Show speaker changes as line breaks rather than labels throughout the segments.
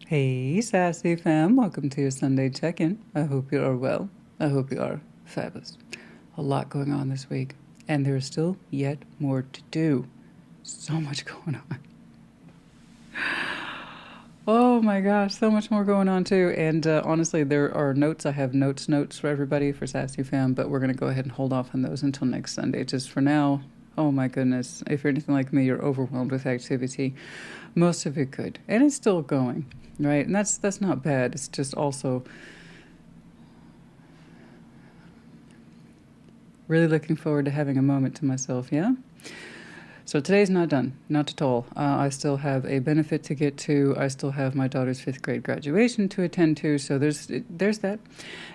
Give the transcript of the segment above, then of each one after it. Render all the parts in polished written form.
Hey, Sassy fam. Welcome to your Sunday check-in. I hope you are well. I hope you are fabulous. A lot going on this week, and there is still yet more to do. So much going on. Oh my gosh, so much more going on too. And honestly, there are notes. I have notes for everybody for Sassy fam, but we're going to go ahead and hold off on those until next Sunday. Just for now, oh my goodness. If you're anything like me, you're overwhelmed with activity. Most of it good. And it's still going, right? And that's not bad. It's just also really looking forward to having a moment to myself, yeah? So today's not done, not at all. I still have a benefit to get to. I still have my daughter's 5th grade graduation to attend to. So there's that.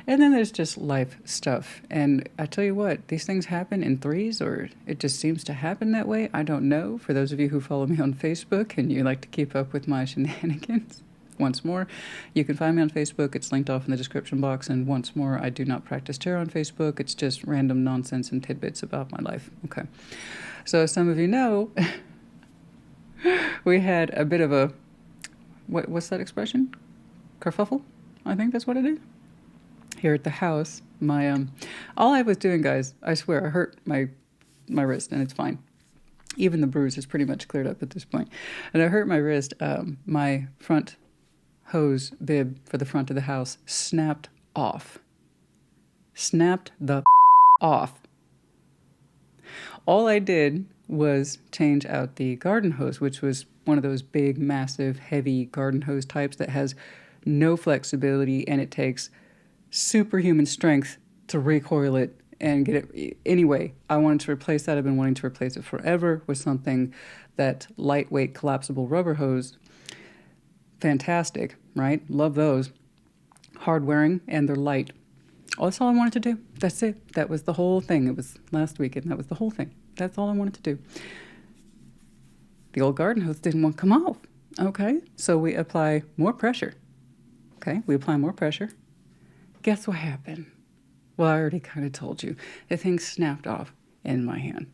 And then there's just life stuff. And I tell you what, these things happen in threes, or it just seems to happen that way. I don't know. For those of you who follow me on Facebook and you like to keep up with my shenanigans, once more, you can find me on Facebook. It's linked off in the description box. And once more, I do not practice tarot on Facebook. It's just random nonsense and tidbits about my life. Okay. So as some of you know, we had a bit of a, what's that expression? Kerfuffle? I think that's what it is. Here at the house, all I was doing, guys, I swear, I hurt my wrist and it's fine. Even the bruise is pretty much cleared up at this point. And I hurt my wrist. My front hose bib for the front of the house snapped off. Snapped the off. All I did was change out the garden hose, which was one of those big, massive, heavy garden hose types that has no flexibility, and it takes superhuman strength to recoil it and get it. Anyway, I wanted to replace that. I've been wanting to replace it forever with something that lightweight, collapsible rubber hose. Fantastic, right? Love those. Hard wearing, and they're light. Oh, that's all I wanted to do. That's it. That was the whole thing. It was last weekend. That was the whole thing. That's all I wanted to do. The old garden hose didn't want to come off. Okay. So we apply more pressure. Okay. We apply more pressure. Guess what happened? Well, I already kind of told you. The thing snapped off in my hand.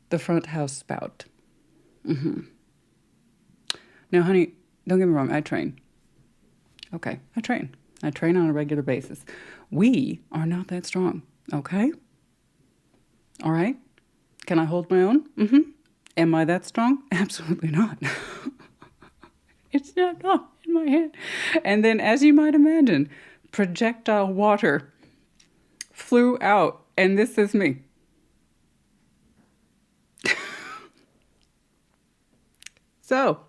The front house spout. Now, honey, don't get me wrong. I train. Okay, I train. I train on a regular basis. We are not that strong, okay? All right? Can I hold my own? Am I that strong? Absolutely not. It snapped off in my hand. And then, as you might imagine, projectile water flew out, and this is me. So,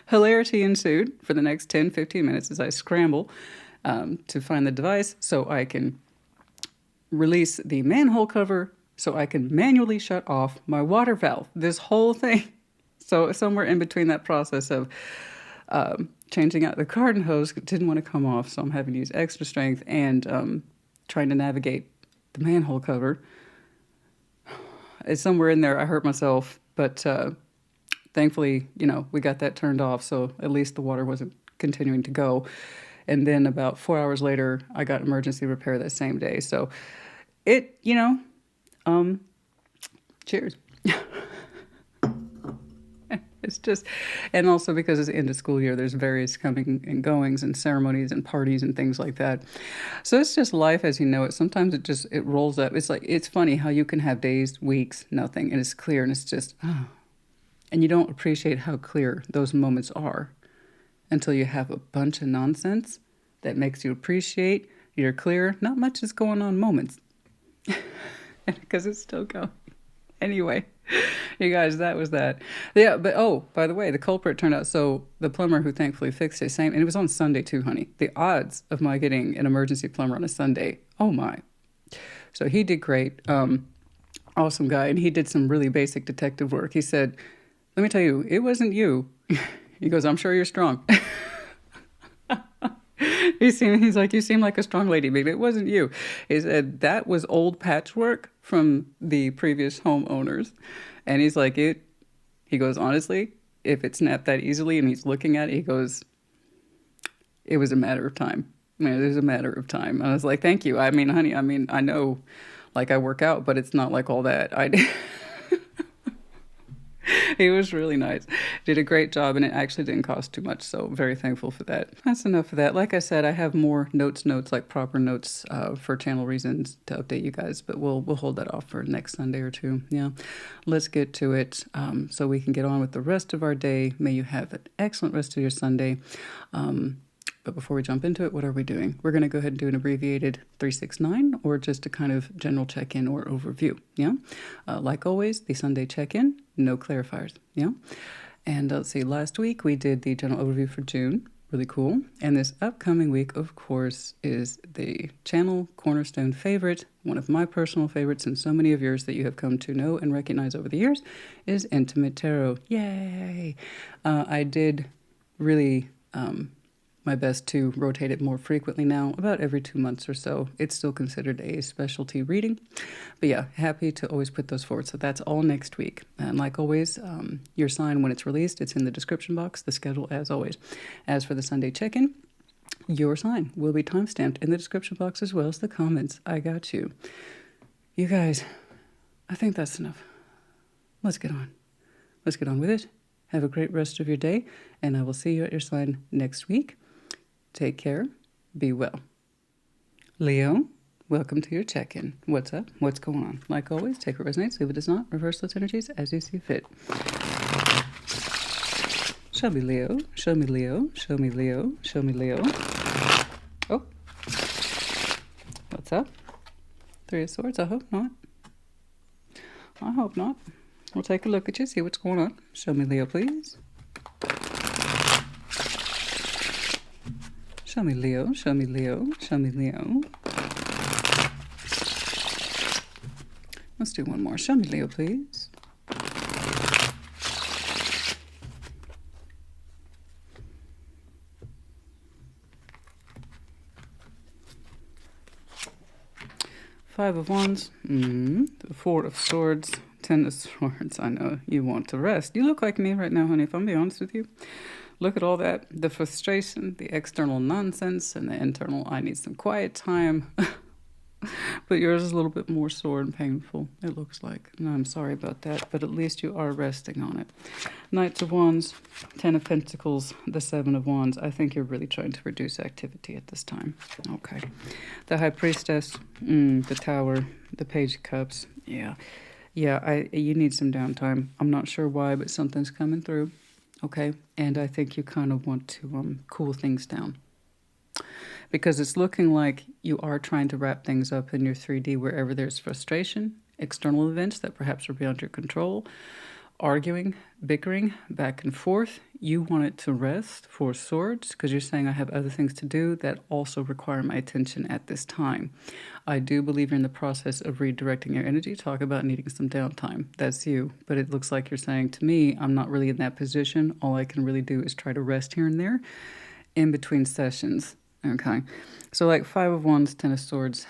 hilarity ensued for the next 10, 15 minutes as I scramble to find the device so I can release the manhole cover so I can manually shut off my water valve. This whole thing. So somewhere in between that process of changing out the garden hose, it didn't want to come off, so I'm having to use extra strength and trying to navigate the manhole cover. It's somewhere in there. I hurt myself, but thankfully, we got that turned off, so at least the water wasn't continuing to go. And then about 4 hours later, I got emergency repair that same day. So it, cheers. It's just, and also because it's the end of school year, there's various coming and goings and ceremonies and parties and things like that. So it's just life as you know it. Sometimes it rolls up. It's funny how you can have days, weeks, nothing, and it's clear, and it's just, and you don't appreciate how clear those moments are until you have a bunch of nonsense that makes you appreciate you're clear. Not much is going on moments because it's still going. Anyway, you guys, that was that. Yeah, but by the way, the culprit turned out, so the plumber who thankfully fixed it, and it was on Sunday too, honey. The odds of my getting an emergency plumber on a Sunday, oh my. So he did great. Awesome guy, and he did some really basic detective work. He said, let me tell you, it wasn't you. He goes, I'm sure you're strong. He's like, you seem like a strong lady, baby. It wasn't you. He said, that was old patchwork from the previous homeowners. And he's like, he goes, honestly, if it snapped that easily, and he's looking at it, he goes, it was a matter of time. It was a matter of time. And I was like, thank you. I mean, honey, I know, like, I work out, but it's not like all that. He was really nice. Did a great job, and it actually didn't cost too much, so very thankful for that. That's enough of that. Like I said, I have more notes, like proper notes for channel reasons to update you guys, but we'll hold that off for next Sunday or two. Yeah, let's get to it so we can get on with the rest of our day. May you have an excellent rest of your Sunday. But before we jump into it, what are we doing? We're going to go ahead and do an abbreviated 369 or just a kind of general check-in or overview. Yeah. Like always, the Sunday check-in, no clarifiers. Yeah. And let's see, last week we did the general overview for June. Really cool. And this upcoming week, of course, is the channel cornerstone favorite. One of my personal favorites and so many of yours that you have come to know and recognize over the years is Intimate Tarot. Yay! I did really my best to rotate it more frequently now, about every 2 months or so. It's still considered a specialty reading. But yeah, happy to always put those forward. So that's all next week. And like always, your sign when it's released, it's in the description box, the schedule as always. As for the Sunday check-in, your sign will be timestamped in the description box as well as the comments. I got you. You guys, I think that's enough. Let's get on. Let's get on with it. Have a great rest of your day, and I will see you at your sign next week. Take care. Be well. Leo, welcome to your check-in. What's up? What's going on? Like always, take what resonates, leave it does not. Reverse those energies as you see fit. Show me Leo. Show me Leo. Show me Leo. Show me Leo. Oh. What's up? Three of Swords. I hope not. I hope not. We'll take a look at you, see what's going on. Show me Leo, please. Show me Leo, show me Leo, show me Leo. Let's do one more. Show me Leo, please. Five of Wands, the Four of Swords, Ten of Swords. I know you want to rest. You look like me right now, honey, if I'm being honest with you. Look at all that, the frustration, the external nonsense, and the internal, I need some quiet time. But yours is a little bit more sore and painful, it looks like. No, I'm sorry about that, but at least you are resting on it. Knights of Wands, Ten of Pentacles, the Seven of Wands. I think you're really trying to reduce activity at this time. Okay. The High Priestess, the Tower, the Page of Cups. Yeah, you need some downtime. I'm not sure why, but something's coming through. Okay, and I think you kind of want to cool things down. Because it's looking like you are trying to wrap things up in your 3D wherever there's frustration, external events that perhaps are beyond your control, arguing, bickering, back and forth. You want it to rest, for Swords, because you're saying I have other things to do that also require my attention at this time. I do believe you're in the process of redirecting your energy. Talk about needing some downtime. That's you. But it looks like you're saying to me, I'm not really in that position. All I can really do is try to rest here and there in between sessions. Okay. So like Five of Wands, Ten of Swords.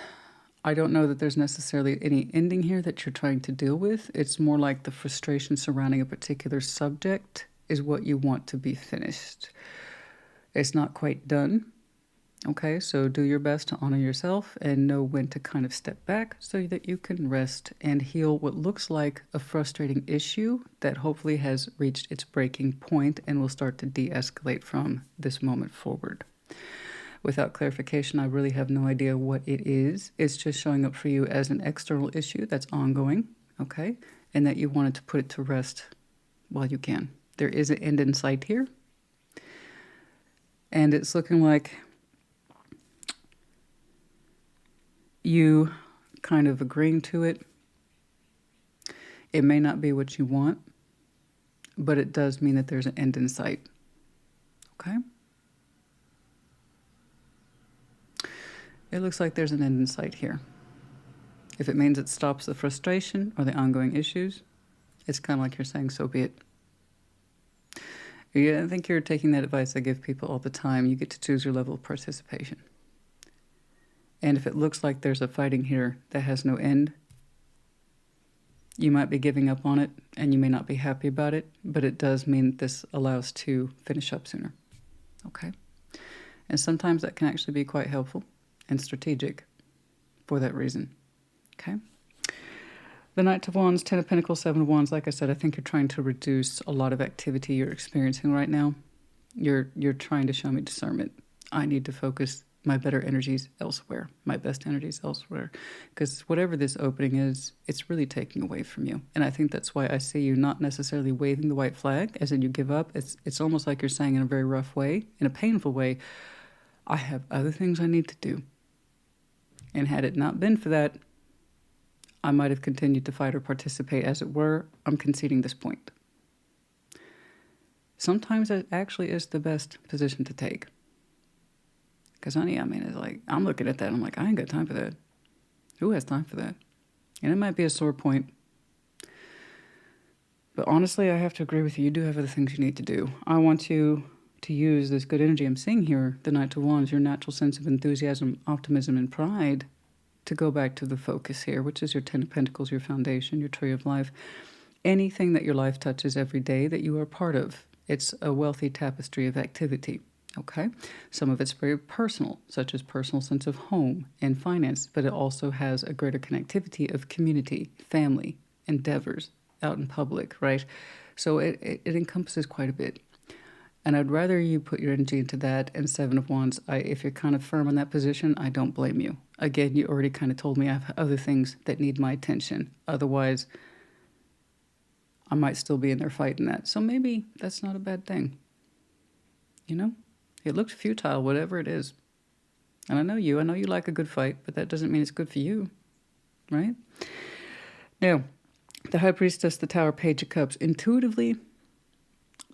I don't know that there's necessarily any ending here that you're trying to deal with. It's more like the frustration surrounding a particular subject is what you want to be finished. It's not quite done. Okay, so do your best to honor yourself and know when to kind of step back so that you can rest and heal what looks like a frustrating issue that hopefully has reached its breaking point and will start to de-escalate from this moment forward. Without clarification, I really have no idea what it is. It's just showing up for you as an external issue that's ongoing, okay? And that you wanted to put it to rest while you can. There is an end in sight here. And it's looking like you kind of agreeing to it. It may not be what you want, but it does mean that there's an end in sight, okay? It looks like there's an end in sight here. If it means it stops the frustration or the ongoing issues, it's kind of like you're saying, so be it. I think you're taking that advice I give people all the time. You get to choose your level of participation. And if it looks like there's a fighting here that has no end, you might be giving up on it and you may not be happy about it, but it does mean this allows to finish up sooner. Okay? And sometimes that can actually be quite helpful and strategic for that reason. Okay? The Knight of Wands, Ten of Pentacles, Seven of Wands. Like I said, I think you're trying to reduce a lot of activity you're experiencing right now. You're trying to show me discernment. I need to focus my better energies elsewhere, my best energies elsewhere. Because whatever this opening is, it's really taking away from you. And I think that's why I see you not necessarily waving the white flag, as in you give up. It's almost like you're saying in a very rough way, in a painful way, I have other things I need to do. And had it not been for that, I might have continued to fight or participate. As it were, I'm conceding this point. Sometimes it actually is the best position to take. Because, honey, I mean, it's like, I'm looking at that, I'm like, I ain't got time for that. Who has time for that? And it might be a sore point. But honestly, I have to agree with you. You do have other things you need to do. I want you to use this good energy I'm seeing here, the Knight of Wands, your natural sense of enthusiasm, optimism, and pride, to go back to the focus here, which is your Ten of Pentacles, your foundation, your tree of life. Anything that your life touches every day that you are part of. It's a wealthy tapestry of activity. Okay, some of it's very personal, such as personal sense of home and finance, but it also has a greater connectivity of community, family, endeavors out in public, right? So it encompasses quite a bit. And I'd rather you put your energy into that. And Seven of Wands, if you're kind of firm in that position, I don't blame you. Again, you already kind of told me I have other things that need my attention. Otherwise, I might still be in there fighting that. So maybe that's not a bad thing. You know? It looks futile, whatever it is. And I know you like a good fight, but that doesn't mean it's good for you, right? Now, the High Priestess, the Tower, Page of Cups, intuitively,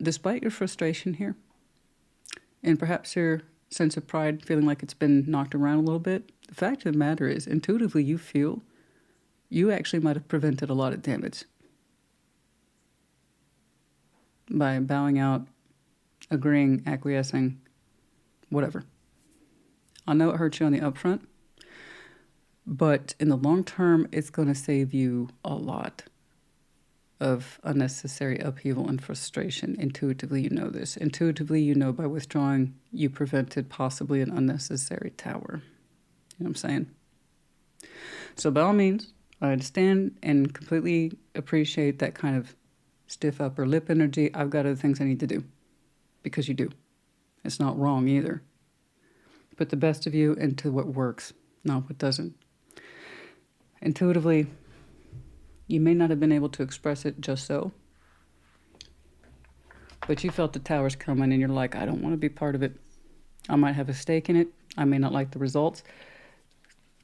despite your frustration here, and perhaps your sense of pride feeling like it's been knocked around a little bit, the fact of the matter is, intuitively you feel you actually might have prevented a lot of damage by bowing out, agreeing, acquiescing, whatever. I know it hurts you on the upfront, but in the long term, it's going to save you a lot of unnecessary upheaval and frustration. Intuitively, you know this. Intuitively, you know by withdrawing, you prevented possibly an unnecessary tower. You know what I'm saying? So by all means, I understand and completely appreciate that kind of stiff upper lip energy. I've got other things I need to do. Because you do. It's not wrong either. Put the best of you into what works, not what doesn't. Intuitively, you may not have been able to express it just so, but you felt the towers coming and you're like, I don't want to be part of it. I might have a stake in it. I may not like the results,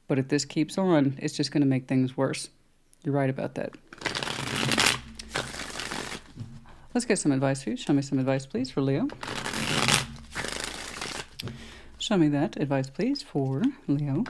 but if this keeps on, it's just going to make things worse. You're right about that. Let's get some advice for you. Show me some advice, please, for Leo. Show me that advice, please, for Leo.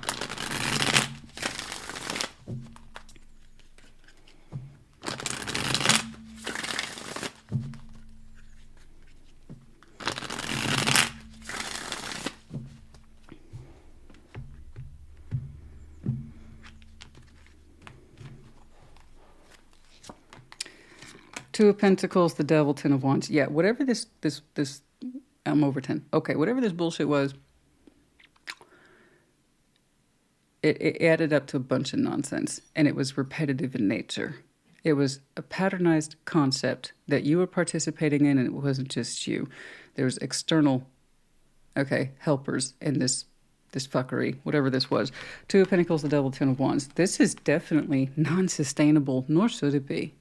Two of Pentacles, the Devil, Ten of Wands. Yeah, whatever this, I'm over 10. Okay, whatever this bullshit was, it added up to a bunch of nonsense, and it was repetitive in nature. It was a patternized concept that you were participating in, and it wasn't just you. There was external, helpers in this fuckery, whatever this was. Two of Pentacles, the Devil, Ten of Wands. This is definitely non-sustainable, nor should it be.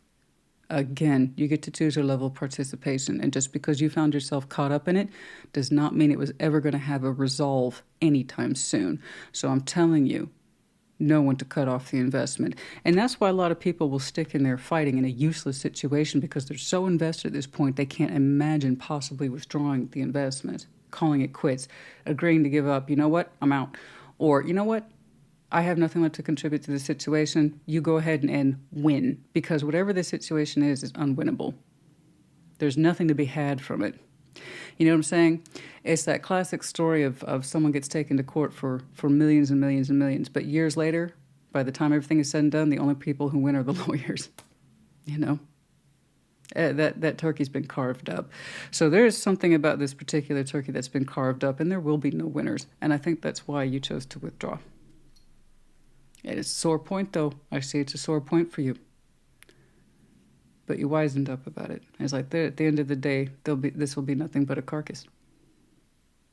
Again, you get to choose your level of participation, and just because you found yourself caught up in it does not mean it was ever going to have a resolve anytime soon. So I'm telling you, know when to cut off the investment. And that's why a lot of people will stick in there fighting in a useless situation, because they're so invested at this point they can't imagine possibly withdrawing the investment, calling it quits, agreeing to give up. You know what? I'm out. Or, you know what? I have nothing left to contribute to the situation. You go ahead and win, because whatever the situation is unwinnable. There's nothing to be had from it. You know what I'm saying? It's that classic story of someone gets taken to court for millions and millions and millions, but years later, by the time everything is said and done, the only people who win are the lawyers. You know? That turkey's been carved up. So there is something about this particular turkey that's been carved up, and there will be no winners. And I think that's why you chose to withdraw. It is a sore point, though. I see it's a sore point for you. but you wisened up about it. It's like at the end of the day, this will be nothing but a carcass.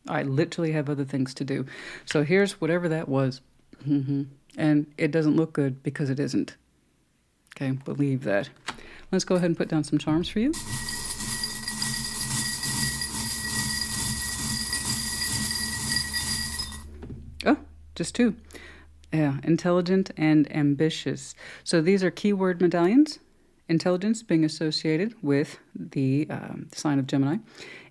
I literally have other things to do. So here's whatever that was. And it doesn't look good because it isn't. Okay, believe that. Let's go ahead and put down some charms for you. Oh, just 2. Yeah, intelligent and ambitious. So these are keyword medallions. Intelligence being associated with the sign of Gemini,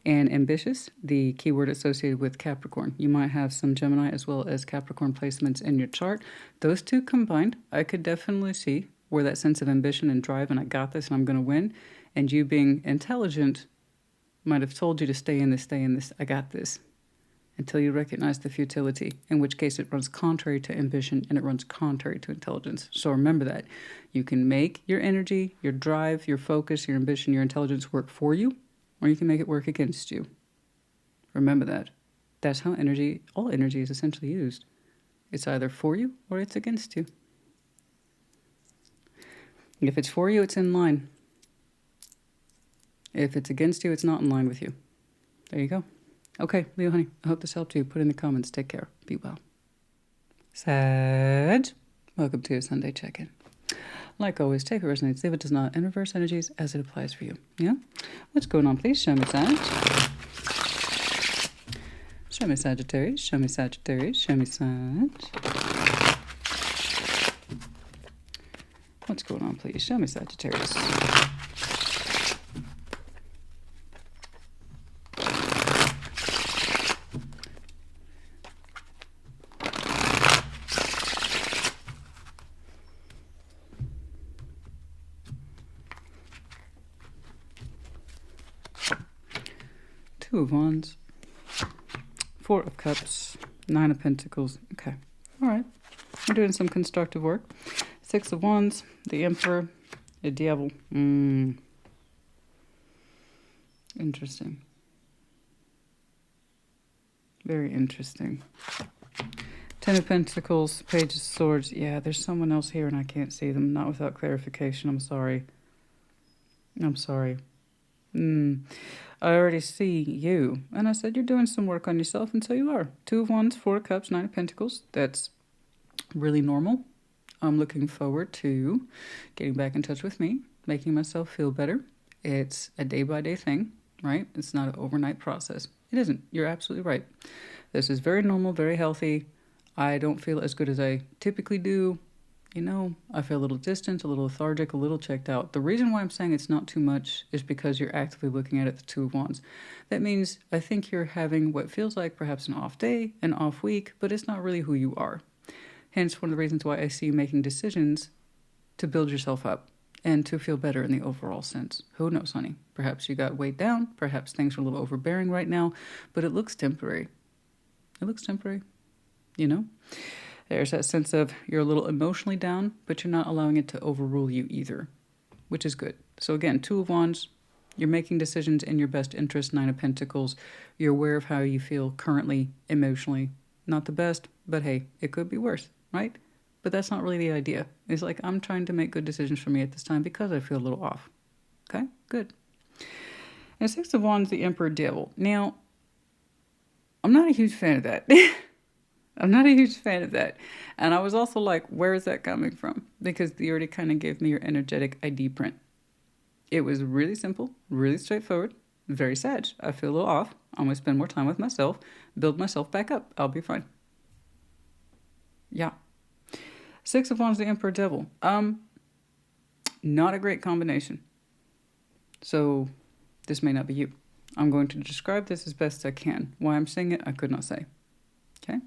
and ambitious, the keyword associated with Capricorn. You might have some Gemini as well as Capricorn placements in your chart. Those 2 combined, I could definitely see where that sense of ambition and drive and I got this and I'm going to win, and you being intelligent might have told you to stay in this, I got this, until you recognize the futility, in which case it runs contrary to ambition and it runs contrary to intelligence. So remember that. You can make your energy, your drive, your focus, your ambition, your intelligence work for you, or you can make it work against you. Remember that. That's how all energy is essentially used. It's either for you or it's against you. If it's for you, it's in line. If it's against you, it's not in line with you. There you go. Okay, Leo, honey, I hope this helped you. Put in the comments. Take care. Be well. Sag, welcome to your Sunday check-in. Like always, take what resonates, leave it does not, and reverse energies as it applies for you. Yeah? What's going on, please? Show me, Sag. Show me, Sagittarius. Show me, Sagittarius. Show me, Sag. What's going on, please? Show me, Sagittarius. Two of Wands, 4 of Cups, 9 of Pentacles. Okay, all right. We're doing some constructive work. 6 of Wands, the Emperor, the Devil. Interesting. Very interesting. 10 of Pentacles, Page of Swords. Yeah, there's someone else here and I can't see them. Not without clarification. I'm sorry. I'm sorry. I already see you. And I said, you're doing some work on yourself, and so you are. 2 of Wands, 4 of Cups, 9 of Pentacles. That's really normal. I'm looking forward to getting back in touch with me, making myself feel better. It's a day-by-day thing, right? It's not an overnight process. It isn't. You're absolutely right. This is very normal, very healthy. I don't feel as good as I typically do. You know, I feel a little distant, a little lethargic, a little checked out. The reason why I'm saying it's not too much is because you're actively looking at it, the 2 of Wands. That means I think you're having what feels like perhaps an off day, an off week, but it's not really who you are. Hence, one of the reasons why I see you making decisions to build yourself up and to feel better in the overall sense. Who knows, honey? Perhaps you got weighed down. Perhaps things are a little overbearing right now, but it looks temporary. It looks temporary, you know? There's that sense of you're a little emotionally down, but you're not allowing it to overrule you either, which is good. So again, 2 of Wands, you're making decisions in your best interest. 9 of Pentacles, you're aware of how you feel currently, emotionally. Not the best, but hey, it could be worse, right? But that's not really the idea. It's like I'm trying to make good decisions for me at this time because I feel a little off. Okay, good. And 6 of Wands, the Emperor, Devil. Now, I'm not a huge fan of that. I'm not a huge fan of that. And I was also like, where is that coming from? Because you already kind of gave me your energetic ID print. It was really simple, really straightforward, very sad. I feel a little off. I'm going to spend more time with myself, build myself back up. I'll be fine. Yeah. 6 of Wands, the Emperor, Devil. Not a great combination. So this may not be you. I'm going to describe this as best I can. Why I'm saying it, I could not say. Okay?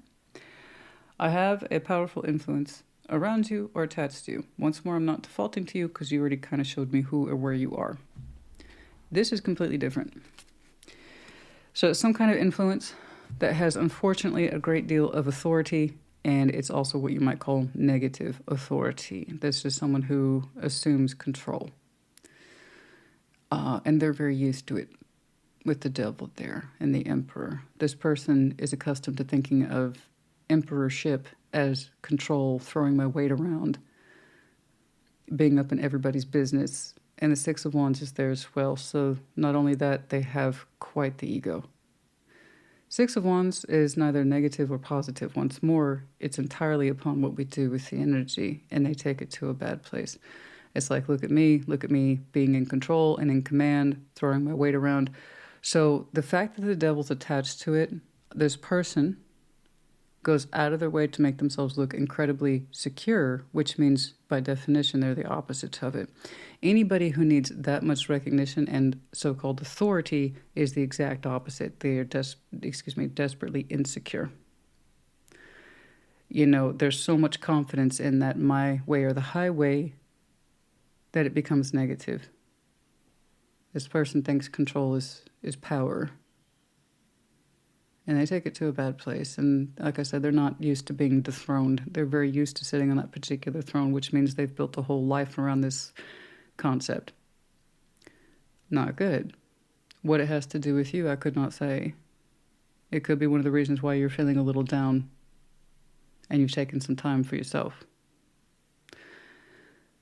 I have a powerful influence around you or attached to you. Once more, I'm not defaulting to you because you already kind of showed me who or where you are. This is completely different. So it's some kind of influence that has, unfortunately, a great deal of authority, and it's also what you might call negative authority. This is someone who assumes control. And they're very used to it with the Devil there and the Emperor. This person is accustomed to thinking of emperorship as control, throwing my weight around, being up in everybody's business, And the Six of Wands is there as well. So not only that, they have quite the ego. Six of Wands is neither negative or positive. Once more, it's entirely upon what we do with the energy, and they take it to a bad place. It's like, look at me being in control and in command, throwing my weight around. So the fact that the devil's attached to it, this person goes out of their way to make themselves look incredibly secure, which means by definition they're the opposite of it. Anybody who needs that much recognition and so-called authority is the exact opposite. They are desperately insecure. You know, there's so much confidence in that my way or the highway that it becomes negative. This person thinks control is power. And they take it to a bad place. And like I said, they're not used to being dethroned. They're very used to sitting on that particular throne, which means they've built a whole life around this concept. Not good. What it has to do with you, I could not say. It could be one of the reasons why you're feeling a little down and you've taken some time for yourself.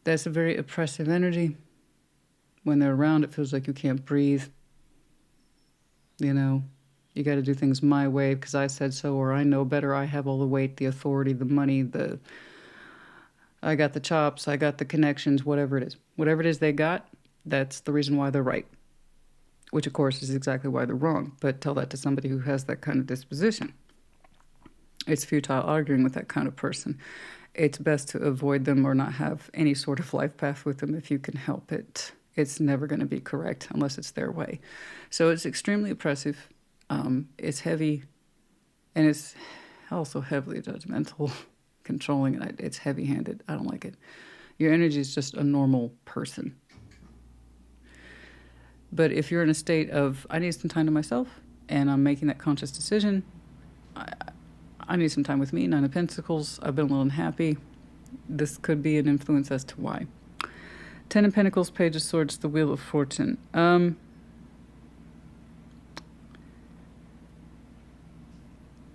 That's a very oppressive energy. When they're around, it feels like you can't breathe. You know, you got to do things my way because I said so, or I know better. I have all the weight, the authority, the money, I got the chops, I got the connections, whatever it is. Whatever it is they got, that's the reason why they're right. Which, of course, is exactly why they're wrong. But tell that to somebody who has that kind of disposition. It's futile arguing with that kind of person. It's best to avoid them or not have any sort of life path with them if you can help it. It's never going to be correct unless it's their way. So it's extremely oppressive. It's heavy, and it's also heavily judgmental, controlling, and it's heavy-handed. I don't like it. Your energy is just a normal person. But if you're in a state of, I need some time to myself, and I'm making that conscious decision, I need some time with me, Nine of Pentacles, I've been a little unhappy, this could be an influence as to why. Ten of Pentacles, Page of Swords, the Wheel of Fortune.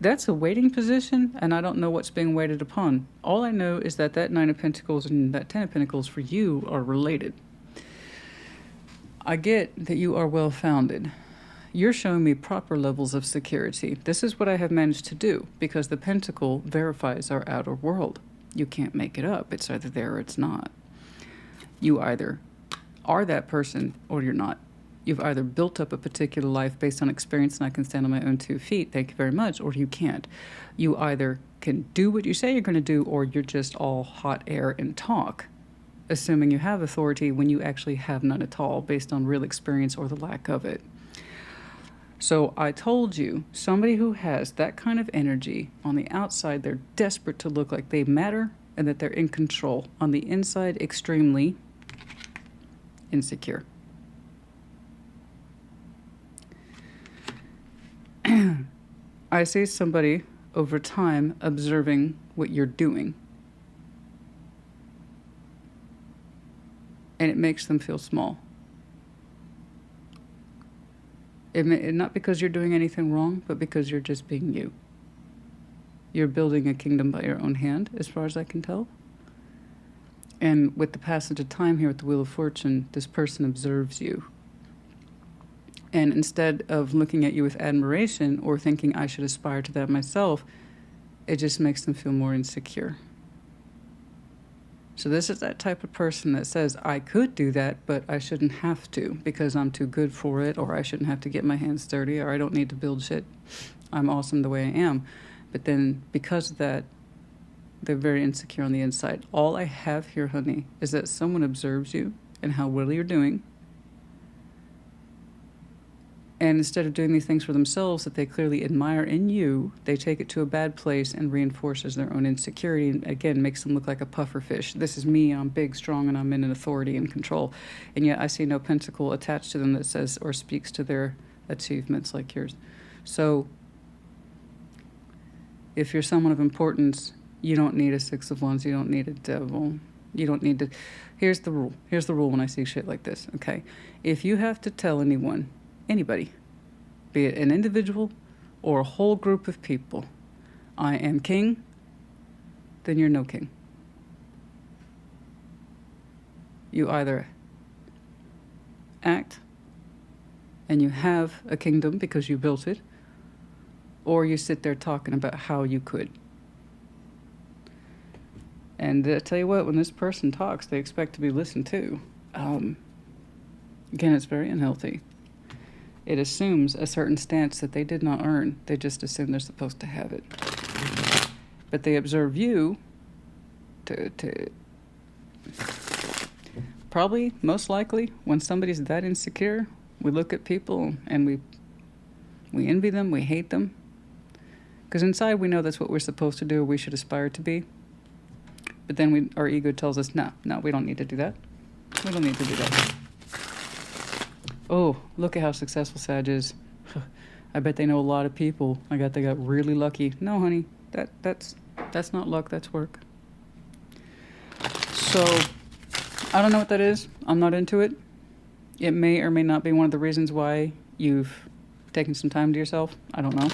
That's a waiting position, and I don't know what's being waited upon. All I know is that Nine of Pentacles and that Ten of Pentacles for you are related. I get that you are well-founded. You're showing me proper levels of security. This is what I have managed to do, because the Pentacle verifies our outer world. You can't make it up. It's either there or it's not. You either are that person or you're not. You've either built up a particular life based on experience and I can stand on my own 2 feet, thank you very much, or you can't. You either can do what you say you're going to do or you're just all hot air and talk, assuming you have authority when you actually have none at all based on real experience or the lack of it. So I told you, somebody who has that kind of energy, on the outside they're desperate to look like they matter and that they're in control. On the inside, extremely insecure. I see somebody over time observing what you're doing. And it makes them feel small. Not because you're doing anything wrong, but because you're just being you. You're building a kingdom by your own hand, as far as I can tell. And with the passage of time here with the Wheel of Fortune, this person observes you. And instead of looking at you with admiration or thinking I should aspire to that myself, it just makes them feel more insecure. So this is that type of person that says, I could do that, but I shouldn't have to because I'm too good for it, or I shouldn't have to get my hands dirty, or I don't need to build shit. I'm awesome the way I am. But then because of that, they're very insecure on the inside. All I have here, honey, is that someone observes you and how well you're doing. And instead of doing these things for themselves that they clearly admire in you, they take it to a bad place and reinforces their own insecurity and, again, makes them look like a puffer fish. This is me, I'm big, strong, and I'm in an authority and control. And yet I see no pentacle attached to them that says or speaks to their achievements like yours. So if you're someone of importance, you don't need a Six of Wands. You don't need a devil. You don't need to... Here's the rule. Here's the rule when I see shit like this, okay? If you have to tell anyone, anybody, be it an individual or a whole group of people, I am king, then you're no king. You either act and you have a kingdom because you built it, or you sit there talking about how you could. And I tell you what, when this person talks, they expect to be listened to. Again, it's very unhealthy. It assumes a certain stance that they did not earn. They just assume they're supposed to have it. But they observe you to probably, most likely, when somebody's that insecure, we look at people and we envy them, we hate them. Because inside we know that's what we're supposed to do, we should aspire to be. But then our ego tells us, no, we don't need to do that. We don't need to do that. Oh, look at how successful Sag is. I bet they know a lot of people. They got really lucky. No, honey, that's not luck, that's work. So, I don't know what that is. I'm not into it. It may or may not be one of the reasons why you've taken some time to yourself. I don't know.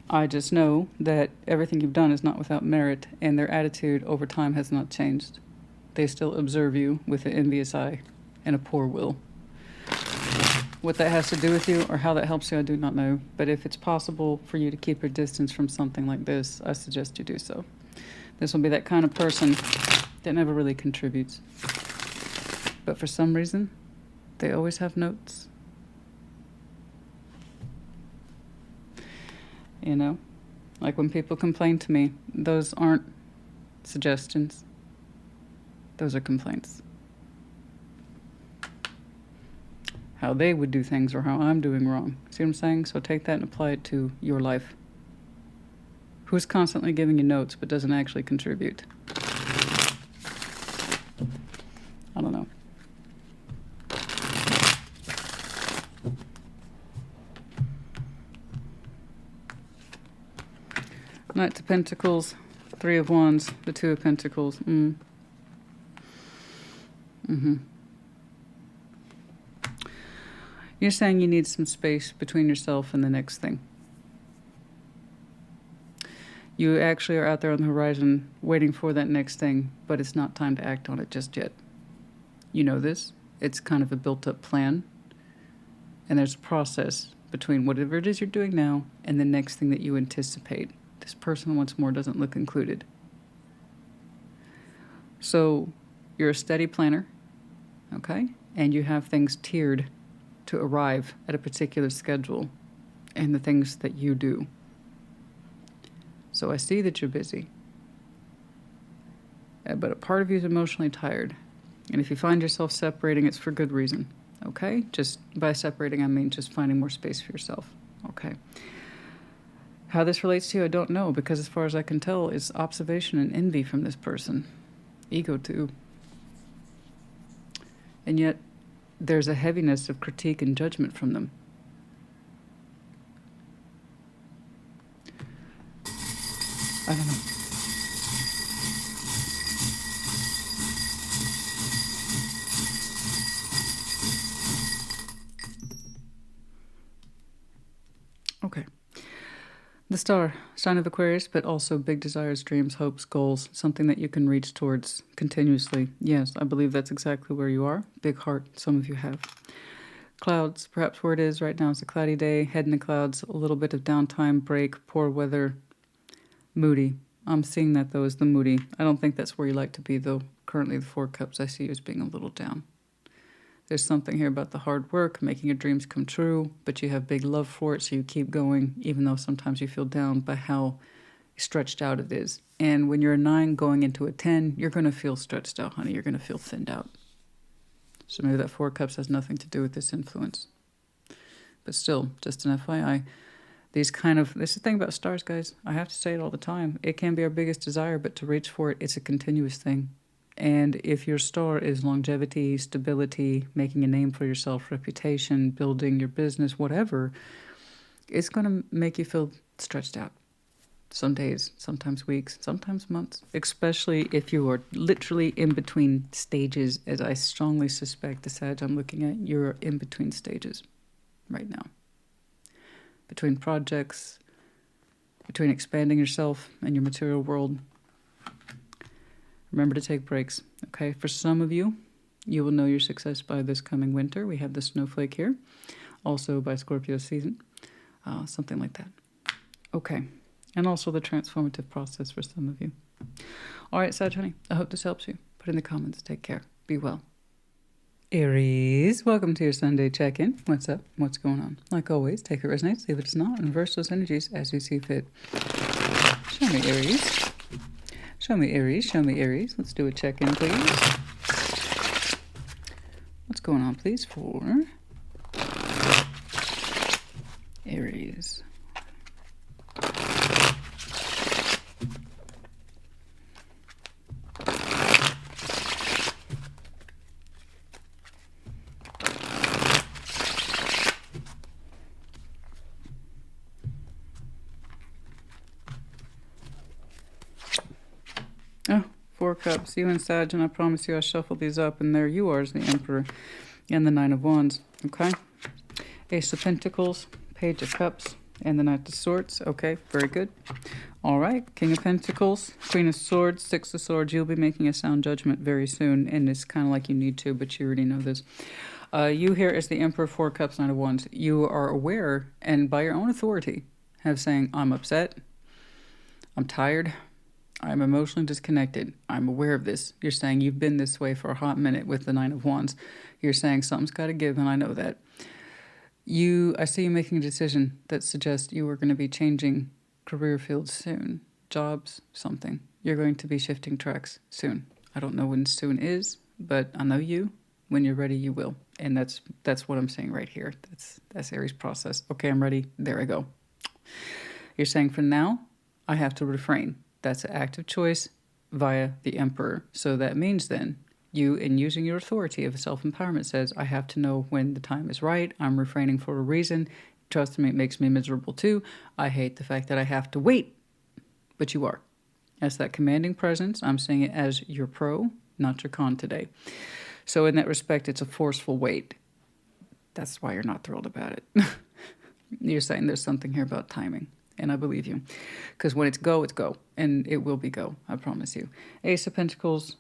I just know that everything you've done is not without merit, and their attitude over time has not changed. They still observe you with an envious eye and a poor will. What that has to do with you or how that helps you, I do not know. But if it's possible for you to keep your distance from something like this, I suggest you do so. This will be that kind of person that never really contributes. But for some reason, they always have notes. You know? Like when people complain to me, those aren't suggestions. Those are complaints. How they would do things or how I'm doing wrong. See what I'm saying? So take that and apply it to your life. Who's constantly giving you notes but doesn't actually contribute? I don't know. Knight of Pentacles, Three of Wands, the Two of Pentacles. You're saying you need some space between yourself and the next thing. You actually are out there on the horizon waiting for that next thing, but it's not time to act on it just yet. You know this. It's kind of a built-up plan. And there's a process between whatever it is you're doing now and the next thing that you anticipate. This person, once more, doesn't look included. So you're a steady planner, okay? And you have things tiered to arrive at a particular schedule and the things that you do. So I see that you're busy. But a part of you is emotionally tired. And if you find yourself separating, it's for good reason, okay? Just by separating, I mean just finding more space for yourself, okay? How this relates to you, I don't know, because as far as I can tell, it's observation and envy from this person. Ego, too. And yet, there's a heaviness of critique and judgment from them. I don't know. Okay. The star, sign of Aquarius, but also big desires, dreams, hopes, goals, something that you can reach towards continuously. Yes, I believe that's exactly where you are. Big heart, some of you have. Clouds, perhaps where it is right now is a cloudy day, head in the clouds, a little bit of downtime, break, poor weather, moody. I'm seeing that, though, as the moody. I don't think that's where you like to be, though. Currently, the Four Cups I see you as being a little down. There's something here about the hard work, making your dreams come true, but you have big love for it, so you keep going, even though sometimes you feel down by how stretched out it is. And when you're a 9 going into a 10, you're going to feel stretched out, honey. You're going to feel thinned out. So maybe that Four Cups has nothing to do with this influence. But still, just an FYI, this is the thing about stars, guys. I have to say it all the time. It can be our biggest desire, but to reach for it, it's a continuous thing. And if your star is longevity, stability, making a name for yourself, reputation, building your business, whatever, it's going to make you feel stretched out. Some days, sometimes weeks, sometimes months, especially if you are literally in between stages, as I strongly suspect the Sag I'm looking at, you're in between stages right now. Between projects, between expanding yourself and your material world. Remember to take breaks, okay? For some of you, You will know your success by this coming winter. We have the snowflake here. Also by Scorpio season. Something like that. Okay. And also the transformative process for some of you. All right, Sag honey, I hope this helps you. Put in the comments. Take care. Be well. Aries, welcome to your Sunday check-in. What's up? What's going on? Like always, take it resonates, leave it does not, and reverse those energies as you see fit. Show me Aries. Show me Aries. Show me Aries. Let's do a check-in, please. What's going on, please, for Aries? Oh, 4 cups. You and Sag, and I promise you I shuffled these up, and there you are as the Emperor and the 9 of Wands. Okay? Ace of Pentacles, Page of Cups, and the Knight of Swords. Okay, very good. All right, King of Pentacles, Queen of Swords, 6 of Swords. You'll be making a sound judgment very soon, and it's kind of like you need to, but you already know this. You here as the Emperor, 4 cups, 9 of Wands. You are aware, and by your own authority, have saying, I'm upset, I'm tired, I'm emotionally disconnected. I'm aware of this. You're saying you've been this way for a hot minute with the 9 of Wands. You're saying something's got to give, and I know that. I see you making a decision that suggests you are going to be changing career fields soon. Jobs, something. You're going to be shifting tracks soon. I don't know when soon is, but I know you. When you're ready, you will. And that's what I'm saying right here. That's Aries process. Okay, I'm ready. There I go. You're saying for now, I have to refrain. That's an active choice via the Emperor. So that means then, you, in using your authority of self-empowerment, says, I have to know when the time is right. I'm refraining for a reason. Trust me, it makes me miserable too. I hate the fact that I have to wait. But you are. As that commanding presence, I'm saying it as your pro, not your con today. So in that respect, it's a forceful wait. That's why you're not thrilled about it. You're saying there's something here about timing. And I believe you. Because when it's go, it's go. And it will be go. I promise you. Ace of Pentacles,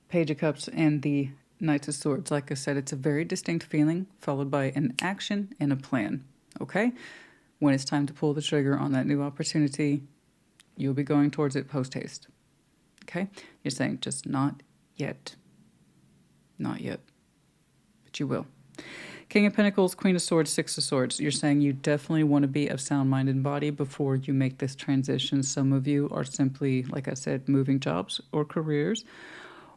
Page of Cups, and the Knight of Swords. Like I said, it's a very distinct feeling, followed by an action and a plan. Okay? When it's time to pull the trigger on that new opportunity, you'll be going towards it post-haste. Okay? You're saying just not yet. Not yet. But you will. King of Pentacles, Queen of Swords, 6 of Swords. You're saying you definitely want to be of sound mind and body before you make this transition. Some of you are simply, like I said, moving jobs or careers,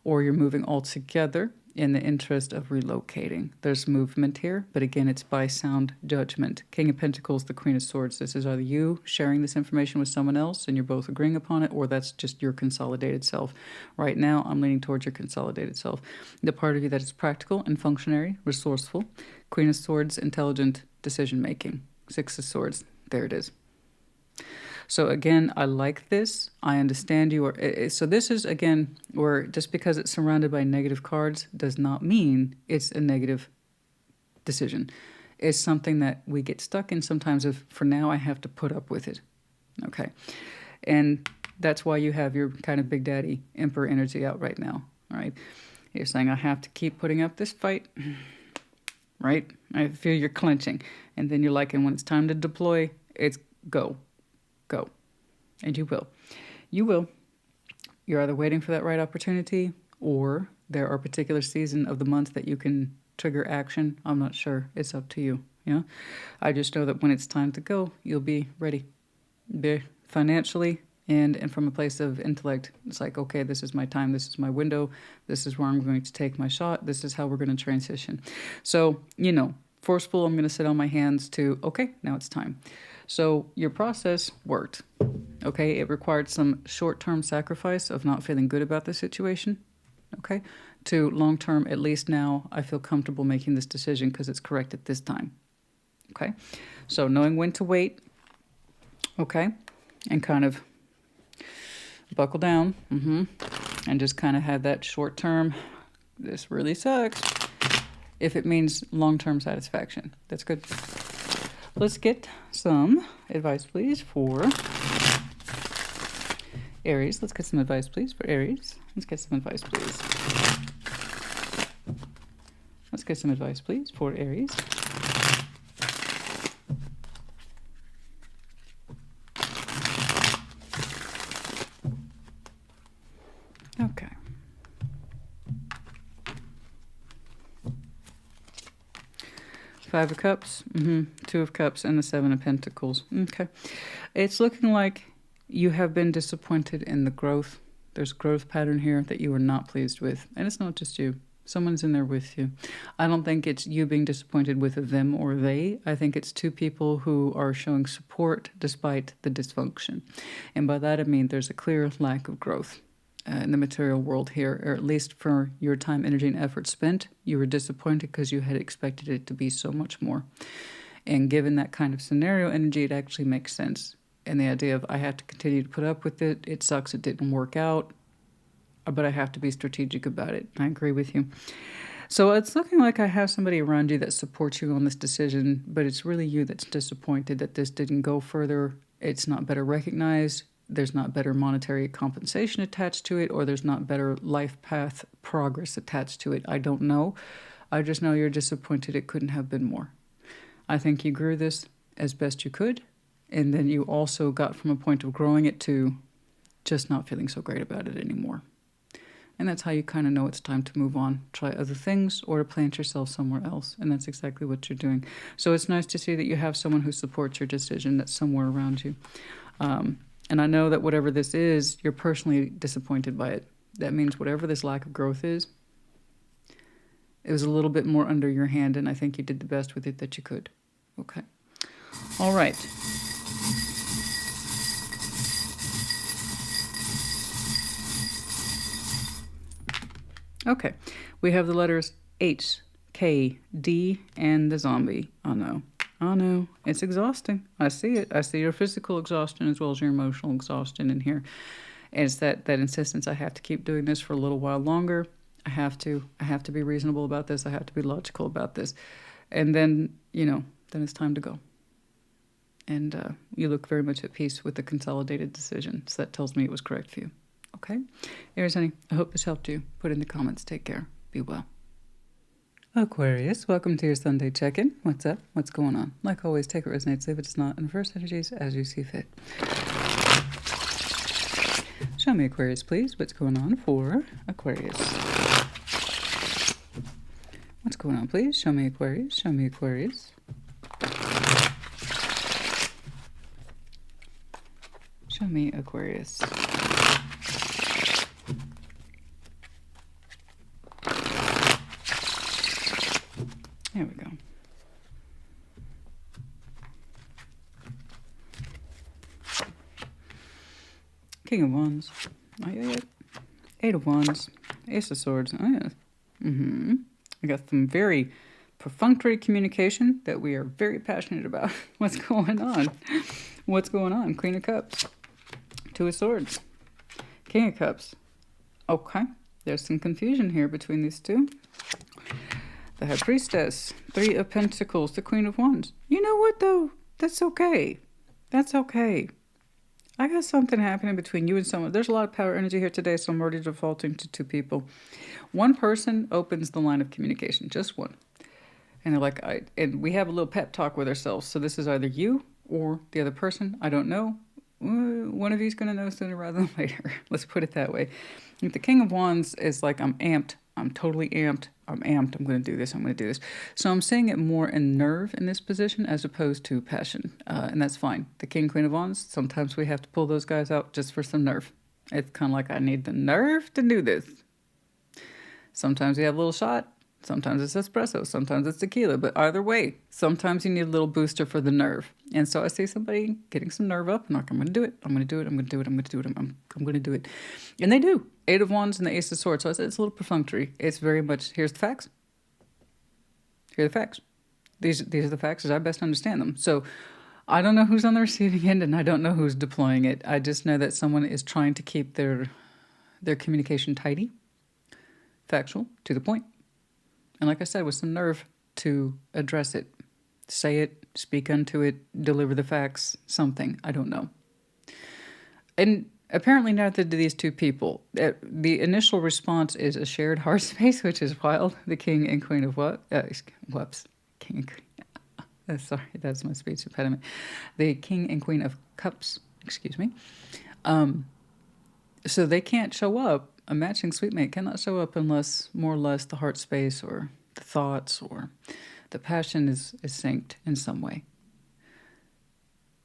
or you're moving altogether in the interest of relocating. There's movement here, but again, it's by sound judgment. King of Pentacles, the Queen of Swords. This is either you sharing this information with someone else and you're both agreeing upon it, or that's just your consolidated self. Right now, I'm leaning towards your consolidated self. The part of you that is practical and functionary, resourceful. Queen of Swords, intelligent decision-making. 6 of Swords. There it is. So again, I like this. I understand you are. So this is, again, where just because it's surrounded by negative cards does not mean it's a negative decision. It's something that we get stuck in sometimes of, for now, I have to put up with it. Okay. And that's why you have your kind of Big Daddy Emperor energy out right now. All right. You're saying, I have to keep putting up this fight. Right? I feel you're clenching. And then you're like, and when it's time to deploy, it's go. Go. And you will. You will. You're either waiting for that right opportunity, or there are particular season of the month that you can trigger action. I'm not sure. It's up to you. Yeah. I just know that when it's time to go, you'll be ready. Be financially and from a place of intellect. It's like, okay, this is my time. This is my window. This is where I'm going to take my shot. This is how we're going to transition. So, forceful, I'm going to sit on my hands to, okay, now it's time. So your process worked, okay? It required some short-term sacrifice of not feeling good about the situation, okay? To long-term, at least now, I feel comfortable making this decision because it's correct at this time, okay? So knowing when to wait, okay? And kind of buckle down, and just kind of have that short-term, this really sucks, if it means long-term satisfaction. That's good. Let's get some advice, please, for Aries. Let's get some advice, please, for Aries. Let's get some advice, please. get some advice, please, for Aries. Okay. Five of Cups, Two of Cups, and the Seven of Pentacles. Okay. It's looking like you have been disappointed in the growth. There's a growth pattern here that you are not pleased with. And it's not just you. Someone's in there with you. I don't think it's you being disappointed with them or they. I think it's two people who are showing support despite the dysfunction. And by that I mean there's a clear lack of growth in the material world here, or at least for your time, energy, and effort spent. You were disappointed because you had expected it to be so much more. And given that kind of scenario energy, it actually makes sense. And the idea of I have to continue to put up with it. It sucks it didn't work out, but I have to be strategic about it. I agree with you. So it's looking like I have somebody around you that supports you on this decision, but it's really you that's disappointed that this didn't go further. It's not better recognized. There's not better monetary compensation attached to it, or there's not better life path progress attached to it. I don't know. I just know you're disappointed it couldn't have been more. I think you grew this as best you could, and then you also got from a point of growing it to just not feeling so great about it anymore. And that's how you kind of know it's time to move on, try other things, or to plant yourself somewhere else. And that's exactly what you're doing. So it's nice to see that you have someone who supports your decision that's somewhere around you. And I know that whatever this is, you're personally disappointed by it. That means whatever this lack of growth is, it was a little bit more under your hand, and I think you did the best with it that you could. Okay. All right. Okay. We have the letters H, K, D, and the zombie. Oh, no. Oh, no. It's exhausting. I see it. I see your physical exhaustion as well as your emotional exhaustion in here. And it's that insistence. I have to keep doing this for a little while longer. I have to be reasonable about this. I have to be logical about this. And then, then it's time to go. And you look very much at peace with the consolidated decision. So that tells me it was correct for you. Okay? Aries, honey, I hope this helped you. Put in the comments. Take care. Be well. Aquarius, welcome to your Sunday check-in. What's up? What's going on? Like always, take what resonates, leave it does not, and reverse energies as you see fit. Show me, Aquarius, please. What's going on for Aquarius? What's going on, please? Show me, Aquarius. Show me, Aquarius. Show me, Aquarius. There we go. King of Wands. Oh, yeah. Eight of Wands. Ace of Swords. Oh, yeah. I got some very perfunctory communication that we are very passionate about. What's going on? What's going on? Queen of Cups. Two of Swords. King of Cups. Okay. There's some confusion here between these two. The High Priestess, Three of Pentacles, the Queen of Wands. You know what, though? That's okay. That's okay. I got something happening between you and someone. There's a lot of power energy here today, so I'm already defaulting to two people. One person opens the line of communication, just one. And they're like, and we have a little pep talk with ourselves. So this is either you or the other person. I don't know. One of you is going to know sooner rather than later. Let's put it that way. The King of Wands is like, I'm amped. I'm totally amped. I'm amped. I'm going to do this. I'm going to do this. So I'm seeing it more in nerve in this position as opposed to passion. And that's fine. The King, Queen of Wands, sometimes we have to pull those guys out just for some nerve. It's kind of like I need the nerve to do this. Sometimes you have a little shot. Sometimes it's espresso. Sometimes it's tequila. But either way, sometimes you need a little booster for the nerve. And so I see somebody getting some nerve up. And like, I'm going to do it. I'm going to do it. I'm going to do it. I'm going to do it. I'm going to do it. And they do. Eight of Wands and the Ace of Swords. So it's a little perfunctory. It's very much, here's the facts. Here are the facts. These are the facts as I best understand them. So I don't know who's on the receiving end and I don't know who's deploying it. I just know that someone is trying to keep their communication tidy, factual, to the point. And like I said, with some nerve to address it. Say it, speak unto it, deliver the facts, something. I don't know. And Apparently neither do these two people. The initial response is a shared heart space, which is wild. The king and queen of what? Whoops. King and queen. Sorry, that's my speech impediment. The king and queen of cups, excuse me. So they can't show up. A matching sweet mate cannot show up unless more or less the heart space or the thoughts or the passion is synced in some way.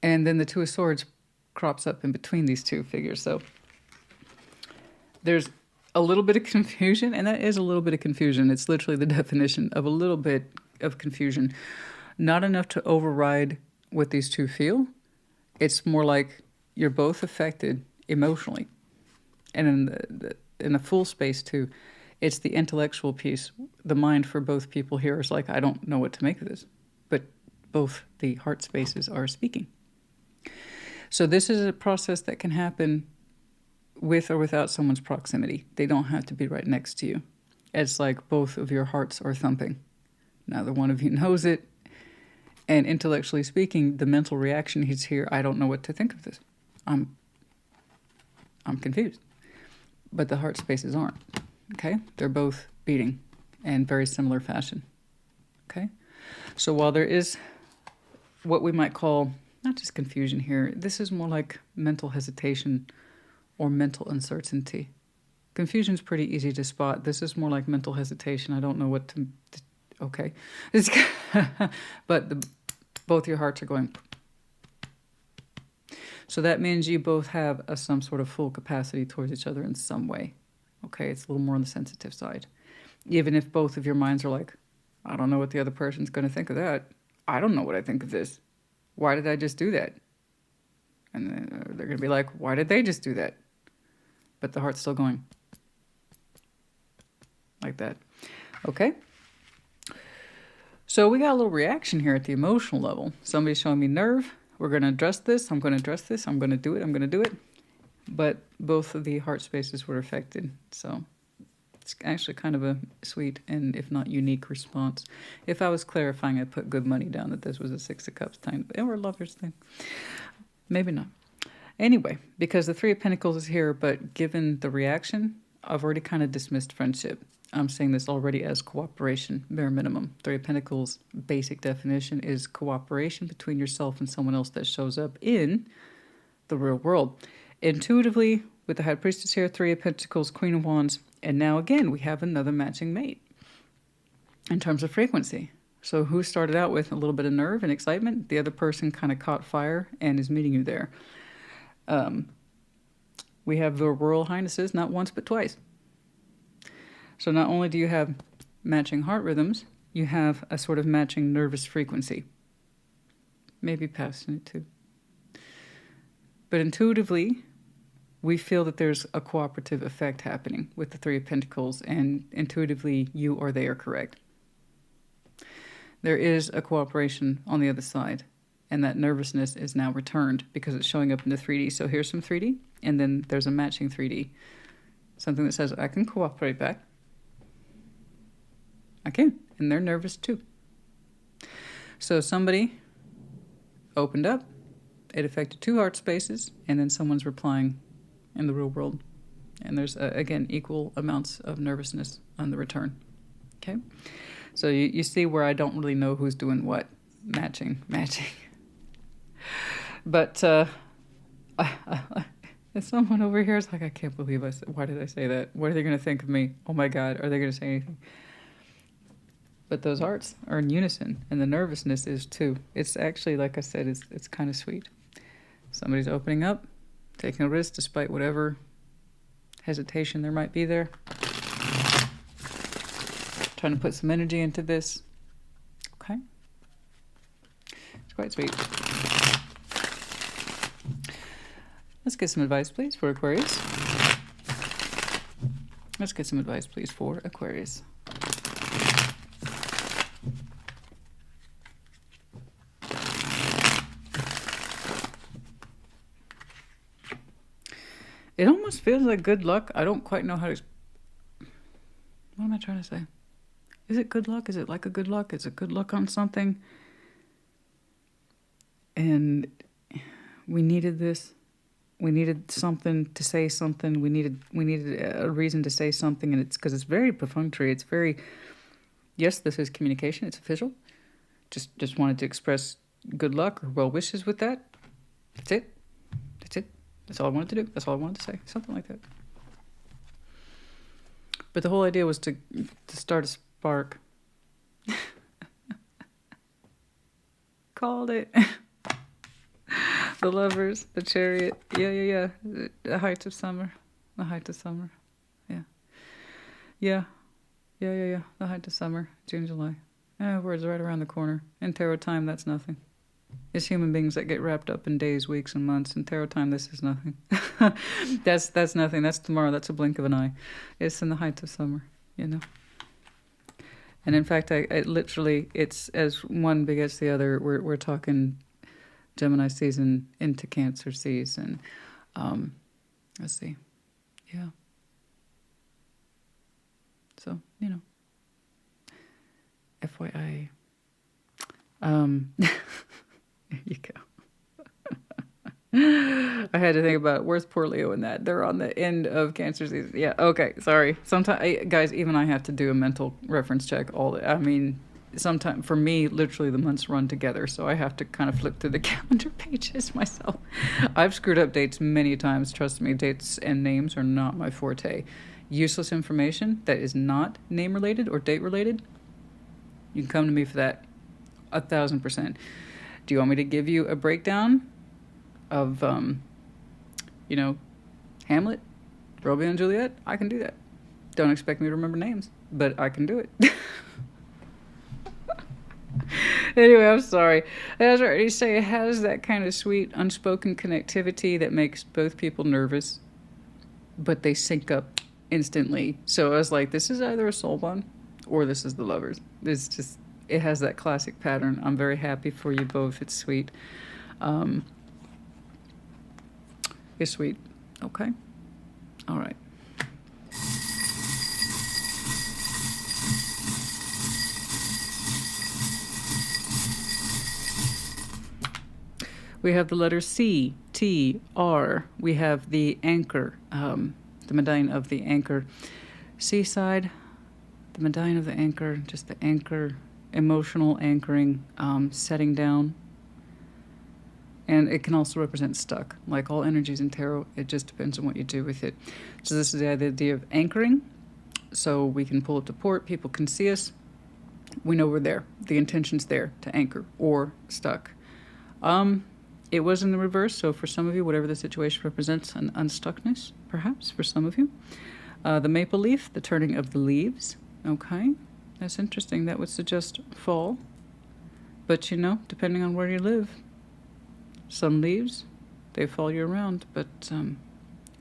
And then the Two of Swords crops up in between these two figures. So there's a little bit of confusion, and that is a little bit of confusion. It's literally the definition of a little bit of confusion. Not enough to override what these two feel. It's more like you're both affected emotionally. And in the full space too, it's the intellectual piece. The mind for both people here is like, I don't know what to make of this. But both the heart spaces are speaking. So this is a process that can happen with or without someone's proximity. They don't have to be right next to you. It's like both of your hearts are thumping. Neither one of you knows it. And intellectually speaking, the mental reaction is here, I don't know what to think of this. I'm confused. But the heart spaces aren't. Okay? They're both beating in very similar fashion. Okay? So while there is what we might call not just confusion here, this is more like mental hesitation or mental uncertainty. Confusion is pretty easy to spot. This is more like mental hesitation. I don't know what to okay. But both your hearts are going. So that means you both have some sort of full capacity towards each other in some way. Okay, it's a little more on the sensitive side. Even if both of your minds are like, I don't know what the other person's going to think of that. I don't know what I think of this. Why did I just do that? And then they're going to be like, why did they just do that? But the heart's still going. Like that. Okay? So we got a little reaction here at the emotional level. Somebody's showing me nerve. We're going to address this. I'm going to address this. I'm going to do it. I'm going to do it. But both of the heart spaces were affected. So it's actually kind of a sweet and, if not unique, response. If I was clarifying, I'd put good money down that this was a Six of Cups time. Or a lover's thing. Maybe not. Anyway, because the Three of Pentacles is here, but given the reaction, I've already kind of dismissed friendship. I'm saying this already as cooperation, bare minimum. Three of Pentacles' basic definition is cooperation between yourself and someone else that shows up in the real world. Intuitively, with the High Priestess here, Three of Pentacles, Queen of Wands, and now again, we have another matching mate in terms of frequency. So who started out with a little bit of nerve and excitement? The other person kind of caught fire and is meeting you there. We have the Royal Highnesses, not once but twice. So not only do you have matching heart rhythms, you have a sort of matching nervous frequency. Maybe passionate too. But intuitively, we feel that there's a cooperative effect happening with the Three of Pentacles, and intuitively, you or they are correct. There is a cooperation on the other side, and that nervousness is now returned because it's showing up in the 3D. So here's some 3D, and then there's a matching 3D. Something that says, I can cooperate back. I can, and they're nervous too. So somebody opened up, it affected two heart spaces, and then someone's replying in the real world. And there's, again, equal amounts of nervousness on the return. Okay? So you see where I don't really know who's doing what. Matching. But someone over here is like, I can't believe why did I say that? What are they going to think of me? Oh my God, are they going to say anything? But those hearts are in unison, and the nervousness is too. It's actually, like I said, it's kind of sweet. Somebody's opening up, taking a risk despite whatever hesitation there might be there. Trying to put some energy into this. Okay? It's quite sweet. Let's get some advice, please, for Aquarius. Let's get some advice, please, for Aquarius. It almost feels like good luck. I don't quite know how to... What am I trying to say? Is it good luck? Is it like a good luck? Is it good luck on something? And we needed this. we needed something to say something. We needed a reason to say something, and it's because it's very perfunctory. It's very, yes, this is communication. It's official. Just wanted to express good luck or well wishes with that. That's it. That's it. That's all I wanted to do. That's all I wanted to say. Something like that. But the whole idea was to start a spark. Called it. The Lovers, the Chariot. Yeah. The height of summer. The height of summer. Yeah. The height of summer. June, July. Words right around the corner. In tarot time, that's nothing. It's human beings that get wrapped up in days, weeks, and months. In tarot time, this is nothing. That's nothing. That's tomorrow. That's a blink of an eye. It's in the height of summer, you know. And in fact, I literally, it's as one begets the other. We're talking Gemini season into Cancer season. Let's see. Yeah. So, you know. FYI. There you go. I had to think about where's poor Leo in that. They're on the end of Cancer season. Yeah, okay, sorry. Sometimes, guys, even I have to do a mental reference check. Sometimes, for me, literally the months run together, so I have to kind of flip through the calendar pages myself. I've screwed up dates many times. Trust me, dates and names are not my forte. Useless information that is not name-related or date-related, you can come to me for that 1,000%. Do you want me to give you a breakdown of, Hamlet, Romeo and Juliet? I can do that. Don't expect me to remember names, but I can do it. Anyway, I'm sorry. As I already say, it has that kind of sweet, unspoken connectivity that makes both people nervous, but they sync up instantly. So I was like, this is either a soul bond or this is the Lovers. It has that classic pattern. I'm very happy for you both. It's sweet. It's sweet. Okay. All right. We have the letter C, T, R. We have the anchor, the medallion of the anchor. Seaside, the medallion of the anchor, just the anchor, emotional anchoring, setting down. And it can also represent stuck. Like all energies in tarot, it just depends on what you do with it. So this is the idea of anchoring. So we can pull up to port, people can see us. We know we're there. The intention's there to anchor or stuck. It was in the reverse, so for some of you, whatever the situation represents, an unstuckness, perhaps, for some of you. The maple leaf, the turning of the leaves. Okay, that's interesting. That would suggest fall. But, depending on where you live, some leaves, they fall year-round, but,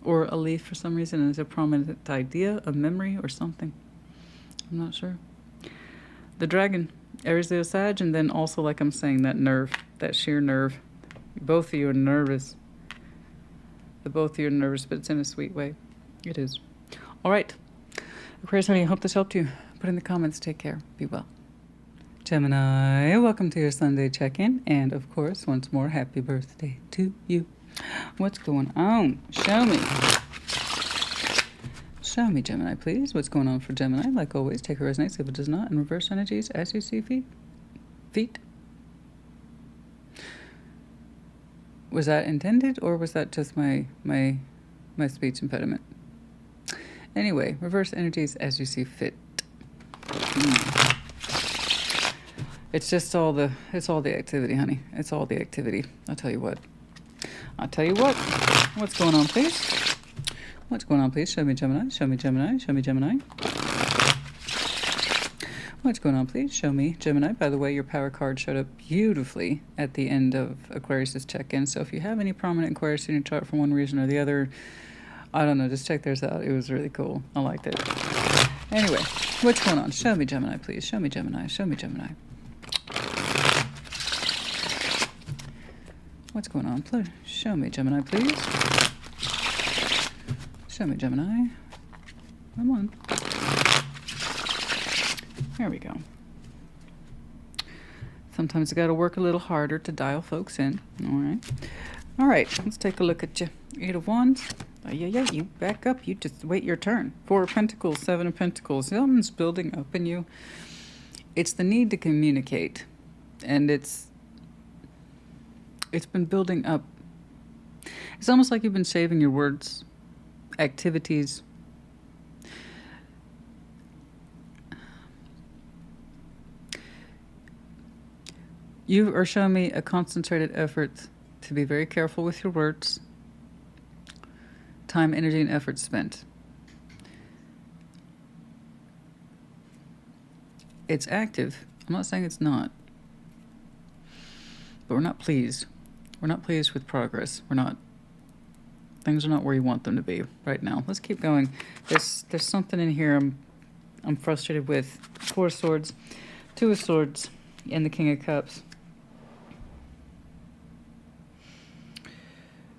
or a leaf for some reason is a prominent idea, a memory, or something. I'm not sure. The dragon, Aries, Leo, Sag, and then also, like I'm saying, that nerve, that sheer nerve. Both of you are nervous. The both of you are nervous, but it's in a sweet way. It is. All right. Aquarius, honey, I hope this helped you. Put in the comments. Take care. Be well. Gemini, welcome to your Sunday check-in. And, of course, once more, happy birthday to you. What's going on? Show me. Show me, Gemini, please. What's going on for Gemini? Like always, take a resonates if it does not. And reverse energies as you see feet. Was that intended, or was that just my speech impediment? Anyway, reverse energies as you see fit. It's just all the activity, honey. It's all the activity. I'll tell you what. What's going on, please? What's going on, please? Show me Gemini. Show me Gemini. Show me Gemini. What's going on, please? Show me Gemini. By the way, your power card showed up beautifully at the end of Aquarius' check-in. So if you have any prominent Aquarius in your chart for one reason or the other, I don't know, just check theirs out. It was really cool. I liked it. Anyway, what's going on? Show me Gemini, please. Show me Gemini. Show me Gemini. What's going on? Show me Gemini, please. Show me Gemini. Come on. There we go. Sometimes you got to work a little harder to dial folks in. All right. All right, let's take a look at you. Eight of Wands. Oh, yeah, you back up. You just wait your turn. Four of Pentacles, Seven of Pentacles. Something's building up in you. It's the need to communicate. And it's been building up. It's almost like you've been saving your words, activities. You are showing me a concentrated effort to be very careful with your words. Time, energy, and effort spent. It's active. I'm not saying it's not. But we're not pleased. We're not pleased with progress. We're not. Things are not where you want them to be right now. Let's keep going. There's something in here I'm frustrated with. Four of Swords, Two of Swords, and the King of Cups.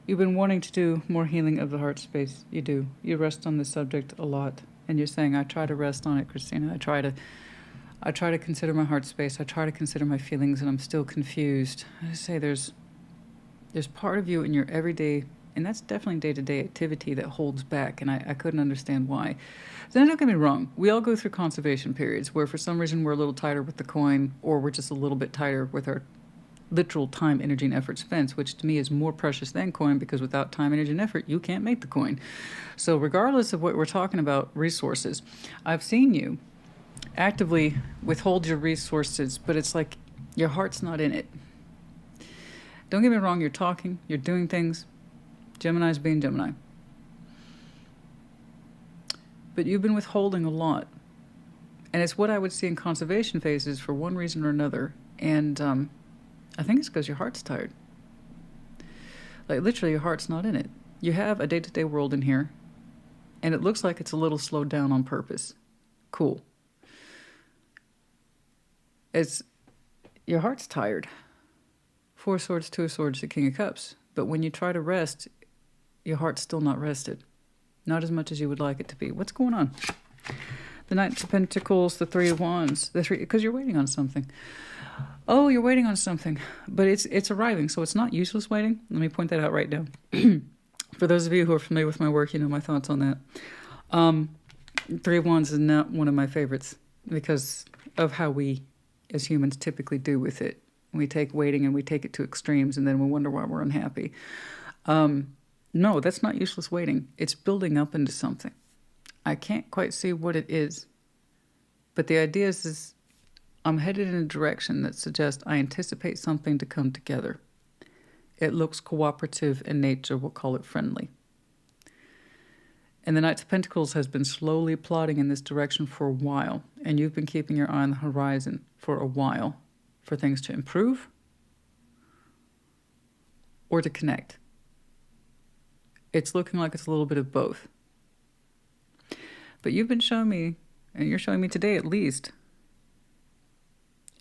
You've been wanting to do more healing of the heart space. You do. You rest on this subject a lot. And you're saying, I try to rest on it, Christina. I try to consider my heart space. I try to consider my feelings, and I'm still confused. I say there's part of you in your everyday, and that's definitely day-to-day activity that holds back, and I couldn't understand why. So don't get me wrong. We all go through conservation periods where for some reason we're a little tighter with the coin, or we're just a little bit tighter with our literal time, energy, and effort spent, which to me is more precious than coin, because without time, energy, and effort, you can't make the coin. So regardless of what we're talking about, resources, I've seen you actively withhold your resources, but it's like your heart's not in it. Don't get me wrong, you're talking, you're doing things. Gemini's being Gemini. But you've been withholding a lot. And it's what I would see in conservation phases for one reason or another. And I think it's because your heart's tired. Like literally your heart's not in it. You have a day-to-day world in here, and it looks like it's a little slowed down on purpose. Cool. It's your heart's tired. Four of Swords, Two of Swords, the King of Cups. But when you try to rest, your heart's still not rested. Not as much as you would like it to be. What's going on? The Knight of Pentacles, the Three of Wands. Because you're waiting on something. Oh, you're waiting on something. But it's arriving, so it's not useless waiting. Let me point that out right now. For those of you who are familiar with my work, you know my thoughts on that. Three of Wands is not one of my favorites because of how we as humans typically do with it. We take waiting and we take it to extremes, and then we wonder why we're unhappy. No, that's not useless waiting. It's building up into something. I can't quite see what it is. But the idea is I'm headed in a direction that suggests I anticipate something to come together. It looks cooperative in nature. We'll call it friendly. And the Knight of Pentacles has been slowly plodding in this direction for a while. And you've been keeping your eye on the horizon for a while for things to improve or to connect. It's looking like it's a little bit of both. But you've been showing me, and you're showing me today at least,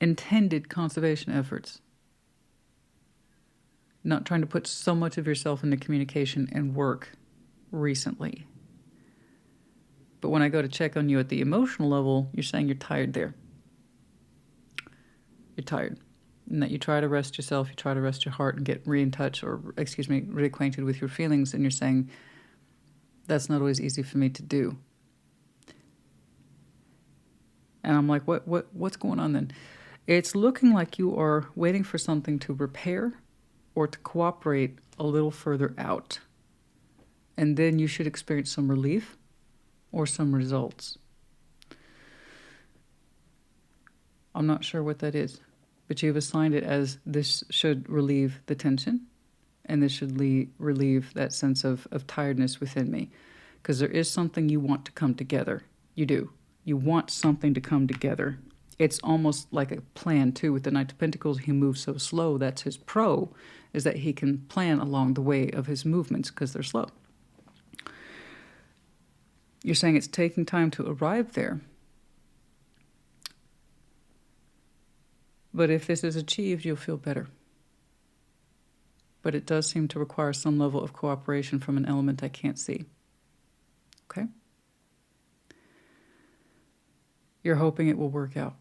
intended conservation efforts. Not trying to put so much of yourself into communication and work recently. But when I go to check on you at the emotional level, you're saying you're tired there. You're tired. And that you try to rest yourself, you try to rest your heart and get reacquainted with your feelings, and you're saying, that's not always easy for me to do. And I'm like, what's going on then? It's looking like you are waiting for something to repair or to cooperate a little further out. And then you should experience some relief or some results. I'm not sure what that is, but you've assigned it as this should relieve the tension, and this should relieve that sense of tiredness within me. Because there is something you want to come together. You do. You want something to come together. It's almost like a plan, too. With the Knight of Pentacles, he moves so slow. That's his pro, is that he can plan along the way of his movements because they're slow. You're saying it's taking time to arrive there. But if this is achieved, you'll feel better. But it does seem to require some level of cooperation from an element I can't see. Okay? You're hoping it will work out.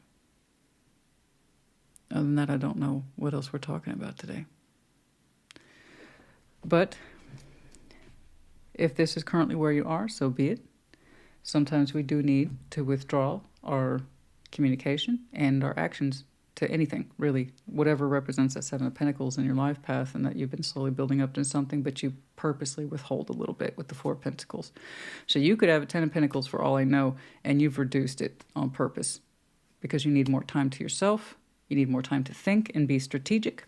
Other than that, I don't know what else we're talking about today. But if this is currently where you are, so be it. Sometimes we do need to withdraw our communication and our actions to anything, really, whatever represents that Seven of Pentacles in your life path and that you've been slowly building up to something, but you purposely withhold a little bit with the Four of Pentacles. So you could have a Ten of Pentacles for all I know, and you've reduced it on purpose because you need more time to yourself. You need more time to think and be strategic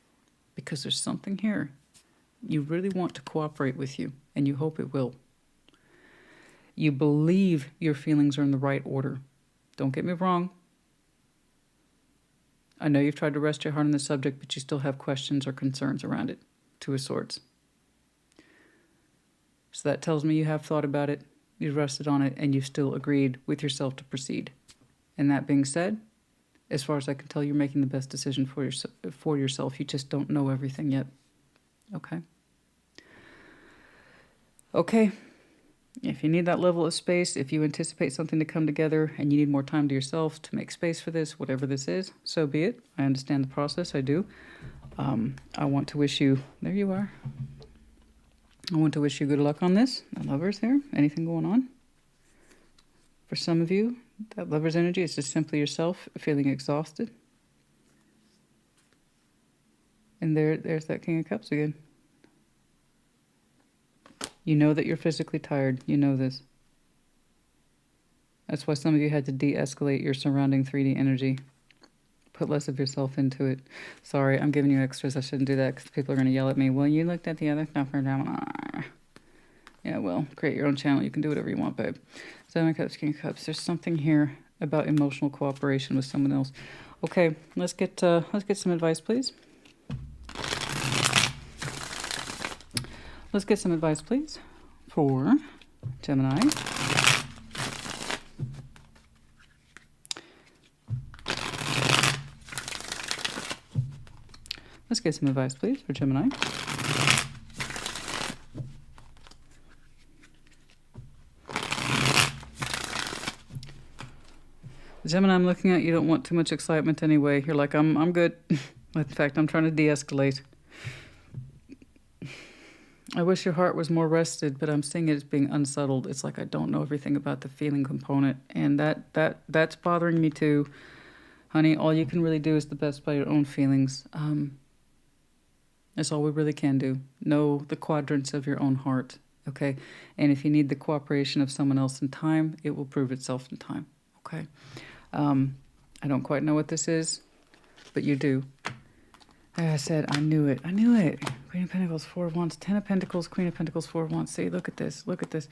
because there's something here. You really want to cooperate with you, and you hope it will. You believe your feelings are in the right order. Don't get me wrong. I know you've tried to rest your heart on the subject, but you still have questions or concerns around it, Two of Swords. So that tells me you have thought about it, you've rested on it, and you've still agreed with yourself to proceed. And that being said, as far as I can tell, you're making the best decision for yourself. You just don't know everything yet. Okay? Okay. If you need that level of space, if you anticipate something to come together and you need more time to yourself to make space for this, whatever this is, so be it. I understand the process. I do. I want to wish you... There you are. I want to wish you good luck on this. The Lovers here. Anything going on? For some of you, that Lover's energy is just simply yourself feeling exhausted. And there's that King of Cups again. You know that you're physically tired. You know this. That's why some of you had to de-escalate your surrounding 3D energy. Put less of yourself into it. Sorry, I'm giving you extras. I shouldn't do that because people are going to yell at me. Well, you looked at the other stuff for Gemini. Yeah, well, create your own channel. You can do whatever you want, babe. Seven of Cups, King of Cups. There's something here about emotional cooperation with someone else. Okay, let's get some advice, please. Let's get some advice, please, for Gemini. Let's get some advice, please, for Gemini. Gemini, I'm looking at you. Don't want too much excitement anyway. You're like, I'm good. In fact, I'm trying to de-escalate. I wish your heart was more rested, but I'm seeing it as being unsettled. It's like I don't know everything about the feeling component, and that's bothering me too. Honey, all you can really do is the best by your own feelings. That's all we really can do. Know the quadrants of your own heart, okay? And if you need the cooperation of someone else in time, it will prove itself in time, okay? I don't quite know what this is, but you do. Like I said, I knew it. I knew it. Queen of Pentacles, Four of Wands, Ten of Pentacles, Queen of Pentacles, Four of Wands. See, look at this. Look at this.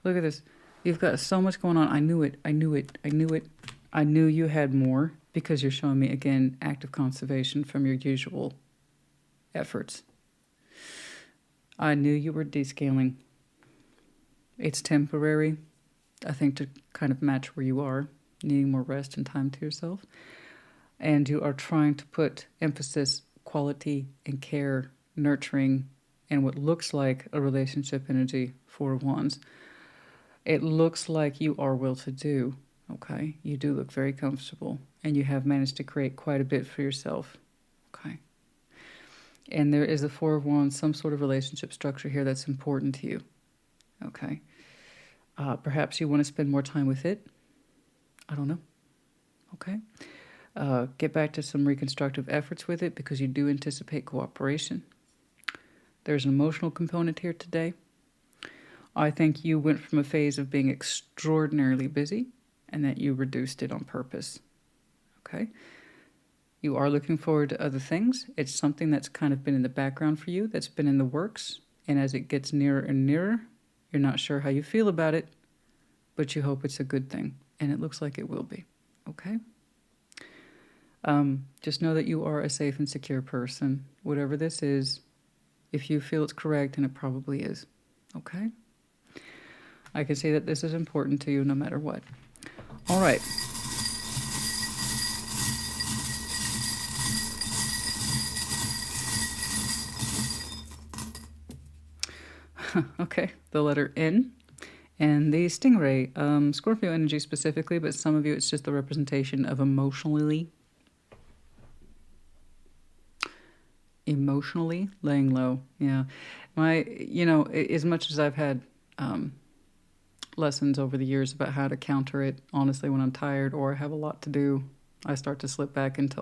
Look at this. You've got so much going on. I knew it. I knew it. I knew it. I knew you had more because you're showing me, again, active conservation from your usual efforts. I knew you were descaling. It's temporary, I think, to kind of match where you are, needing more rest and time to yourself. And you are trying to put emphasis, quality, and care, nurturing, and what looks like a relationship energy, Four of Wands. It looks like you are well-to-do, okay? You do look very comfortable, and you have managed to create quite a bit for yourself, okay? And there is a Four of Wands, some sort of relationship structure here that's important to you, okay? Perhaps you want to spend more time with it. I don't know, okay? Get back to some reconstructive efforts with it because you do anticipate cooperation. There's an emotional component here today. I think you went from a phase of being extraordinarily busy and that you reduced it on purpose. Okay? You are looking forward to other things. It's something that's kind of been in the background for you, that's been in the works. And as it gets nearer and nearer, you're not sure how you feel about it, but you hope it's a good thing. And it looks like it will be. Okay? Just know that you are a safe and secure person. Whatever this is, if you feel it's correct, and it probably is. Okay? I can say that this is important to you no matter what. All right. Okay, the letter N. And the stingray, Scorpio energy specifically, but some of you it's just the representation of emotionally laying low. Yeah, As much as I've had lessons over the years about how to counter it, honestly, when I'm tired or I have a lot to do, I start to slip back into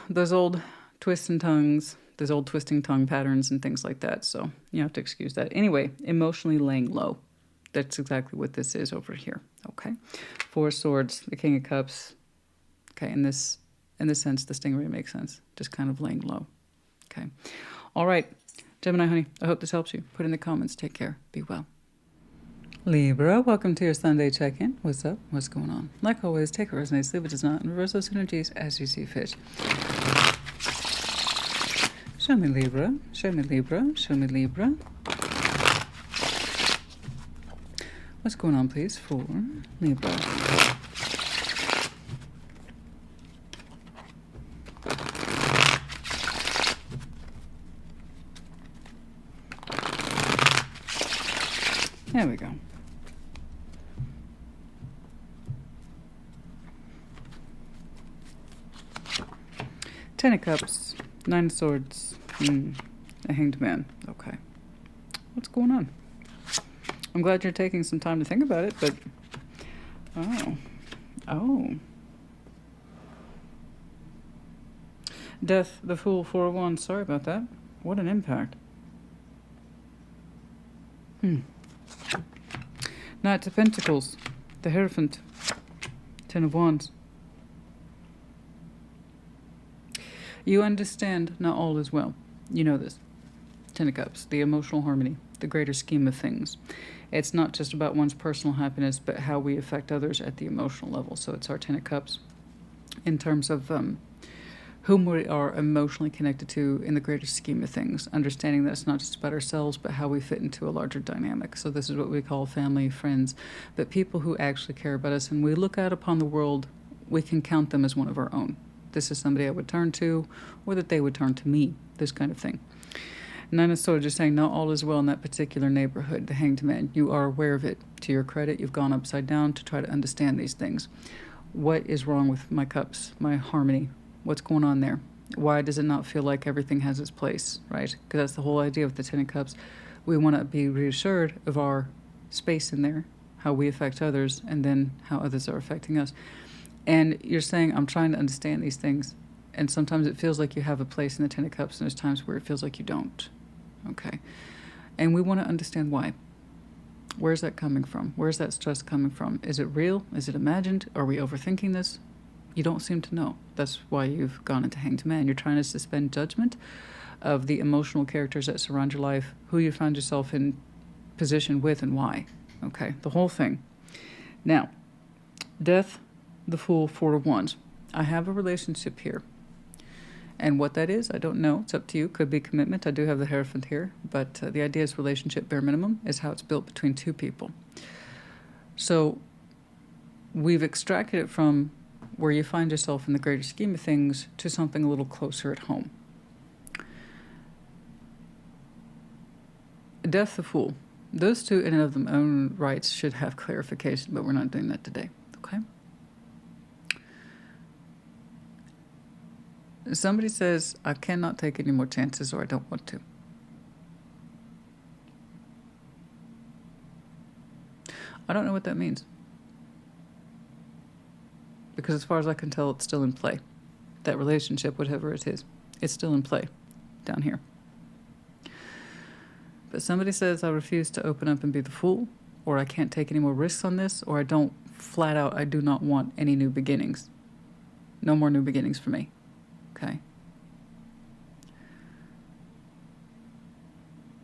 those old twists and tongues, those old twisting tongue patterns and things like that. So you have to excuse that. Anyway, emotionally laying low. That's exactly what this is over here. Okay. Four of Swords, the King of Cups. Okay, in this sense, the stingray makes sense. Just kind of laying low. Okay. All right. Gemini, honey, I hope this helps you. Put in the comments. Take care. Be well. Libra, welcome to your Sunday check-in. What's up? What's going on? Like always, take what resonates, leave what does not, and reverse those energies as you see fit. Show me Libra. Show me Libra. Show me Libra. What's going on, please, for Libra? There we go. Ten of Cups, Nine of Swords, a Hanged Man. Okay. What's going on? I'm glad you're taking some time to think about it, but... Oh. Death, the Fool, 4 of Wands. Sorry about that. What an impact. Knight of Pentacles, the Hierophant, 10 of Wands. You understand not all is well. You know this. 10 of Cups, the emotional harmony, the greater scheme of things. It's not just about one's personal happiness, but how we affect others at the emotional level. So it's our 10 of Cups in terms of whom we are emotionally connected to in the greater scheme of things, understanding that it's not just about ourselves, but how we fit into a larger dynamic. So this is what we call family, friends, but people who actually care about us. And we look out upon the world, we can count them as one of our own. This is somebody I would turn to, or that they would turn to me, this kind of thing. Nine of Swords, just saying not all is well in that particular neighborhood, the Hanged Man. You are aware of it. To your credit, you've gone upside down to try to understand these things. What is wrong with my cups, my harmony? What's going on there? Why does it not feel like everything has its place, right? Because that's the whole idea with the Ten of Cups. We want to be reassured of our space in there, how we affect others, and then how others are affecting us. And you're saying, I'm trying to understand these things. And sometimes it feels like you have a place in the Ten of Cups, and there's times where it feels like you don't. Okay. And we want to understand why. Where's that coming from? Where's that stress coming from? Is it real? Is it imagined? Are we overthinking this? You don't seem to know. That's why you've gone into Hanged Man. You're trying to suspend judgment of the emotional characters that surround your life, who you find yourself in position with, and why. Okay, the whole thing. Now, Death, the Fool, 4 of Wands. I have a relationship here. And what that is, I don't know. It's up to you. Could be commitment. I do have the Hierophant here. But the idea is relationship, bare minimum, is how it's built between two people. So we've extracted it from where you find yourself in the greater scheme of things to something a little closer at home. Death, the Fool. Those two in and of their own rights should have clarification, but we're not doing that today. Okay? Somebody says, I cannot take any more chances, or I don't want to. I don't know what that means. Because as far as I can tell, it's still in play. That relationship, whatever it is, it's still in play down here. But somebody says, I refuse to open up and be the fool, or I can't take any more risks on this, or I don't, flat out, I do not want any new beginnings. No more new beginnings for me. Okay.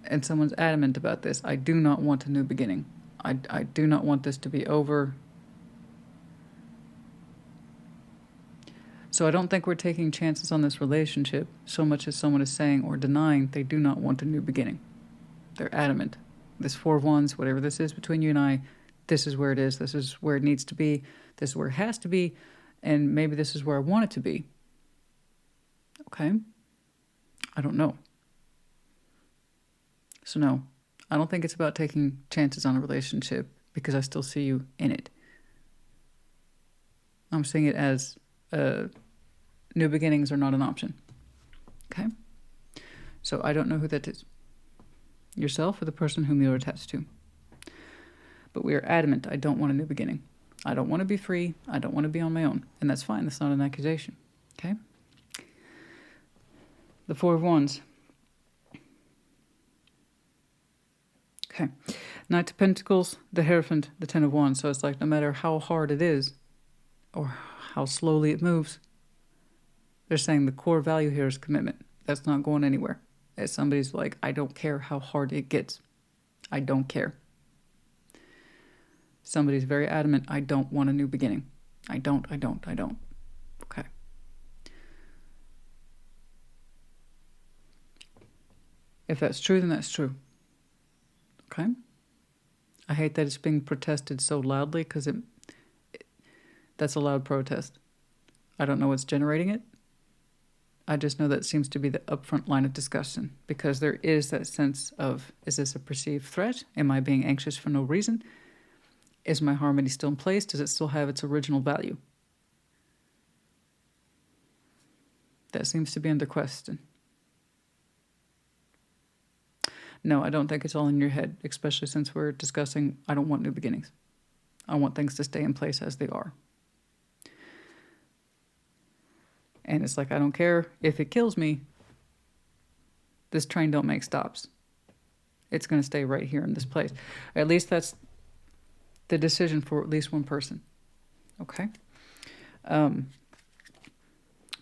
And someone's adamant about this. I do not want a new beginning. I do not want this to be over. So I don't think we're taking chances on this relationship so much as someone is saying or denying they do not want a new beginning. They're adamant. This 4 of Wands, whatever this is between you and I, this is where it is. This is where it needs to be. This is where it has to be. And maybe this is where I want it to be. Okay? I don't know. So no, I don't think it's about taking chances on a relationship because I still see you in it. I'm seeing it as new beginnings are not an option. Okay? So I don't know who that is. Yourself or the person whom you're attached to. But we are adamant, I don't want a new beginning. I don't want to be free. I don't want to be on my own. And that's fine. That's not an accusation. Okay? The Four of Wands. Okay. Knight of Pentacles, the Hierophant, the Ten of Wands. So it's like no matter how hard it is or how slowly it moves, they're saying the core value here is commitment. That's not going anywhere. As somebody's like, I don't care how hard it gets. I don't care. Somebody's very adamant, I don't want a new beginning. I don't. Okay. If that's true, then that's true. Okay? I hate that it's being protested so loudly because that's a loud protest. I don't know what's generating it. I just know that seems to be the upfront line of discussion because there is that sense of, is this a perceived threat? Am I being anxious for no reason? Is my harmony still in place? Does it still have its original value? That seems to be under question. No, I don't think it's all in your head, especially since we're discussing, I don't want new beginnings. I want things to stay in place as they are. And it's like, I don't care if it kills me. This train don't make stops. It's going to stay right here in this place. At least that's the decision for at least one person. Okay? I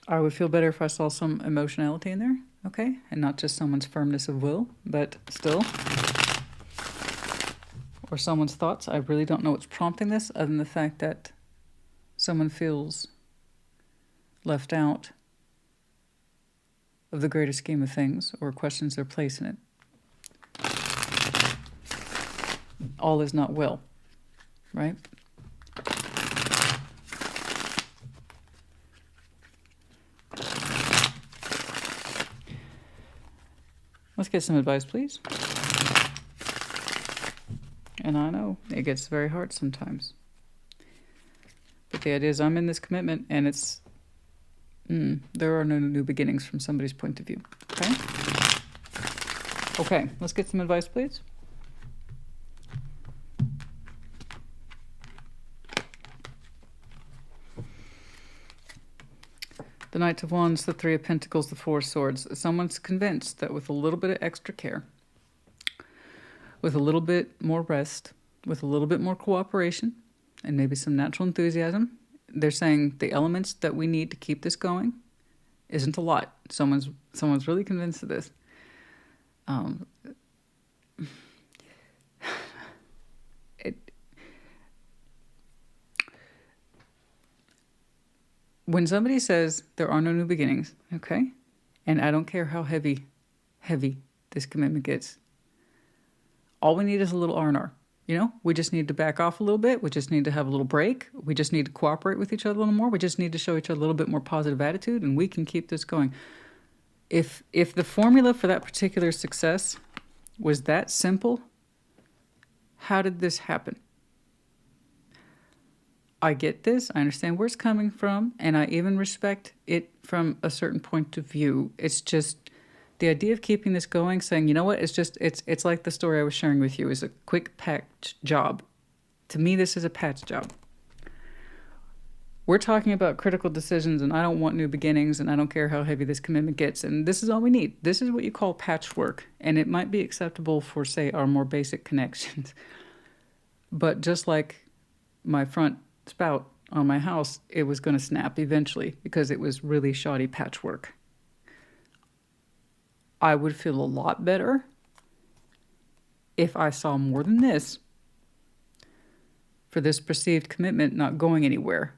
would feel better if I saw some emotionality in there. Okay? And not just someone's firmness of will, but still. Or someone's thoughts. I really don't know what's prompting this other than the fact that someone feels left out of the greater scheme of things or questions their place in it. All is not well, right? Let's get some advice, please. And I know it gets very hard sometimes. But the idea is I'm in this commitment and it's there are no new beginnings from somebody's point of view. Okay? Okay, let's get some advice, please. The Knight of Wands, the Three of Pentacles, the Four of Swords. Someone's convinced that with a little bit of extra care, with a little bit more rest, with a little bit more cooperation, and maybe some natural enthusiasm, they're saying the elements that we need to keep this going isn't a lot. Someone's really convinced of this. When somebody says there are no new beginnings, okay, and I don't care how heavy this commitment gets, all we need is a little R&R. You know, we just need to back off a little bit. We just need to have a little break. We just need to cooperate with each other a little more. We just need to show each other a little bit more positive attitude, and we can keep this going. If the formula for that particular success was that simple, how did this happen? I get this. I understand where it's coming from, and I even respect it from a certain point of view. It's just the idea of keeping this going, saying, you know what, it's like the story I was sharing with you, is a quick patch job. To me, this is a patch job. We're talking about critical decisions, and I don't want new beginnings, and I don't care how heavy this commitment gets, and this is all we need. This is what you call patchwork, and it might be acceptable for, say, our more basic connections. But just like my front spout on my house, it was going to snap eventually because it was really shoddy patchwork. I would feel a lot better if I saw more than this for this perceived commitment not going anywhere.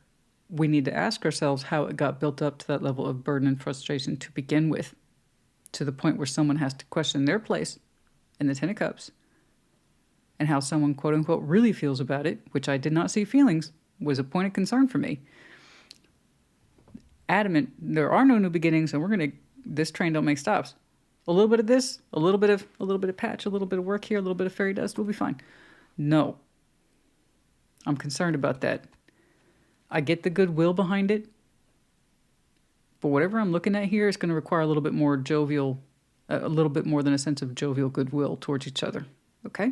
We need to ask ourselves how it got built up to that level of burden and frustration to begin with, to the point where someone has to question their place in the Ten of Cups, and how someone, quote unquote, really feels about it, which I did not see feelings, was a point of concern for me. Adamant, there are no new beginnings, and this train don't make stops. A little bit of this, a little bit of patch, a little bit of work here, a little bit of fairy dust, we'll be fine. No. I'm concerned about that. I get the goodwill behind it, but whatever I'm looking at here is going to require a little bit more jovial a little bit more than a sense of jovial goodwill towards each other. Okay?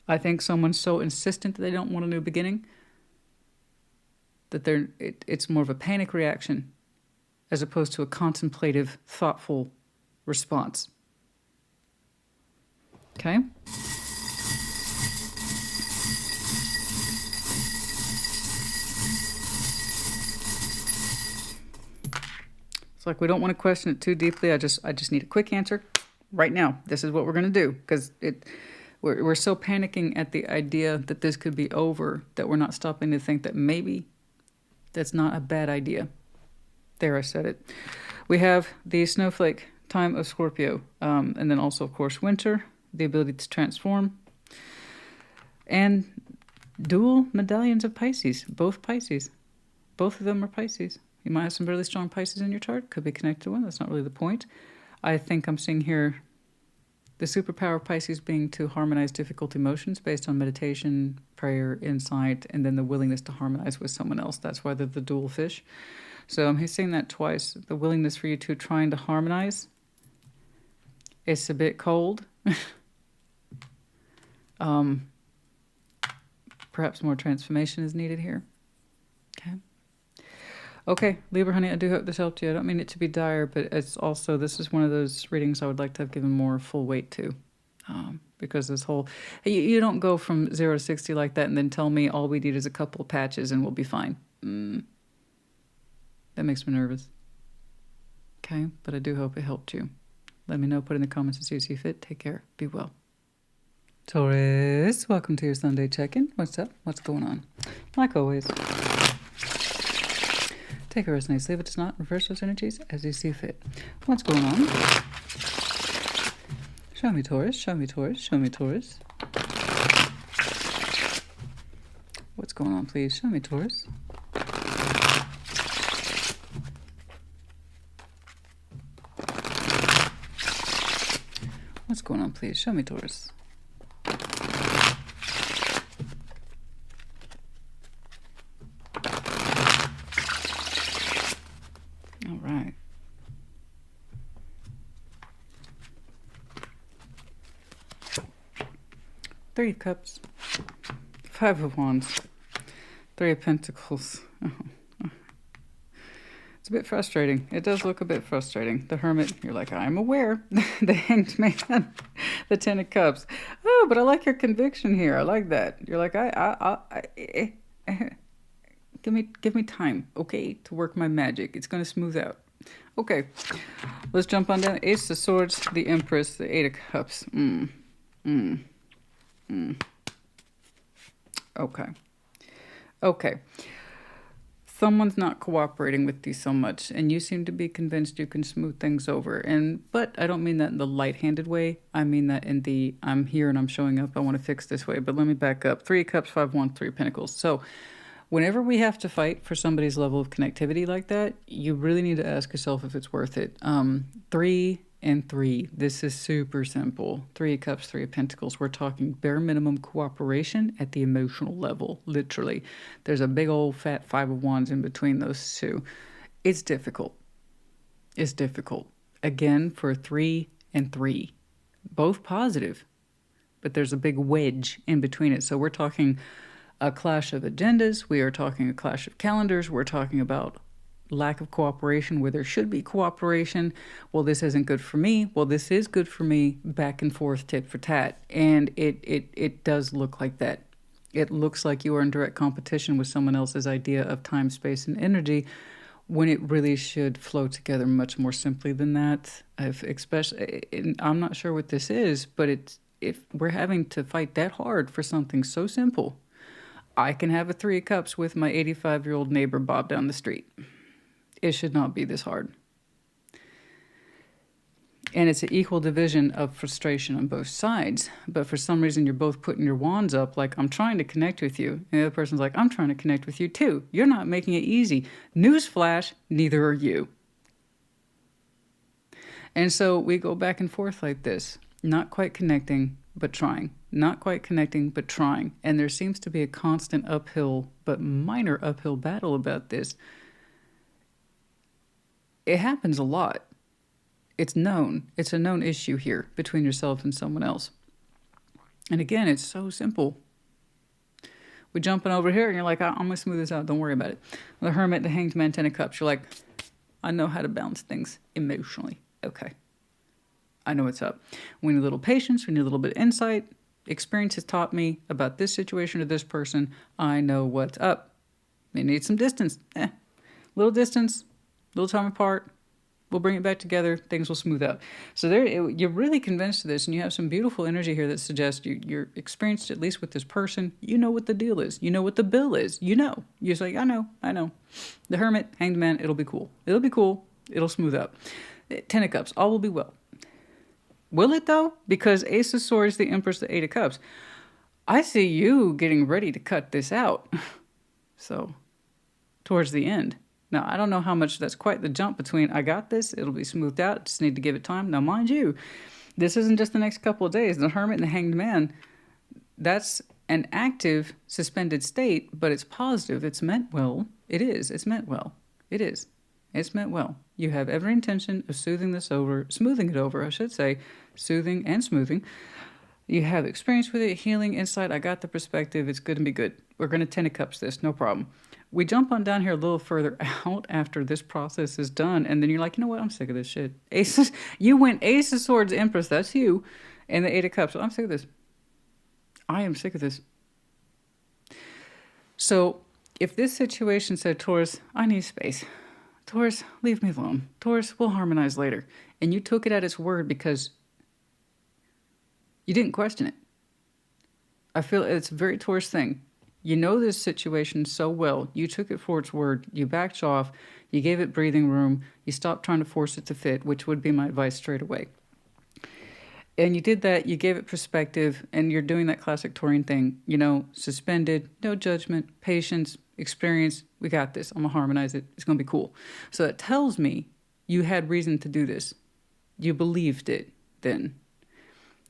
I think someone's so insistent that they don't want a new beginning that it's more of a panic reaction as opposed to a contemplative, thoughtful response. Okay? It's like we don't want to question it too deeply. I just need a quick answer right now. This is what we're going to do, because we're so panicking at the idea that this could be over that we're not stopping to think that maybe that's not a bad idea. There, I said it. We have the snowflake time of Scorpio, and then also, of course, winter, the ability to transform, and dual medallions of Pisces, both Pisces. Both of them are Pisces. You might have some really strong Pisces in your chart. Could be connected to one. That's not really the point. I think I'm seeing here the superpower of Pisces being to harmonize difficult emotions based on meditation, prayer, insight, and then the willingness to harmonize with someone else. That's why they're the dual fish. So I'm saying that twice. The willingness for you two trying to harmonize. It's a bit cold. Perhaps more transformation is needed here. Okay, Libra, honey, I do hope this helped you. I don't mean it to be dire, but it's also, this is one of those readings I would like to have given more full weight to. Because this whole, you don't go from 0 to 60 like that and then tell me all we need is a couple of patches and we'll be fine. That makes me nervous. Okay, but I do hope it helped you. Let me know, put in the comments as you see fit. Take care, be well. Taurus, welcome to your Sunday check-in. What's up? What's going on? Like always. Take a rest, nice. Leave it does not. Reverse those energies as you see fit. What's going on? Show me Taurus. Show me Taurus. Show me Taurus. What's going on, please? Show me Taurus. What's going on, please? Show me Taurus. All right. Three of Cups, Five of Wands, Three of Pentacles. It's a bit frustrating. It does look a bit frustrating. The Hermit, you're like, I'm aware. The Hanged Man, the Ten of Cups. Oh, but I like your conviction here. I like that. You're like, give me time, okay, to work my magic. It's going to smooth out. Okay, let's jump on down. Ace of Swords, the Empress, the Eight of Cups. Okay. Someone's not cooperating with you so much, and you seem to be convinced you can smooth things over. But I don't mean that in the light-handed way. I mean that in the I'm here and I'm showing up, I want to fix this way. But let me back up. Three of Cups, 5 of Wands, Three of Pentacles. So whenever we have to fight for somebody's level of connectivity like that, you really need to ask yourself if it's worth it. 3 and 3. This is super simple. Three of Cups, Three of Pentacles. We're talking bare minimum cooperation at the emotional level, literally. There's a big old fat Five of Wands in between those two. It's difficult. It's difficult. Again, for 3 and 3. Both positive, but there's a big wedge in between it. So we're talking a clash of agendas. We are talking a clash of calendars. We're talking about lack of cooperation where there should be cooperation. Well, this isn't good for me. Well, this is good for me. Back and forth, tit for tat. And it does look like that. It looks like you are in direct competition with someone else's idea of time, space, and energy, when it really should flow together much more simply than that. I'm not sure what this is, but if we're having to fight that hard for something so simple, I can have a Three of Cups with my 85-year-old neighbor Bob down the street. It should not be this hard. And it's an equal division of frustration on both sides. But for some reason, you're both putting your wands up like, I'm trying to connect with you. And the other person's like, I'm trying to connect with you too. You're not making it easy. Newsflash, neither are you. And so we go back and forth like this. Not quite connecting, but trying. Not quite connecting, but trying. And there seems to be a constant uphill, but minor uphill battle about this. It happens a lot. It's known. It's a known issue here between yourself and someone else. And again, it's so simple. We're jumping over here and you're like, I'm going to smooth this out. Don't worry about it. The Hermit, the Hanged Man, Ten of Cups. You're like, I know how to balance things emotionally. Okay. I know what's up. We need a little patience. We need a little bit of insight. Experience has taught me about this situation or this person. I know what's up. We need some distance. Little distance, little time apart. We'll bring it back together. Things will smooth out. So you're really convinced of this, and you have some beautiful energy here that suggests you're experienced, at least with this person. You know what the deal is. You know what the bill is. You know. You're just like, I know. The Hermit, Hanged Man, it'll be cool. It'll be cool. It'll smooth out. Ten of Cups, all will be well. Will it, though? Because Ace of Swords, the Empress, the Eight of Cups. I see you getting ready to cut this out. So, towards the end. Now, I don't know how much that's quite the jump between I got this, it'll be smoothed out, just need to give it time. Now, mind you, this isn't just the next couple of days. The Hermit and the Hanged Man, that's an active, suspended state, but it's positive. It's meant well. It is. It's meant well. It is. It's meant well. You have every intention of smoothing it over, I should say, soothing and smoothing. You have experience with it, healing, insight. I got the perspective. It's good to be good. We're going to Ten of Cups this, no problem. We jump on down here a little further out after this process is done, and then you're like, you know what? I'm sick of this shit. You went Ace of Swords, Empress, that's you, and the Eight of Cups. I'm sick of this. I am sick of this. So if this situation said, Taurus, I need space. Taurus, leave me alone. Taurus, we'll harmonize later. And you took it at its word because you didn't question it. I feel it's a very Taurus thing. You know this situation so well. You took it for its word. You backed off. You gave it breathing room. You stopped trying to force it to fit, which would be my advice straight away. And you did that. You gave it perspective, and you're doing that classic Taurian thing. You know, suspended, no judgment, patience, experience. We got this. I'm going to harmonize it. It's going to be cool. So it tells me you had reason to do this. You believed it then.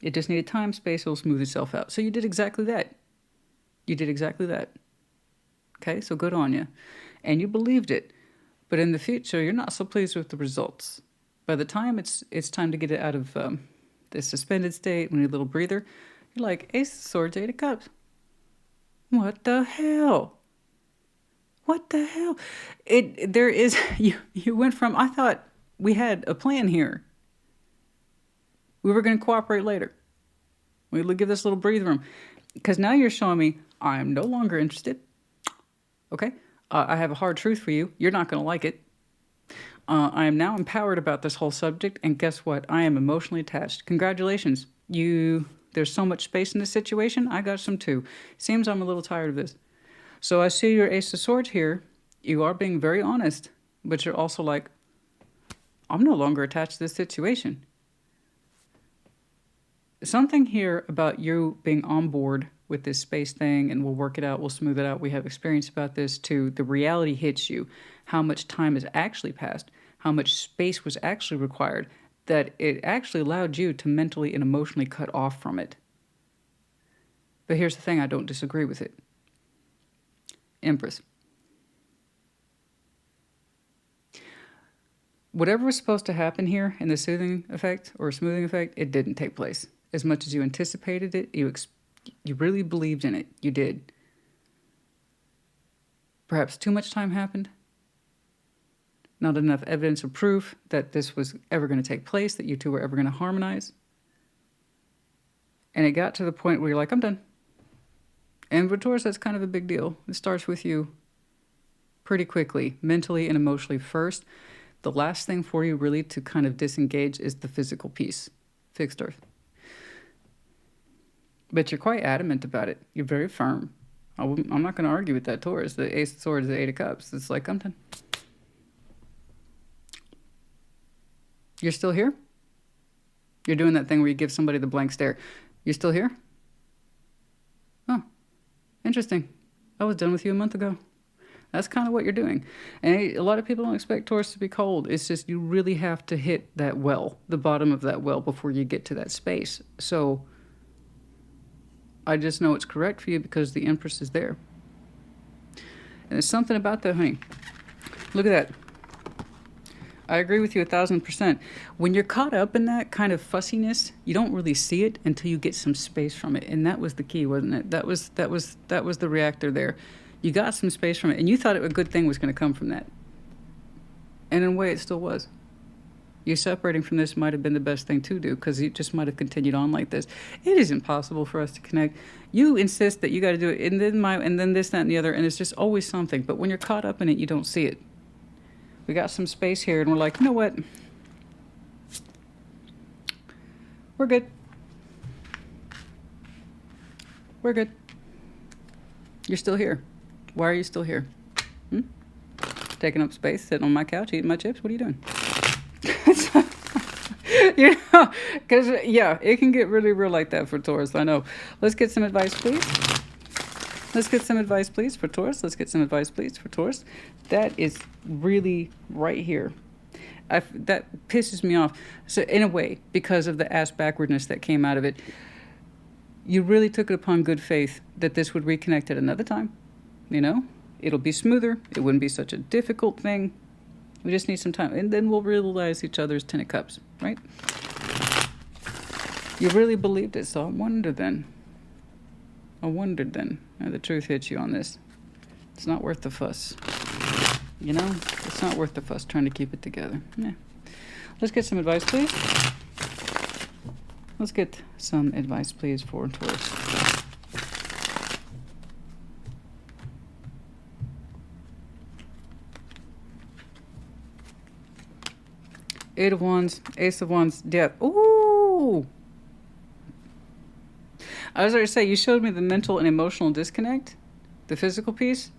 It just needed time, space, it'll smooth itself out. So you did exactly that. You did exactly that. Okay, so good on you. And you believed it. But in the future, you're not so pleased with the results. By the time it's time to get it out of the suspended state, we need a little breather, you're like, Ace of Swords, Eight of Cups. What the hell? What the hell? You went from, I thought we had a plan here. We were going to cooperate later. We'll give this little breather room. Because now you're showing me I'm no longer interested. Okay? I have a hard truth for you. You're not going to like it. I am now empowered about this whole subject. And guess what? I am emotionally attached. Congratulations. There's so much space in this situation. I got some too. Seems I'm a little tired of this. So I see your Ace of Swords here. You are being very honest. But you're also like, I'm no longer attached to this situation. Something here about you being on board with this space thing, and we'll work it out, we'll smooth it out, we have experience about this too. The reality hits you, how much time has actually passed, how much space was actually required, that it actually allowed you to mentally and emotionally cut off from it. But here's the thing, I don't disagree with it. Empress. Whatever was supposed to happen here in the soothing effect or smoothing effect, it didn't take place. As much as you anticipated it, you really believed in it. You did. Perhaps too much time happened. Not enough evidence or proof that this was ever going to take place, that you two were ever going to harmonize. And it got to the point where you're like, I'm done. And with Taurus, that's kind of a big deal. It starts with you pretty quickly, mentally and emotionally first. The last thing for you really to kind of disengage is the physical piece. Fixed Earth. But you're quite adamant about it. You're very firm. I'm not going to argue with that Taurus. The Ace of Swords, the Eight of Cups. It's like, I'm done. You're still here? You're doing that thing where you give somebody the blank stare. You're still here? Oh, interesting. I was done with you a month ago. That's kind of what you're doing. And a lot of people don't expect Taurus to be cold. It's just you really have to hit that well, the bottom of that well, before you get to that space. So I just know it's correct for you because the Empress is there. And there's something about that, honey. Look at that. I agree with you 1,000%. When you're caught up in that kind of fussiness, you don't really see it until you get some space from it, and that was the key, wasn't it? That was the reactor there. You got some space from it, and you thought a good thing was going to come from that, and in a way, it still was. You separating from this might have been the best thing to do because you just might have continued on like this. It is impossible for us to connect. You insist that you got to do it, and then this, that, and the other, and it's just always something. But when you're caught up in it, you don't see it. We got some space here, and we're like, you know what? We're good. We're good. You're still here. Why are you still here? Taking up space, sitting on my couch, eating my chips? What are you doing? You know, because, yeah, it can get really real like that for Taurus. I know. Let's get some advice, please. Let's get some advice, please, for Taurus. Let's get some advice, please, for Taurus. That is really right here. That pisses me off. So, in a way, because of the ass backwardness that came out of it, you really took it upon good faith that this would reconnect at another time. You know, it'll be smoother. It wouldn't be such a difficult thing. We just need some time, and then we'll realize each other's Ten of Cups, right? You really believed it, so I wondered then. And the truth hits you on this. It's not worth the fuss. You know? It's not worth the fuss trying to keep it together. Yeah. Let's get some advice, please. Let's get some advice, please, for Taurus. Eight of Wands, Ace of Wands, Death. Ooh! I was going to say, you showed me the mental and emotional disconnect. The physical piece,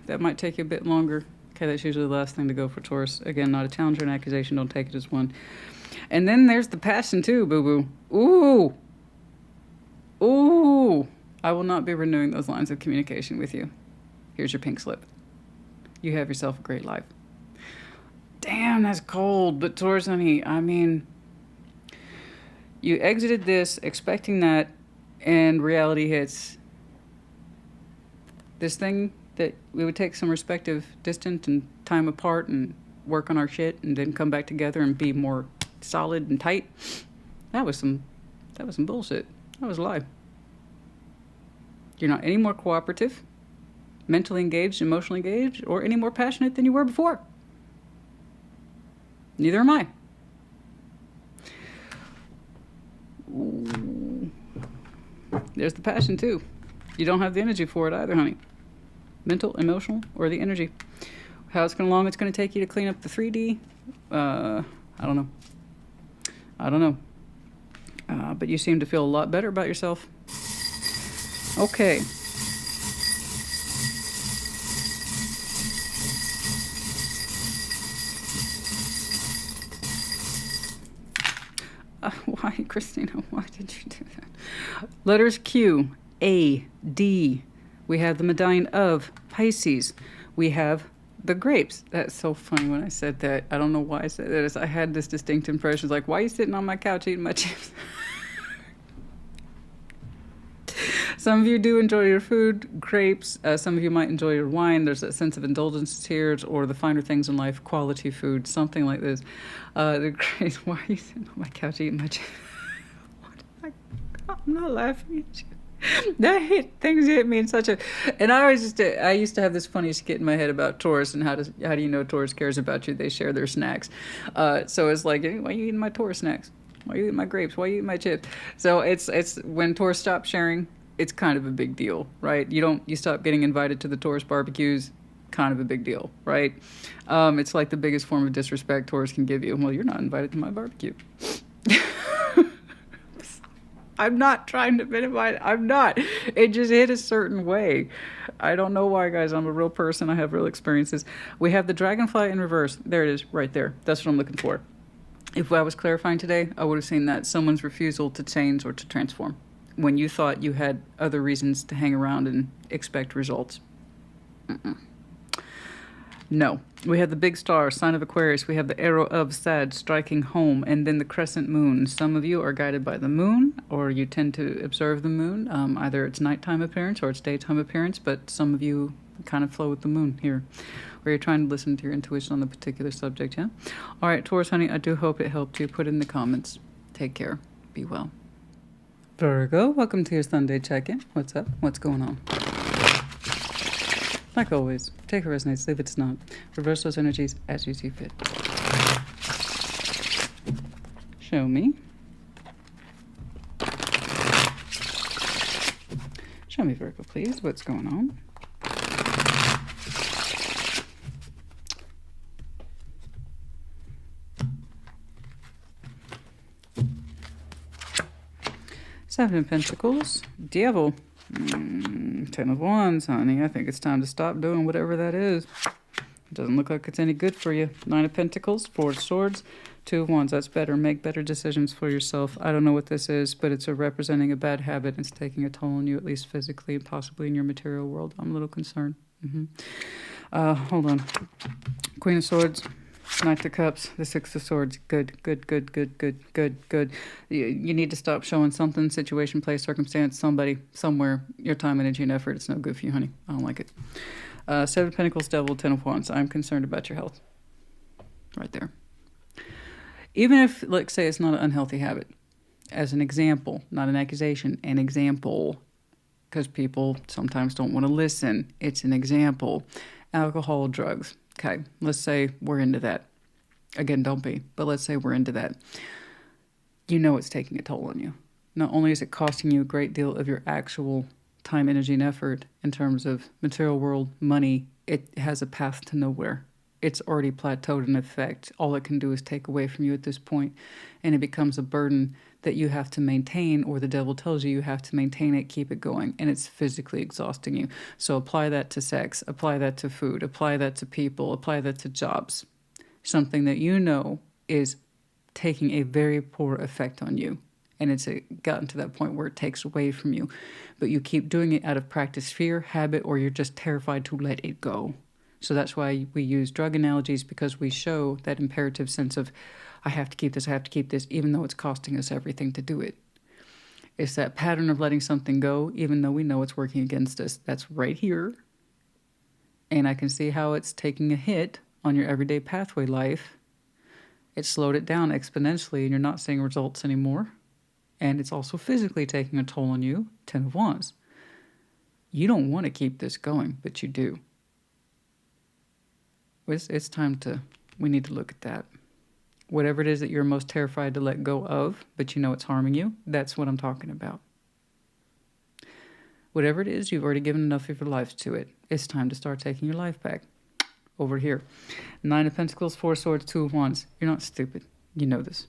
that might take you a bit longer. Okay, that's usually the last thing to go for Taurus. Again, not a challenge or an accusation. Don't take it as one. And then there's the passion too, boo-boo. Ooh! Ooh! I will not be renewing those lines of communication with you. Here's your pink slip. You have yourself a great life. Damn, that's cold. But Taurus, honey, I mean, you exited this expecting that, and reality hits. This thing that we would take some respective distance and time apart and work on our shit and then come back together and be more solid and tight. That was some bullshit. That was a lie. You're not any more cooperative, mentally engaged, emotionally engaged, or any more passionate than you were before. Neither am I. Ooh. There's the passion too. You don't have the energy for it either, honey. Mental, emotional, or the energy. How long it's going to take you to clean up the 3D? I don't know. But you seem to feel a lot better about yourself. Okay. Why, Christina? Why did you do that? Letters Q, A, D. We have the medallion of Pisces. We have the grapes. That's so funny when I said that. I don't know why I said that. I had this distinct impression. It's like, why are you sitting on my couch eating my chips? Some of you do enjoy your food, grapes. Some of you might enjoy your wine. There's a sense of indulgence here, or the finer things in life, quality food, something like this. The grapes. Why are you sitting on my couch eating my chips? I'm not laughing at you. Things hit me in such a, and I used to have this funny skit in my head about Taurus and how do you know Taurus cares about you? They share their snacks. So it's like, why are you eating my Taurus snacks? Why are you eating my grapes? Why are you eating my chips? So it's when Taurus stops sharing, it's kind of a big deal, right? You stop getting invited to the Taurus barbecues, kind of a big deal, right? It's like the biggest form of disrespect Taurus can give you. Well, you're not invited to my barbecue. I'm not trying to minimize. I'm not. It just hit a certain way. I don't know why, guys. I'm a real person. I have real experiences. We have the dragonfly in reverse. There it is, right there. That's what I'm looking for. If I was clarifying today, I would have seen that someone's refusal to change or to transform when you thought you had other reasons to hang around and expect results. No. We have the big star, sign of Aquarius. We have the arrow of Sag striking home, and then the crescent moon. Some of you are guided by the moon, or you tend to observe the moon. Either it's nighttime appearance or it's daytime appearance, but some of you kind of flow with the moon here, where you're trying to listen to your intuition on the particular subject, yeah? All right, Taurus, honey, I do hope it helped you. Put it in the comments. Take care. Be well. Virgo, welcome to your Sunday check-in. What's up? What's going on? Like always, take what resonates, leave it's not. Reverse those energies as you see fit. Show me. Show me, Virgo, please. What's going on? Seven of Pentacles. Devil. 10 of Wands, honey. I think it's time to stop doing whatever that is. It doesn't look like it's any good for you. 9 of Pentacles. 4 of Swords. 2 of Wands. That's better. Make better decisions for yourself. I don't know what this is, but it's representing a bad habit. It's taking a toll on you, at least physically and possibly in your material world. I'm a little concerned. Hold on. Queen of Swords. Knight of Cups, the Six of Swords. Good, good, good, good, good, good, good. You need to stop showing something, situation, place, circumstance, somebody, somewhere, your time, energy, and effort. It's no good for you, honey. I don't like it. 7 of Pentacles, Devil, 10 of Wands. I'm concerned about your health. Right there. Even if, like, say it's not an unhealthy habit. As an example, not an accusation, an example. Because people sometimes don't want to listen. It's an example. Alcohol, drugs. Okay, let's say we're into that. Again, don't be, but let's say we're into that. You know it's taking a toll on you. Not only is it costing you a great deal of your actual time, energy, and effort in terms of material world, money, it has a path to nowhere. It's already plateaued in effect. All it can do is take away from you at this point, and it becomes a burden that you have to maintain, or the devil tells you you have to maintain it, keep it going, and it's physically exhausting you. So apply that to sex, apply that to food, apply that to people, apply that to jobs. Something that you know is taking a very poor effect on you, and it's gotten to that point where it takes away from you, but you keep doing it out of practice, fear, habit, or you're just terrified to let it go. So that's why we use drug analogies, because we show that imperative sense of, I have to keep this, I have to keep this, even though it's costing us everything to do it. It's that pattern of letting something go, even though we know it's working against us. That's right here. And I can see how it's taking a hit on your everyday pathway life. It slowed it down exponentially, and you're not seeing results anymore. And it's also physically taking a toll on you. 10 of Wands. You don't want to keep this going, but you do. It's time to, we need to look at that. Whatever it is that you're most terrified to let go of, but you know it's harming you, that's what I'm talking about. Whatever it is, you've already given enough of your life to it. It's time to start taking your life back. Over here. 9 of Pentacles, 4 of Swords, 2 of Wands. You're not stupid. You know this.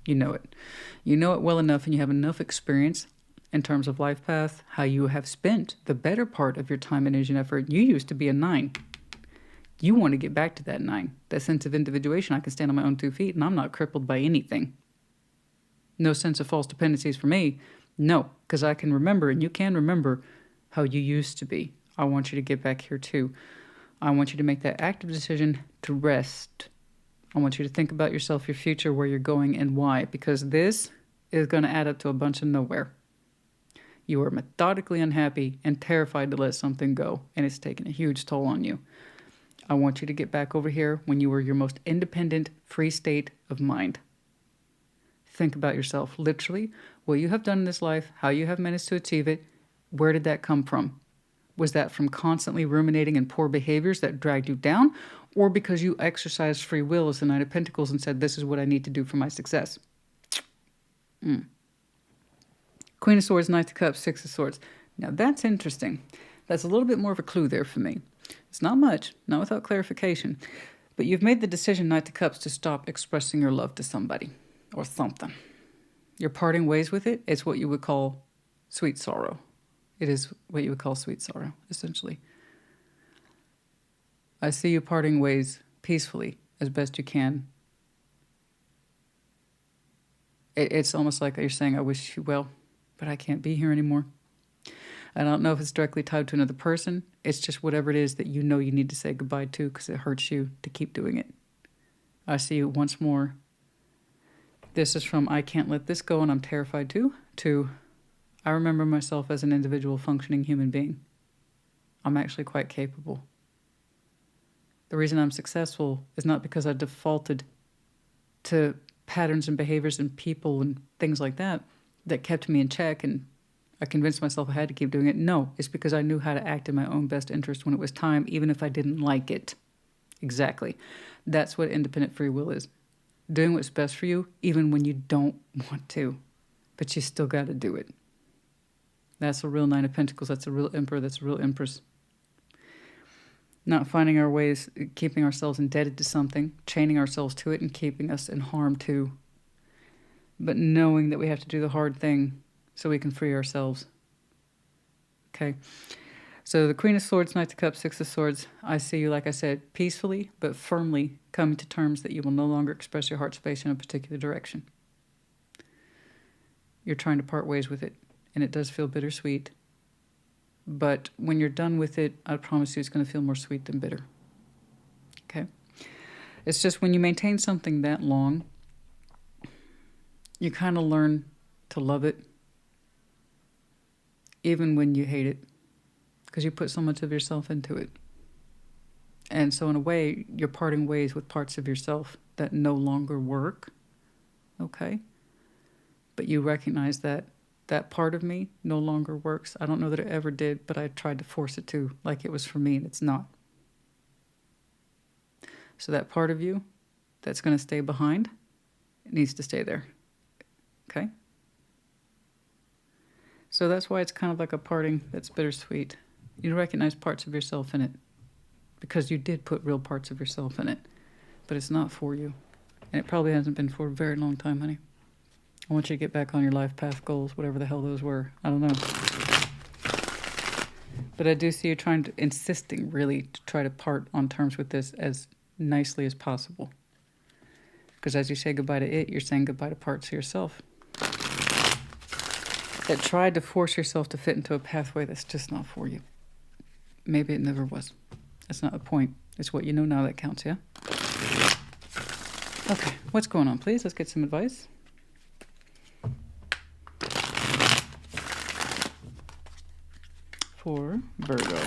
You know it. You know it well enough, and you have enough experience in terms of life path, how you have spent the better part of your time, energy, and effort. You used to be a 9. You want to get back to that 9, that sense of individuation. I can stand on my own 2 feet, and I'm not crippled by anything. No sense of false dependencies for me. No, because I can remember, and you can remember how you used to be. I want you to get back here too. I want you to make that active decision to rest. I want you to think about yourself, your future, where you're going, and why. Because this is going to add up to a bunch of nowhere. You are methodically unhappy and terrified to let something go, and it's taking a huge toll on you. I want you to get back over here when you were your most independent, free state of mind. Think about yourself, literally, what you have done in this life, how you have managed to achieve it. Where did that come from? Was that from constantly ruminating and poor behaviors that dragged you down? Or because you exercised free will as the Knight of Pentacles and said, this is what I need to do for my success? Queen of Swords, Knight of Cups, 6 of Swords. Now that's interesting. That's a little bit more of a clue there for me. It's not much, not without clarification. But you've made the decision, Knight of Cups, to stop expressing your love to somebody or something. You're parting ways with it. It's what you would call sweet sorrow. It is what you would call sweet sorrow, essentially. I see you parting ways peacefully as best you can. It's almost like you're saying, I wish you well, but I can't be here anymore. I don't know if it's directly tied to another person. It's just whatever it is that you know you need to say goodbye to because it hurts you to keep doing it. I see you once more. This is from I can't let this go and I'm terrified to I remember myself as an individual functioning human being. I'm actually quite capable. The reason I'm successful is not because I defaulted to patterns and behaviors and people and things like that that kept me in check and I convinced myself I had to keep doing it. No, it's because I knew how to act in my own best interest when it was time, even if I didn't like it. Exactly. That's what independent free will is. Doing what's best for you, even when you don't want to. But you still got to do it. That's a real Nine of Pentacles. That's a real Emperor. That's a real Empress. Not finding our ways, keeping ourselves indebted to something, chaining ourselves to it and keeping us in harm too. But knowing that we have to do the hard thing so we can free ourselves. Okay. So the Queen of Swords, Knight of Cups, Six of Swords. I see you, like I said, peacefully but firmly coming to terms that you will no longer express your heart space in a particular direction. You're trying to part ways with it. And it does feel bittersweet. But when you're done with it, I promise you it's going to feel more sweet than bitter. Okay? It's just when you maintain something that long, you kind of learn to love it, even when you hate it, because you put so much of yourself into it. And so in a way, you're parting ways with parts of yourself that no longer work. Okay? But you recognize that that part of me no longer works. I don't know that it ever did, but I tried to force it to, like it was for me, and it's not. So that part of you that's going to stay behind, it needs to stay there. Okay? So that's why it's kind of like a parting that's bittersweet. You recognize parts of yourself in it because you did put real parts of yourself in it, but it's not for you. And it probably hasn't been for a very long time, honey. I want you to get back on your life path goals, whatever the hell those were. I don't know. But I do see you insisting really to try to part on terms with this as nicely as possible. Because as you say goodbye to it, you're saying goodbye to parts of yourself that tried to force yourself to fit into a pathway that's just not for you. Maybe it never was. That's not the point. It's what you know now that counts, yeah? Okay, what's going on, please? Let's get some advice. For Virgo.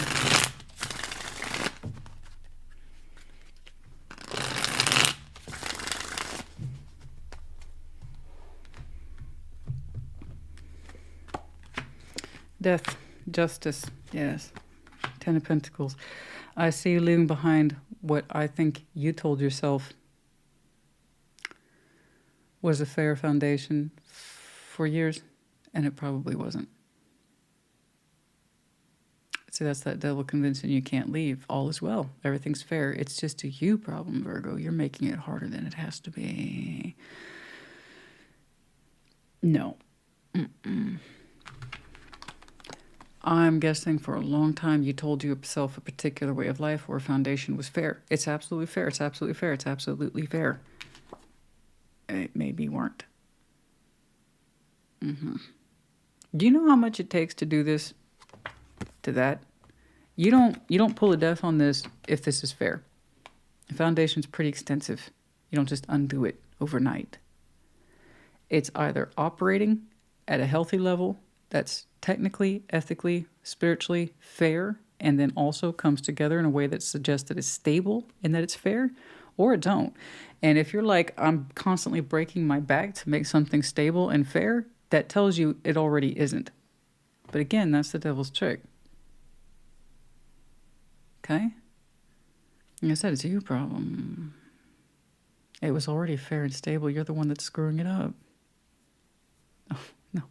Death, justice, yes. Ten of Pentacles. I see you leaving behind what I think you told yourself was a fair foundation for years, and it probably wasn't. See, that's that devil convincing you can't leave. All is well. Everything's fair. It's just a you problem, Virgo. You're making it harder than it has to be. No. I'm guessing for a long time you told yourself a particular way of life or a foundation was fair. It's absolutely fair. It's absolutely fair. It's absolutely fair. It maybe weren't. Do you know how much it takes to do this? To that? You don't pull a death on this if this is fair. The foundation's pretty extensive. You don't just undo it overnight. It's either operating at a healthy level that's technically, ethically, spiritually fair, and then also comes together in a way that suggests that it's stable and that it's fair, or it don't. And if you're like, I'm constantly breaking my back to make something stable and fair, that tells you it already isn't. But again, that's the devil's trick. Okay? Like I said, it's a you problem. It was already fair and stable. You're the one that's screwing it up. Oh, no.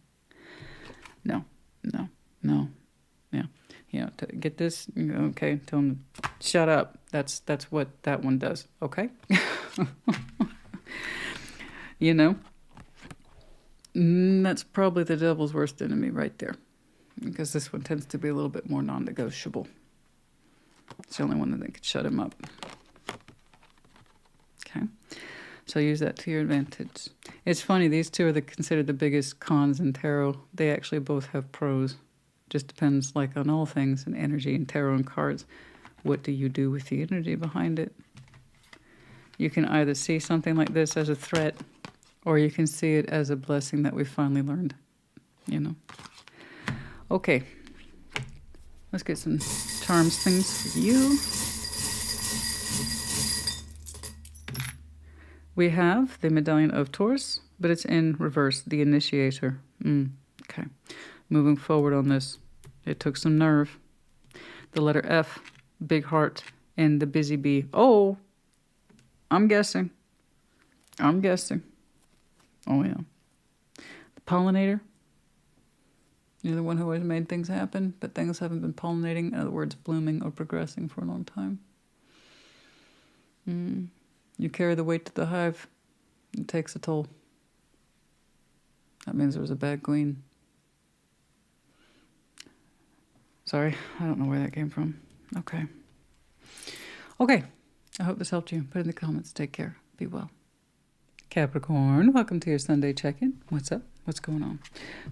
No. No. No. Yeah. You know, to get this, okay, tell him to shut up. That's what that one does, okay? You know? That's probably the devil's worst enemy right there. Because this one tends to be a little bit more non-negotiable. It's the only one that could shut him up. Okay? So use that to your advantage. It's funny, these two are considered the biggest cons in tarot. They actually both have pros. Just depends, like on all things in energy and tarot and cards. What do you do with the energy behind it? You can either see something like this as a threat, or you can see it as a blessing that we finally learned. You know? Okay. Let's get some charms things for you. We have the medallion of Taurus, but it's in reverse, the initiator. Okay. Moving forward on this. It took some nerve. The letter F, big heart, and the busy bee. Oh, I'm guessing. Oh, yeah. The pollinator. You're the one who always made things happen, but things haven't been pollinating. In other words, blooming or progressing for a long time. You carry the weight to the hive. It takes a toll. That means there was a bad queen. Sorry, I don't know where that came from. Okay. I hope this helped you. Put it in the comments. Take care. Be well. Capricorn, welcome to your Sunday check-in. What's up? What's going on?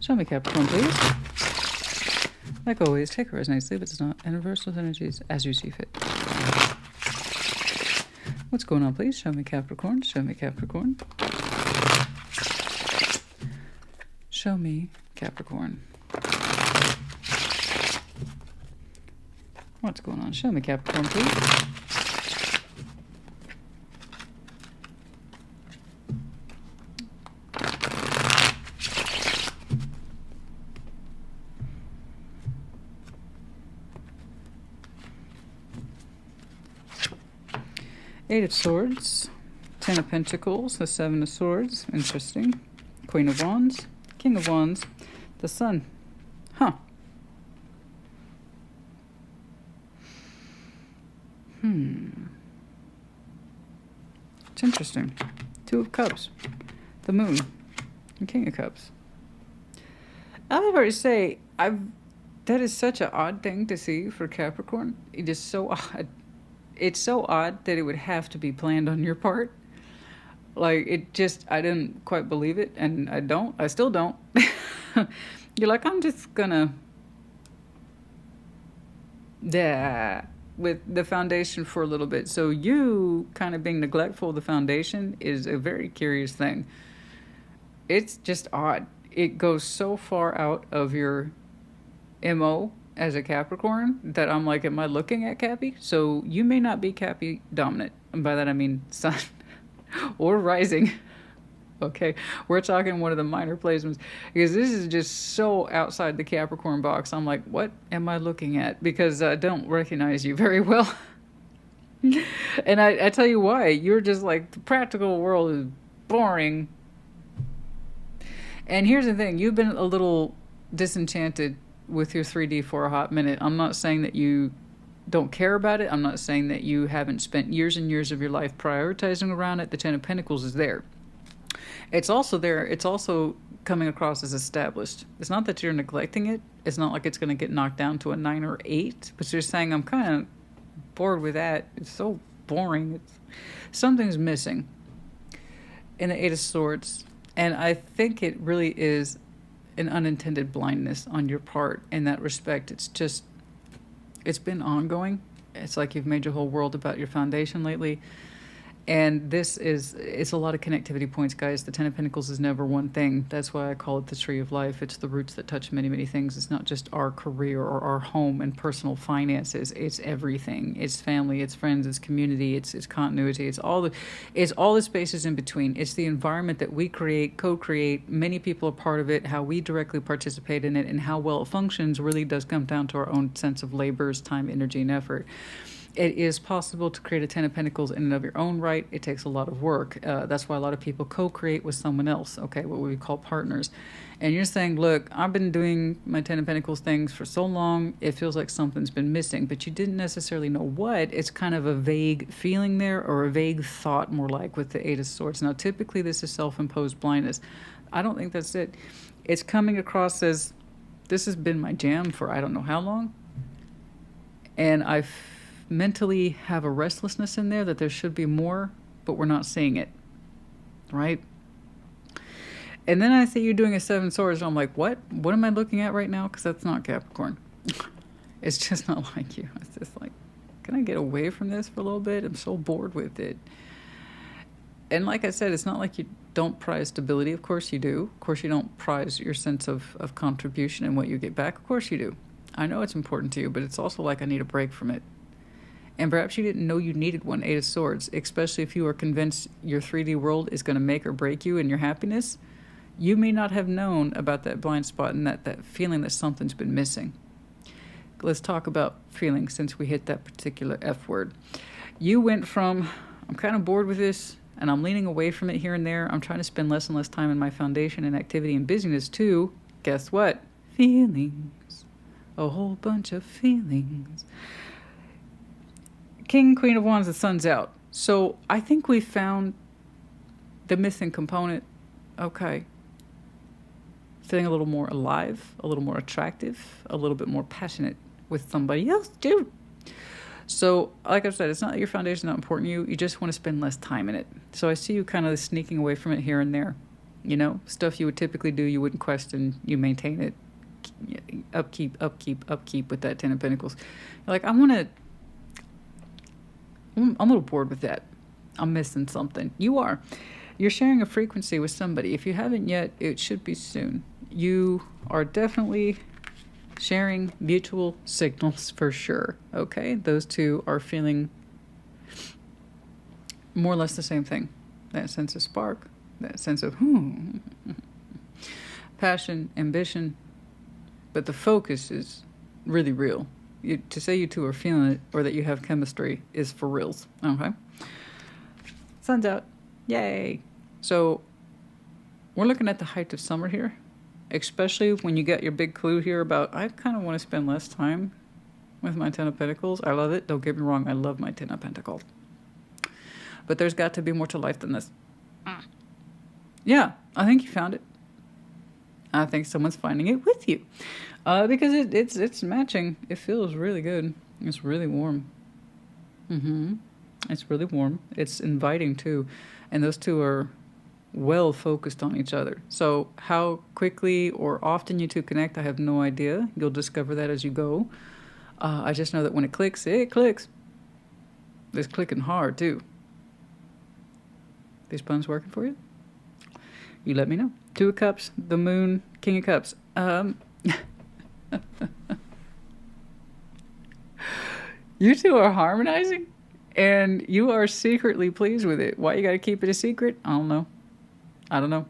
Show me Capricorn, please. Like always, take it as nicely, but it's not. And reverse those energies as you see fit. What's going on, please? Show me Capricorn. Show me Capricorn. Show me Capricorn. What's going on? Show me Capricorn, please. Eight of Swords, Ten of Pentacles, the Seven of Swords, interesting. Queen of Wands, King of Wands, the Sun. Huh. It's interesting. Two of Cups, the Moon, and King of Cups. I've already say, that is such an odd thing to see for Capricorn. It is so odd. It's so odd that it would have to be planned on your part. Like, I didn't quite believe it, and I still don't. You're like, I'm just gonna, with the foundation for a little bit. So you kind of being neglectful of the foundation is a very curious thing. It's just odd. It goes so far out of your MO as a Capricorn that I'm like, am I looking at Cappy? So you may not be Cappy dominant. And by that I mean sun or rising. Okay, we're talking one of the minor placements because this is just so outside the Capricorn box. I'm like, what am I looking at? Because I don't recognize you very well. And I tell you why. You're just like, the practical world is boring. And here's the thing. You've been a little disenchanted with your 3D for a hot minute. I'm not saying that you don't care about it. I'm not saying that you haven't spent years and years of your life prioritizing around it. The Ten of Pentacles is there. It's also there. It's also coming across as established. It's not that you're neglecting it. It's not like it's going to get knocked down to a 9 or 8. But you're saying, I'm kind of bored with that. It's so boring. Something's missing in the Eight of Swords. And I think it really is an unintended blindness on your part in that respect. It's been ongoing. It's like you've made your whole world about your foundation lately. And it's a lot of connectivity points, guys. The Ten of Pentacles is never one thing. That's why I call it the Tree of Life. It's the roots that touch many, many things. It's not just our career or our home and personal finances. It's everything. It's family, it's friends, it's community, it's continuity. It's all the spaces in between. It's the environment that we create, co-create. Many people are part of it. How we directly participate in it and how well it functions really does come down to our own sense of labors, time, energy, and effort. It is possible to create a Ten of Pentacles in and of your own right. It takes a lot of work. That's why a lot of people co-create with someone else, okay, what we call partners. And you're saying, look, I've been doing my Ten of Pentacles things for so long, it feels like something's been missing, but you didn't necessarily know what. It's kind of a vague feeling there, or a vague thought, more like with the Eight of Swords. Now, typically this is self-imposed blindness. I don't think that's it. It's coming across as, this has been my jam for I don't know how long, and I've mentally have a restlessness in there that there should be more, but we're not seeing it, right? And then I see you doing a Seven Swords, and I'm like, what am I looking at right now? Because that's not Capricorn. It's just not like you. It's just like, can I get away from this for a little bit? I'm so bored with it. And like I said, it's not like you don't prize stability. Of course you do. Of course you don't prize your sense of contribution and what you get back. Of course you do. I know it's important to you, but it's also like I need a break from it. And perhaps you didn't know you needed one. Eight of Swords, especially if you are convinced your 3D world is going to make or break you and your happiness. You may not have known about that blind spot and that feeling that something's been missing. Let's talk about feelings since we hit that particular F word. You went from, I'm kind of bored with this and I'm leaning away from it here and there. I'm trying to spend less and less time in my foundation and activity and busyness to, guess what? Feelings. A whole bunch of feelings. King, Queen of Wands, the sun's out. So I think we found the missing component. Okay. Feeling a little more alive, a little more attractive, a little bit more passionate with somebody else, too. So, like I said, it's not that your foundation's not important to you. You just want to spend less time in it. So I see you kind of sneaking away from it here and there. You know, stuff you would typically do, you wouldn't question, you maintain it. Upkeep with that Ten of Pentacles. You're like, I'm a little bored with that. I'm missing something. You are. You're sharing a frequency with somebody. If you haven't yet, it should be soon. You are definitely sharing mutual signals for sure. Okay? Those two are feeling more or less the same thing. That sense of spark, that sense of passion, ambition. But the focus is really real. To say you two are feeling it or that you have chemistry is for reals. Okay? Sun's out. Yay! So, we're looking at the height of summer here. Especially when you get your big clue here about, I kind of want to spend less time with my Ten of Pentacles. I love it. Don't get me wrong. I love my Ten of Pentacles. But there's got to be more to life than this. Yeah, I think you found it. I think someone's finding it with you. Because it's matching. It feels really good. It's really warm. It's really warm. It's inviting too. And those two are well focused on each other. So how quickly or often you two connect, I have no idea. You'll discover that as you go. I just know that when it clicks, it clicks. It's clicking hard too. These puns working for you? You let me know. Two of Cups, the Moon, King of Cups. You two are harmonizing and you are secretly pleased with it. Why you gotta keep it a secret? I don't know.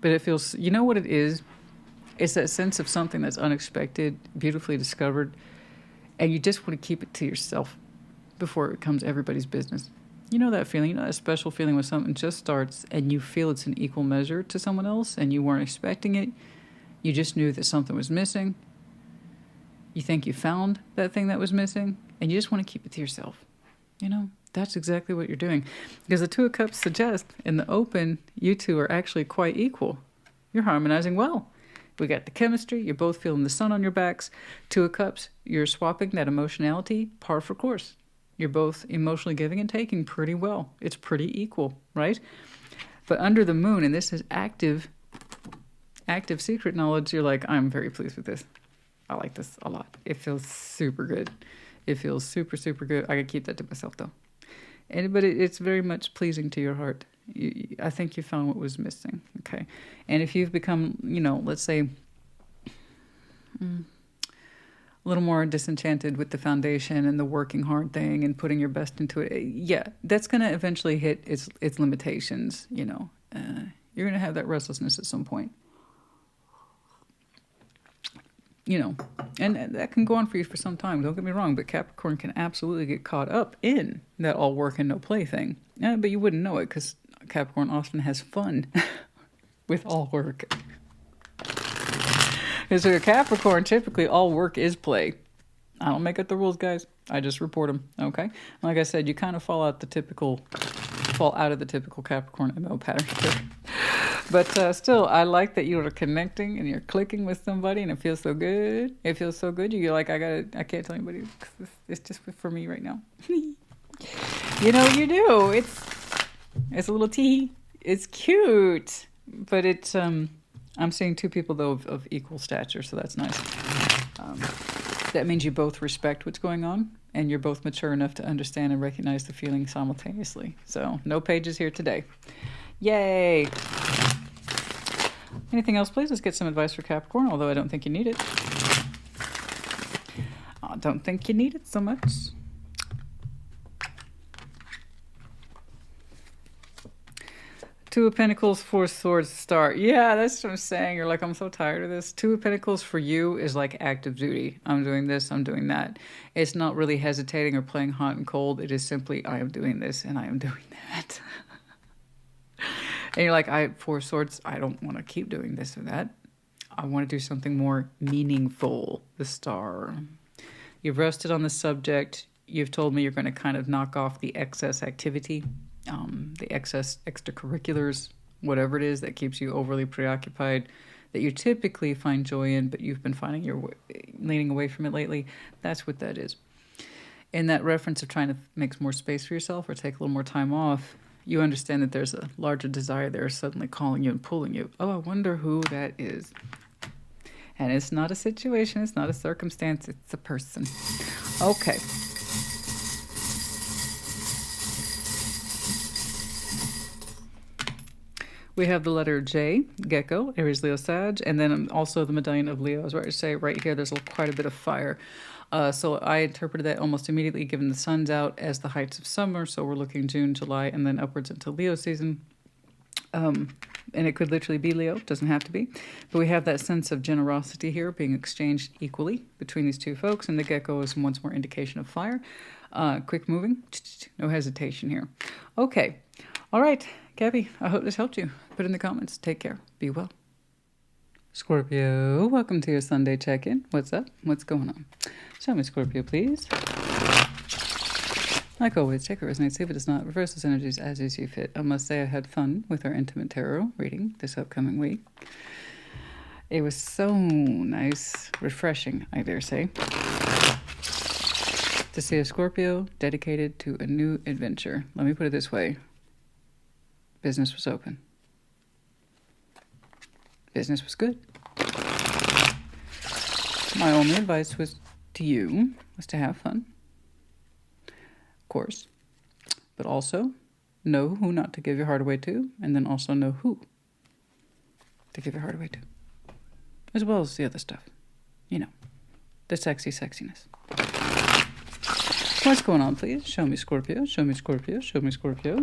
But it feels, you know what it is? It's that sense of something that's unexpected, beautifully discovered, and you just want to keep it to yourself before it becomes everybody's business. You know that feeling, you know that special feeling when something just starts and you feel it's an equal measure to someone else and you weren't expecting it. You just knew that something was missing. You think you found that thing that was missing and you just want to keep it to yourself. You know, that's exactly what you're doing. Because the Two of Cups suggest in the open, you two are actually quite equal. You're harmonizing well. We got the chemistry. You're both feeling the sun on your backs. Two of Cups, you're swapping that emotionality par for course. You're both emotionally giving and taking pretty well. It's pretty equal, right? But under the moon, and this is active secret knowledge, you're like, I'm very pleased with this. I like this a lot. It feels super good. It feels super, super good. I could keep that to myself, though. But it's very much pleasing to your heart. I think you found what was missing, okay? And if you've become, you know, let's say, a little more disenchanted with the foundation and the working hard thing and putting your best into it, yeah, that's going to eventually hit its limitations, you know. You're going to have that restlessness at some point. You know, and that can go on for you for some time. Don't get me wrong, but Capricorn can absolutely get caught up in that all work and no play thing. Yeah, but you wouldn't know it because Capricorn often has fun with all work. Because for Capricorn, typically all work is play. I don't make up the rules, guys. I just report them, okay? Like I said, you kind of fall out of the typical Capricorn MO pattern here. But still, I like that you are connecting and you're clicking with somebody and it feels so good. It feels so good. You're like, I can't tell anybody. It's just for me right now. You know, you do. It's a little tea. It's cute. But it's, I'm seeing two people, though, of equal stature, so that's nice. That means you both respect what's going on and you're both mature enough to understand and recognize the feeling simultaneously. So, no pages here today. Yay! Anything else, please? Let's get some advice for Capricorn, although I don't think you need it. don't think you need it so much. Two of Pentacles, Four of Swords, Star. Yeah, that's what I'm saying. You're like, I'm so tired of this. Two of Pentacles for you is like active duty. I'm doing this, I'm doing that. It's not really hesitating or playing hot and cold. It is simply, I am doing this and I am doing that. And you're like, Four of Swords, I don't want to keep doing this or that. I want to do something more meaningful. The Star. You've rested on the subject. You've told me you're going to kind of knock off the excess activity. The excess extracurriculars, whatever it is that keeps you overly preoccupied, that you typically find joy in, but you've been finding you're leaning away from it lately. That's what that is. In that reference of trying to make more space for yourself or take a little more time off, you understand that there's a larger desire there suddenly calling you and pulling you. Oh, I wonder who that is. And it's not a situation, it's not a circumstance, it's a person. Okay. We have the letter J, Gecko, Aries, Leo, Sag, and then also the medallion of Leo. I was about to say right here, there's quite a bit of fire. So I interpreted that almost immediately, given the sun's out, as the heights of summer. So we're looking June, July, and then upwards into Leo season. And it could literally be Leo, doesn't have to be. But we have that sense of generosity here being exchanged equally between these two folks. And the Gecko is once more indication of fire. Quick moving, no hesitation here. Okay, all right. Gabby, I hope this helped you. Put in the comments. Take care. Be well. Scorpio, welcome to your Sunday check-in. What's up? What's going on? Show me Scorpio, please. Like always, check it resonates. See if it does not. Reverse those energies as you see fit. I must say I had fun with our intimate tarot reading this upcoming week. It was so nice, refreshing, I dare say, to see a Scorpio dedicated to a new adventure. Let me put it this way. Business was open. Business was good. My only advice was to you was to have fun, of course, but also know who not to give your heart away to, and then also know who to give your heart away to, as well as the other stuff. You know, the sexiness. What's going on, please? Show me Scorpio. Show me Scorpio. Show me Scorpio.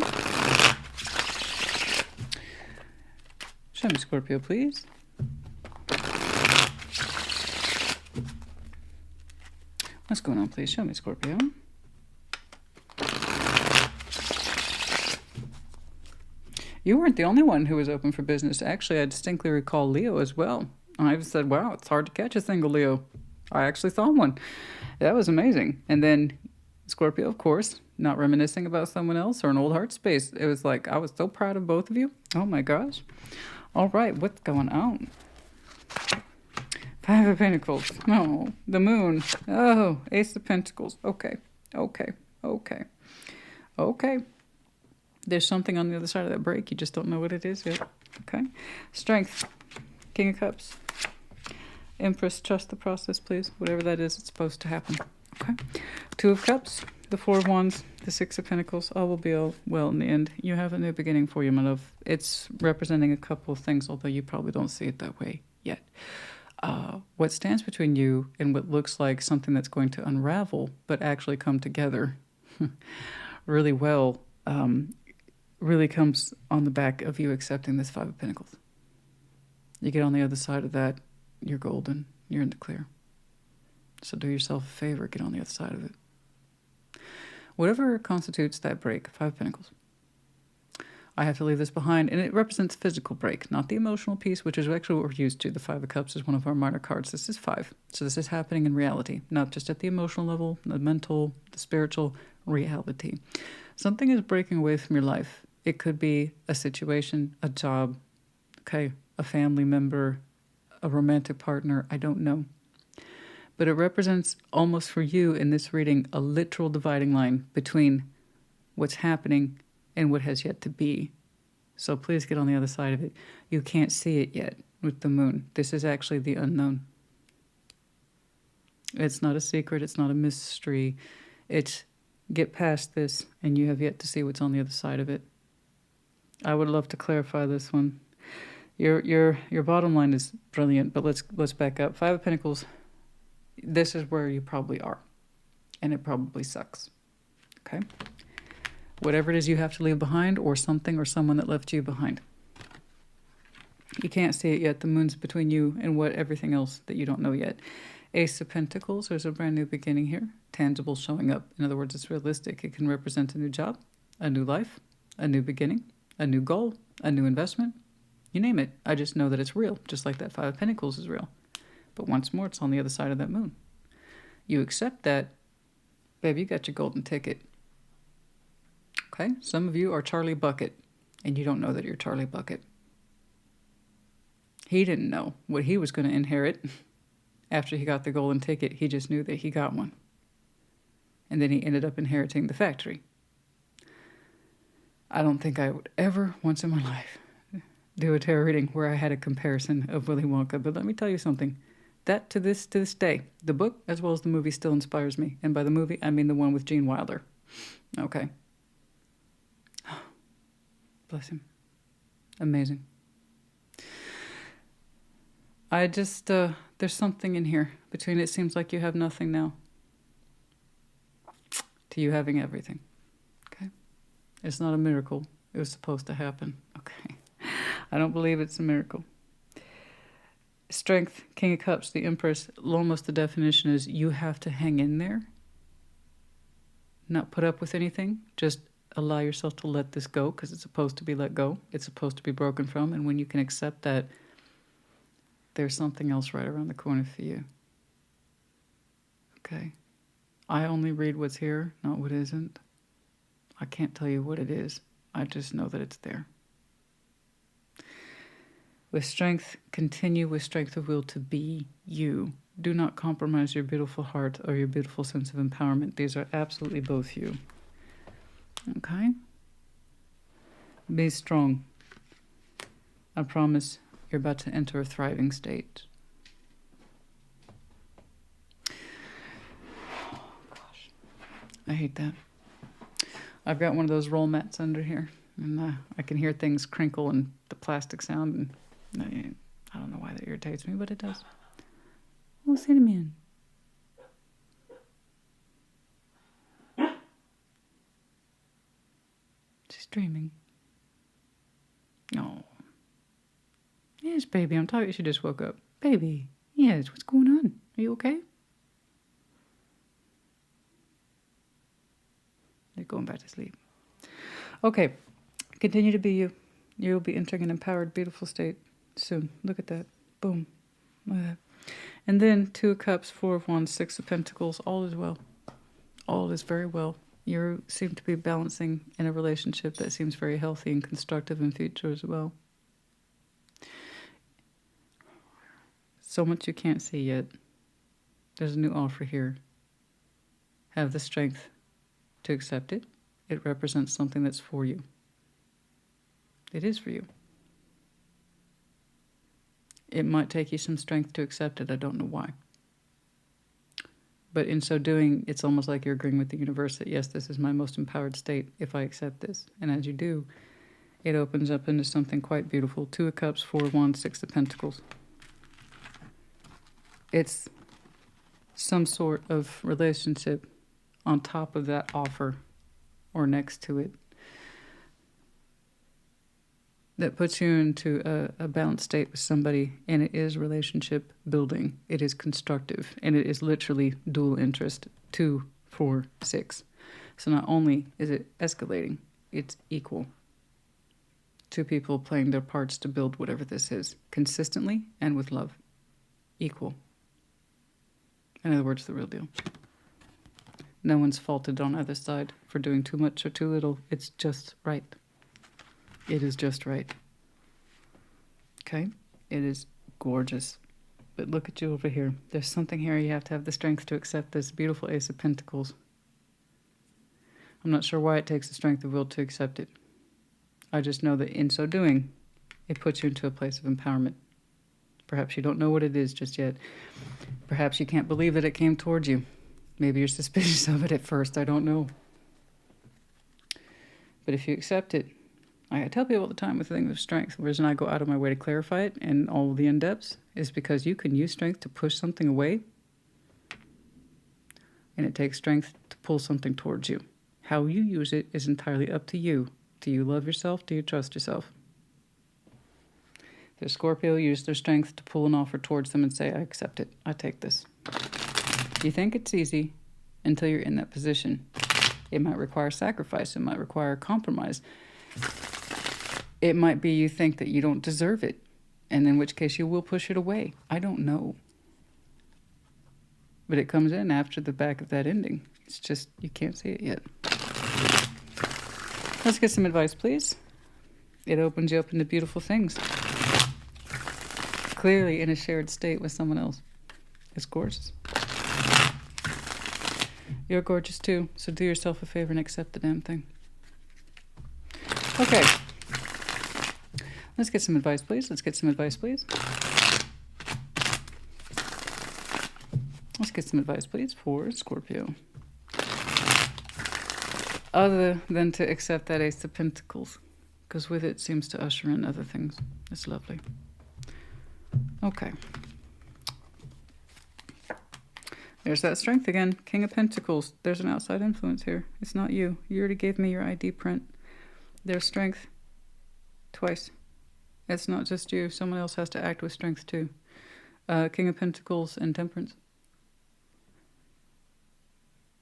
Show me Scorpio, please. What's going on, please? Show me Scorpio. You weren't the only one who was open for business. Actually, I distinctly recall Leo as well. I said, wow, it's hard to catch a single Leo. I actually saw one. That was amazing. And then Scorpio, of course, not reminiscing about someone else or an old heart space. It was like, I was so proud of both of you. Oh my gosh. All right, what's going on? Five of Pentacles. Oh, the Moon. Oh, Ace of Pentacles. Okay. There's something on the other side of that break. You just don't know what it is yet. Okay. Strength. King of Cups. Empress, trust the process, please. Whatever that is, it's supposed to happen. Okay. Two of Cups. The Four of Wands, the Six of Pentacles, all will be all well in the end. You have a new beginning for you, my love. It's representing a couple of things, although you probably don't see it that way yet. What stands between you and what looks like something that's going to unravel, but actually come together really well, really comes on the back of you accepting this Five of Pentacles. You get on the other side of that, you're golden, you're in the clear. So do yourself a favor, get on the other side of it. Whatever constitutes that break, Five of Pentacles. I have to leave this behind, and it represents physical break, not the emotional piece, which is actually what we're used to. The Five of Cups is one of our minor cards. This is five. So this is happening in reality, not just at the emotional level, the mental, the spiritual reality. Something is breaking away from your life. It could be a situation, a job, okay, a family member, a romantic partner, I don't know. But it represents almost for you in this reading a literal dividing line between what's happening and what has yet to be. So please get on the other side of it. You can't see it yet with the Moon. This is actually the unknown. It's not a secret. It's not a mystery. It's get past this and you have yet to see what's on the other side of it. I would love to clarify this one. Your bottom line is brilliant, but let's back up. Five of Pentacles. This is where you probably are. and it probably sucks. Okay? Whatever it is you have to leave behind, or something or someone that left you behind. You can't see it yet. The moon's between you and what everything else that you don't know yet. Ace of Pentacles, there's a brand new beginning here. Tangible showing up. In other words, it's realistic. It can represent a new job, a new life, a new beginning, a new goal, a new investment. You name it. I just know that it's real, just like that Five of Pentacles is real. But once more, it's on the other side of that moon. You accept that, babe, you got your golden ticket. Okay? Some of you are Charlie Bucket, and you don't know that you're Charlie Bucket. He didn't know what he was going to inherit after he got the golden ticket. He just knew that he got one. And then he ended up inheriting the factory. I don't think I would ever, once in my life, do a tarot reading where I had a comparison of Willy Wonka. But let me tell you something. That to this day, the book as well as the movie still inspires me. And by the movie, I mean the one with Gene Wilder. Okay. Bless him. Amazing. I just, there's something in here between it seems like you have nothing now to you having everything. Okay? It's not a miracle. It was supposed to happen. Okay. I don't believe it's a miracle. Strength, King of Cups, the Empress, almost the definition is you have to hang in there, not put up with anything, just allow yourself to let this go because it's supposed to be let go. It's supposed to be broken from. And when you can accept that, there's something else right around the corner for you. Okay. I only read what's here, not what isn't. I can't tell you what it is. I just know that it's there. With strength, continue with strength of will to be you. Do not compromise your beautiful heart or your beautiful sense of empowerment. These are absolutely both you. Okay? Be strong. I promise you're about to enter a thriving state. Oh, gosh. I hate that. I've got one of those roll mats under here, and I can hear things crinkle and the plastic sound, and I don't know why that irritates me, but it does. Oh, cinnamon. She's dreaming. No. Yes, baby, I'm tired. She just woke up. Baby, yes, what's going on? Are you okay? They're going back to sleep. Okay, continue to be you. You'll be entering an empowered, beautiful state soon. Look at that. Boom. Look at that. And then 2 of Cups, 4 of Wands, 6 of Pentacles. All is well. All is very well. You seem to be balancing in a relationship that seems very healthy and constructive in future as well. So much you can't see yet. There's a new offer here. Have the strength to accept it. It represents something that's for you. It is for you. It might take you some strength to accept it. I don't know why. But in so doing, it's almost like you're agreeing with the universe that, yes, this is my most empowered state if I accept this. And as you do, it opens up into something quite beautiful. 2 of Cups, 4 of Wands, 6 of Pentacles. It's some sort of relationship on top of that offer or next to it that puts you into a balanced state with somebody, and it is relationship building. It is constructive, and it is literally dual interest, 2, 4, 6. So not only is it escalating, it's equal. 2 people playing their parts to build whatever this is, consistently and with love. Equal. In other words, the real deal. No one's faulted on either side for doing too much or too little. It's just right. It is just right. Okay? It is gorgeous. But look at you over here. There's something here you have to have the strength to accept this beautiful Ace of Pentacles. I'm not sure why it takes the strength of will to accept it. I just know that in so doing, it puts you into a place of empowerment. Perhaps you don't know what it is just yet. Perhaps you can't believe that it came towards you. Maybe you're suspicious of it at first. I don't know. But if you accept it, I tell people all the time with things of strength, the reason I go out of my way to clarify it and all the in-depths is because you can use strength to push something away and it takes strength to pull something towards you. How you use it is entirely up to you. Do you love yourself? Do you trust yourself? The Scorpio use their strength to pull an offer towards them and say, I accept it. I take this. You think it's easy until you're in that position. It might require sacrifice. It might require compromise. It might be you think that you don't deserve it, and in which case you will push it away. I don't know. But it comes in after the back of that ending. It's just, you can't see it yet. Let's get some advice, please. It opens you up into beautiful things. Clearly in a shared state with someone else. It's gorgeous. You're gorgeous too, so do yourself a favor and accept the damn thing. Okay. Let's get some advice, please. Let's get some advice, please. Let's get some advice, please, for Scorpio. Other than to accept that Ace of Pentacles, because with it seems to usher in other things. It's lovely. Okay. There's that strength again. King of Pentacles. There's an outside influence here. It's not you. You already gave me your ID print. There's strength. Twice. It's not just you. Someone else has to act with strength too. King of Pentacles and Temperance.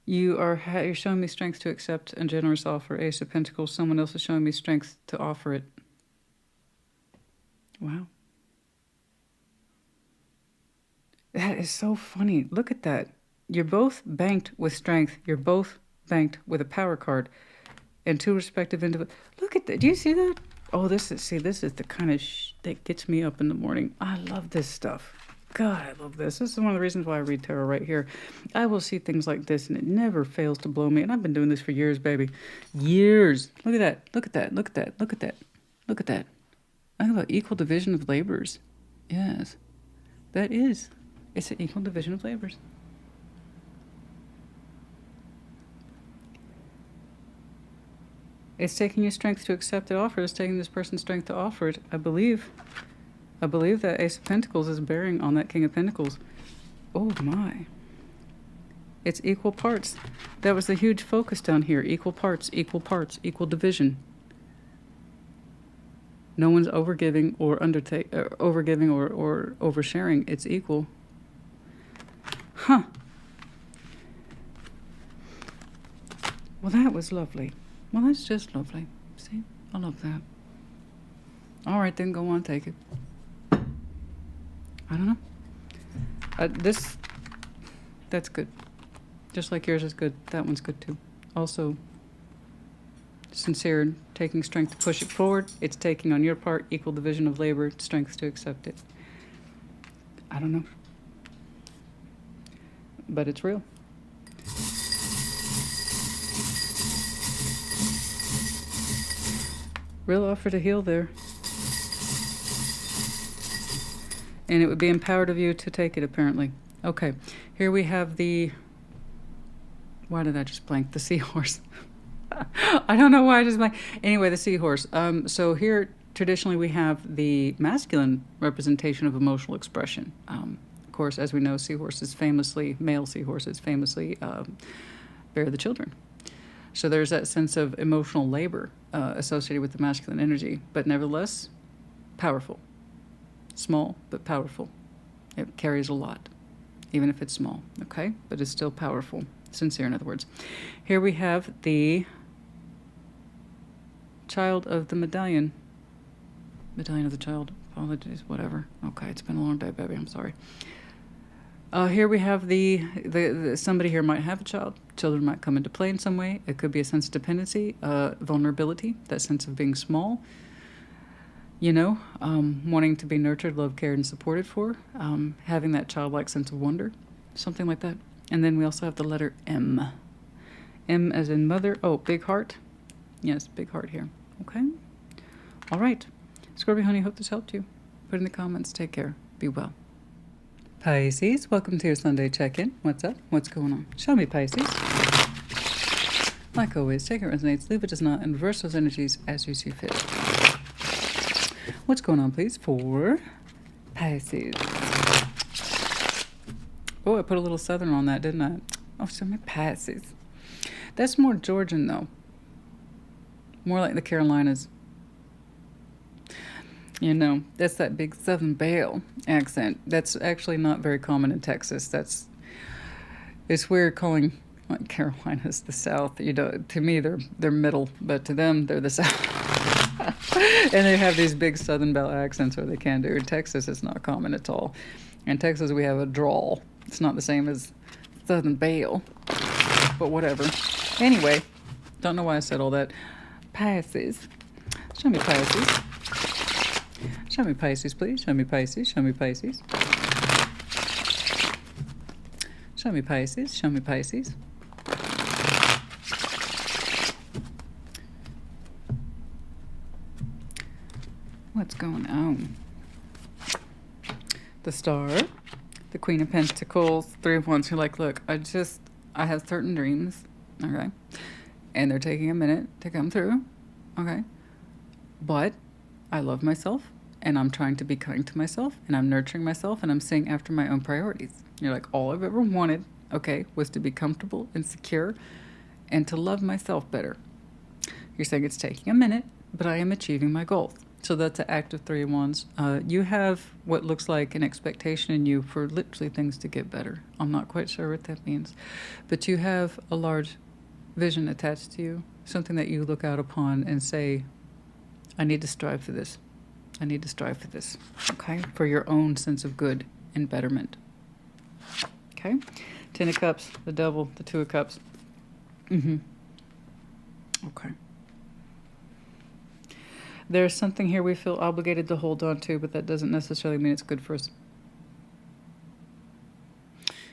You're showing me strength to accept a generous offer. Ace of Pentacles. Someone else is showing me strength to offer it. Wow. That is so funny. Look at that. You're both banked with strength. You're both banked with a power card and two respective individuals. Look at that. Do you see that? Oh, this is the kind of that gets me up in the morning. I love this stuff. God, I love this. This is one of the reasons why I read tarot right here. I will see things like this and it never fails to blow me. And I've been doing this for years, baby. Years. Look at that. Look at that. Look at that. Look at that. Look at that. Talk about equal division of labors. Yes. That is. It's an equal division of labors. It's taking your strength to accept the offer. It's taking this person's strength to offer it. I believe that Ace of Pentacles is bearing on that King of Pentacles. Oh my. It's equal parts. That was the huge focus down here. Equal parts, equal division. No one's overgiving or oversharing. It's equal. Huh. Well, that was lovely. Well, that's just lovely. See? I love that. All right, then go on, take it. I don't know. That's good. Just like yours is good. That one's good too. Also, sincere and taking strength to push it forward. It's taking on your part equal division of labor, strength to accept it. I don't know. But it's real. Real offer to heal there. And it would be empowered of you to take it, apparently. Okay, here we have the... Why did I just blank? The seahorse. I don't know why I just blanked. Anyway, the seahorse. So here, traditionally, we have the masculine representation of emotional expression. Of course, as we know, male seahorses famously bear the children. So there's that sense of emotional labor associated with the masculine energy, but nevertheless, powerful. Small, but powerful. It carries a lot, even if it's small, okay? But it's still powerful. Sincere, in other words. Here we have the child of the medallion. Medallion of the child. Apologies, whatever. Okay, it's been a long day, baby. I'm sorry. Here we have the somebody here might have a child. Children might come into play in some way. It could be a sense of dependency, vulnerability, that sense of being small. Wanting to be nurtured, loved, cared, and supported for. Having that childlike sense of wonder. Something like that. And then we also have the letter M. M as in mother. Oh, big heart. Yes, big heart here. Okay? All right. Scorpio honey, hope this helped you. Put in the comments. Take care. Be well. Pisces, welcome to your Sunday check-in. What's up? What's going on? Show me, Pisces. Like always, take it resonates, leave it does not, and reverse those energies as you see fit. What's going on, please, for Pisces? Oh, I put a little southern on that, didn't I? Oh, so many Pisces. That's more Georgian, though. More like the Carolinas. You know, that's that big Southern Belle accent. That's actually not very common in Texas. It's weird calling like Carolinas the South. You know, to me they're middle, but to them they're the South. And they have these big Southern Belle accents where they can do. In Texas, it's not common at all. In Texas, we have a drawl. It's not the same as Southern Belle, but whatever. Anyway, don't know why I said all that. Pisces. Show me Pisces. Show me Pisces, please. Show me Pisces. Show me Pisces. Show me Pisces. Show me Pisces. What's going on? The Star, the Queen of Pentacles, Three of Wands. You're like, look, I have certain dreams, okay? And they're taking a minute to come through, okay? But I love myself, and I'm trying to be kind to myself, and I'm nurturing myself, and I'm seeing after my own priorities. You're like, all I've ever wanted, okay, was to be comfortable and secure and to love myself better. You're saying it's taking a minute, but I am achieving my goals. So that's an active Three of Wands. You have what looks like an expectation in you for literally things to get better. I'm not quite sure what that means. But you have a large vision attached to you, something that you look out upon and say, I need to strive for this. I need to strive for this, okay? For your own sense of good and betterment. Okay? Ten of Cups, the Devil, the Two of Cups. Okay. There's something here we feel obligated to hold on to, but that doesn't necessarily mean it's good for us.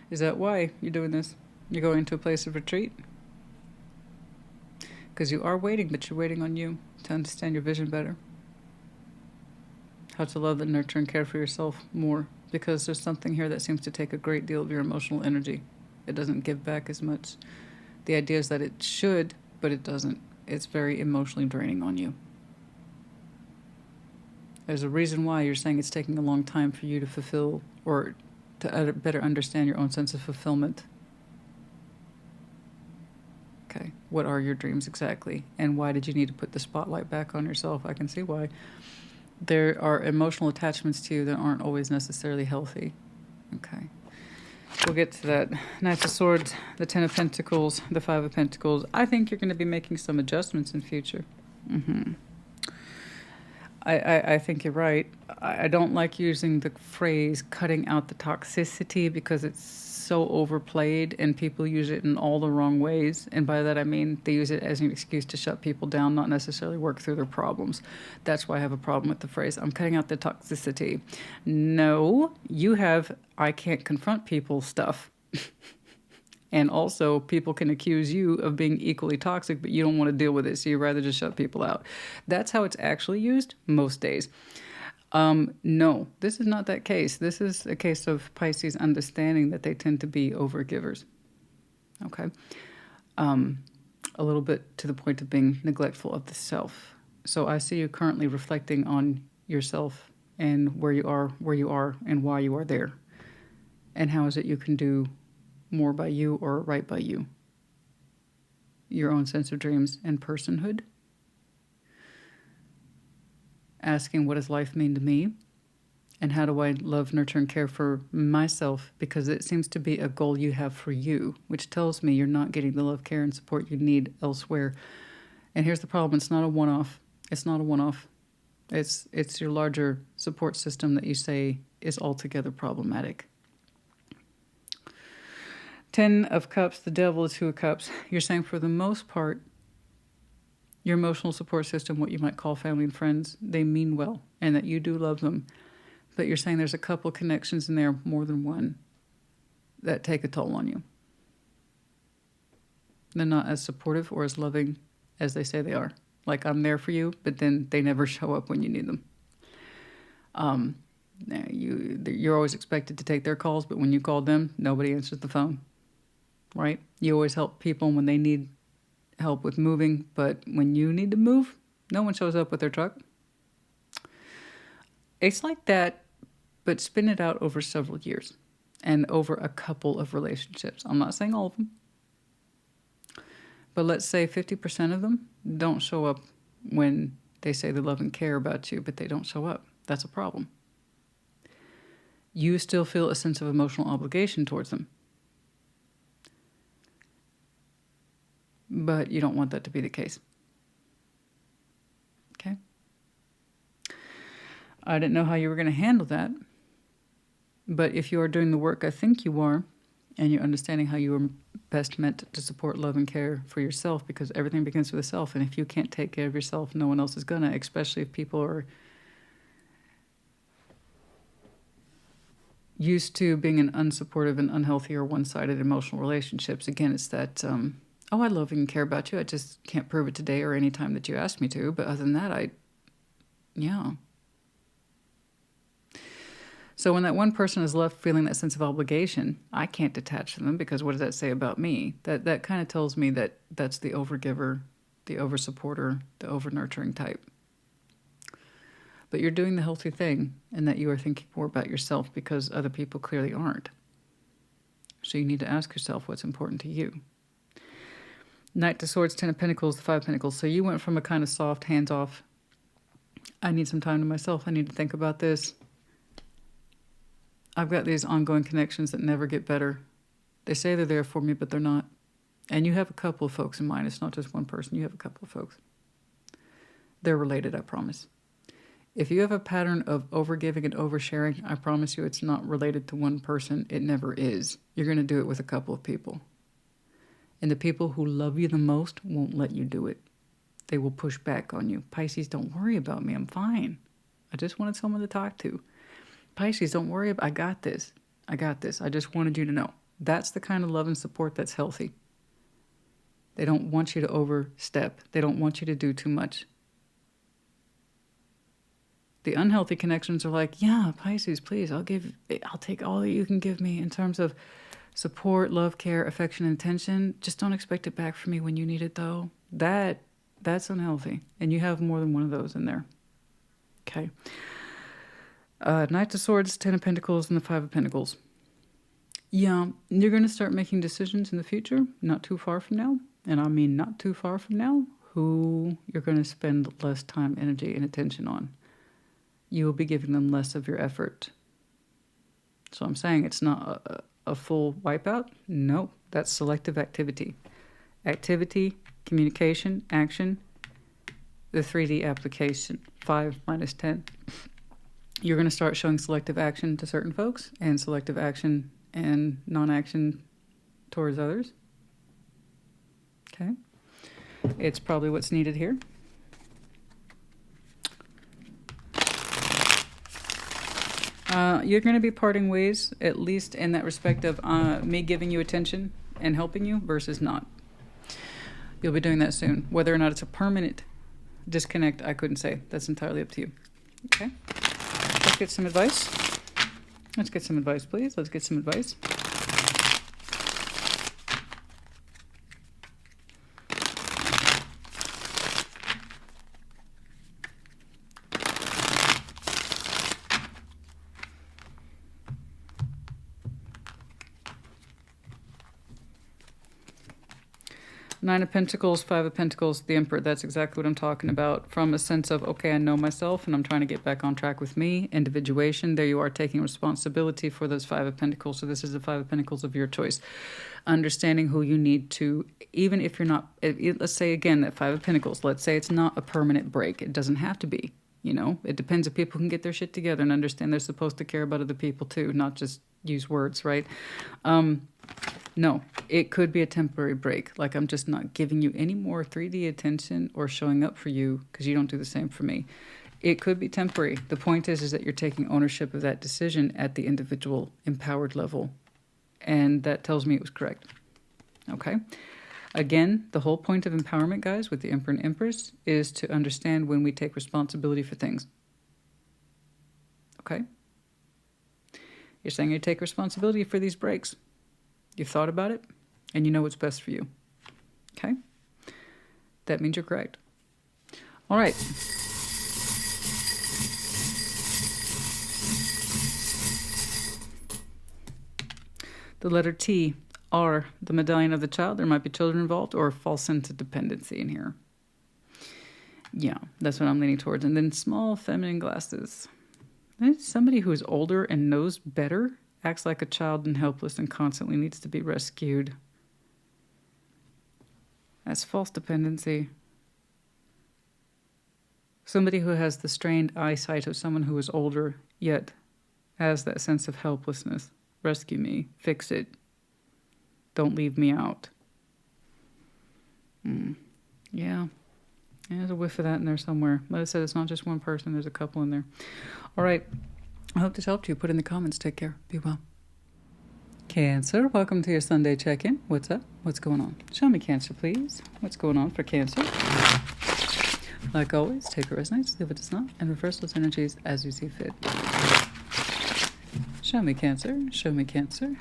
Is that why you're doing this? You're going to a place of retreat? Because you are waiting, but you're waiting on you to understand your vision better. How to love and nurture and care for yourself more. Because there's something here that seems to take a great deal of your emotional energy. It doesn't give back as much. The idea is that it should, but it doesn't. It's very emotionally draining on you. There's a reason why you're saying it's taking a long time for you to fulfill or to better understand your own sense of fulfillment. Okay, what are your dreams exactly? And why did you need to put the spotlight back on yourself? I can see why. There are emotional attachments to you that aren't always necessarily healthy. Okay, we'll get to that. Knight of Swords, the Ten of Pentacles, the Five of Pentacles. I think you're going to be making some adjustments in future. I think you're right. I don't like using the phrase cutting out the toxicity because it's so overplayed and people use it in all the wrong ways. And by that I mean they use it as an excuse to shut people down, not necessarily work through their problems. That's why I have a problem with the phrase, I'm cutting out the toxicity. No, you have I can't confront people stuff. And also, people can accuse you of being equally toxic, but you don't want to deal with it, so you'd rather just shut people out. That's how it's actually used most days. No, this is not that case. This is a case of Pisces understanding that they tend to be overgivers. Okay? A little bit to the point of being neglectful of the self. So I see you currently reflecting on yourself and where you are, and why you are there. And how is it you can do more by you or right by you. Your own sense of dreams and personhood. Asking, what does life mean to me? And how do I love, nurture, and care for myself? Because it seems to be a goal you have for you, which tells me you're not getting the love, care, and support you need elsewhere. And here's the problem. It's not a one-off. It's not a one-off. It's your larger support system that you say is altogether problematic. Ten of Cups, the Devil, the Two of Cups. You're saying for the most part, your emotional support system, what you might call family and friends, they mean well and that you do love them. But you're saying there's a couple connections in there, more than one, that take a toll on you. They're not as supportive or as loving as they say they are. Like, I'm there for you, but then they never show up when you need them. You're always expected to take their calls, but when you call them, nobody answers the phone. Right? You always help people when they need help with moving, but when you need to move, no one shows up with their truck. It's like that, but spin it out over several years. and over a couple of relationships. I'm not saying all of them, but let's say 50% of them don't show up when they say they love and care about you, but they don't show up. That's a problem. You still feel a sense of emotional obligation towards them. But you don't want that to be the case. Okay? I didn't know how you were going to handle that. But if you are doing the work I think you are, and you're understanding how you are best meant to support love and care for yourself, because everything begins with the self. And if you can't take care of yourself, no one else is going to, especially if people are used to being in unsupportive and unhealthy or one-sided emotional relationships. Again, it's that, I love and care about you. I just can't prove it today or any time that you asked me to. But other than that, yeah. So when that one person is left feeling that sense of obligation, I can't detach from them, because what does that say about me? That kind of tells me that that's the overgiver, the over-supporter, the over-nurturing type. But you're doing the healthy thing, in that you are thinking more about yourself, because other people clearly aren't. So you need to ask yourself what's important to you. Knight to Swords, Ten of Pentacles, the Five of Pentacles. So you went from a kind of soft, hands-off, I need some time to myself, I need to think about this. I've got these ongoing connections that never get better. They say they're there for me, but they're not. And you have a couple of folks in mind. It's not just one person. You have a couple of folks. They're related, I promise. If you have a pattern of overgiving and oversharing, I promise you it's not related to one person. It never is. You're going to do it with a couple of people. And the people who love you the most won't let you do it. They will push back on you. Pisces, don't worry about me. I'm fine. I just wanted someone to talk to. Pisces, don't worry about, I got this. I got this. I just wanted you to know. That's the kind of love and support that's healthy. They don't want you to overstep. They don't want you to do too much. The unhealthy connections are like, yeah, Pisces, please, I'll take all that you can give me in terms of support, love, care, affection, and attention. Just don't expect it back from me when you need it, though. That's unhealthy. And you have more than one of those in there. Okay. Knight of Swords, Ten of Pentacles, and the Five of Pentacles. Yeah, you're going to start making decisions in the future, not too far from now. And I mean not too far from now, who you're going to spend less time, energy, and attention on. You will be giving them less of your effort. So I'm saying it's not a full wipeout. No, that's selective activity. Activity, communication, action, the 3D application, 5 minus 10. You're going to start showing selective action to certain folks and selective action and non-action towards others. Okay. It's probably what's needed here. You're going to be parting ways, at least in that respect of me giving you attention and helping you versus not. You'll be doing that soon. Whether or not it's a permanent disconnect, I couldn't say. That's entirely up to you. Okay? Let's get some advice. Let's get some advice, please. Let's get some advice. Nine of Pentacles, Five of Pentacles, the Emperor. That's exactly what I'm talking about. From a sense of, okay, I know myself and I'm trying to get back on track with me. Individuation. There you are taking responsibility for those Five of Pentacles. So this is the Five of Pentacles of your choice. Understanding who you need to, even if you're not, let's say again, that Five of Pentacles. Let's say it's not a permanent break. It doesn't have to be. You know, it depends if people can get their shit together and understand they're supposed to care about other people too, not just use words, right? No, it could be a temporary break. Like I'm just not giving you any more 3D attention or showing up for you because you don't do the same for me. It could be temporary. The point is that you're taking ownership of that decision at the individual empowered level. And that tells me it was correct. Okay. Again, the whole point of empowerment, guys, with the Emperor and Empress is to understand when we take responsibility for things. Okay. You're saying you take responsibility for these breaks. You've thought about it, and you know what's best for you. Okay? That means you're correct. All right. The letter T, R, the medallion of the child. There might be children involved or a false sense of dependency in here. Yeah, that's what I'm leaning towards. And then small feminine glasses. There's somebody who is older and knows better, acts like a child and helpless and constantly needs to be rescued. That's false dependency. Somebody who has the strained eyesight of someone who is older, yet has that sense of helplessness. Rescue me. Fix it. Don't leave me out. Yeah. There's a whiff of that in there somewhere. Like I said, it's not just one person. There's a couple in there. All right. I hope this helped you. Put in the comments. Take care. Be well. Cancer, welcome to your Sunday check-in. What's up? What's going on? Show me Cancer, please. What's going on for Cancer? Like always, take what resonates, leave what does not, and reverse those energies as you see fit. Show me Cancer. Show me Cancer.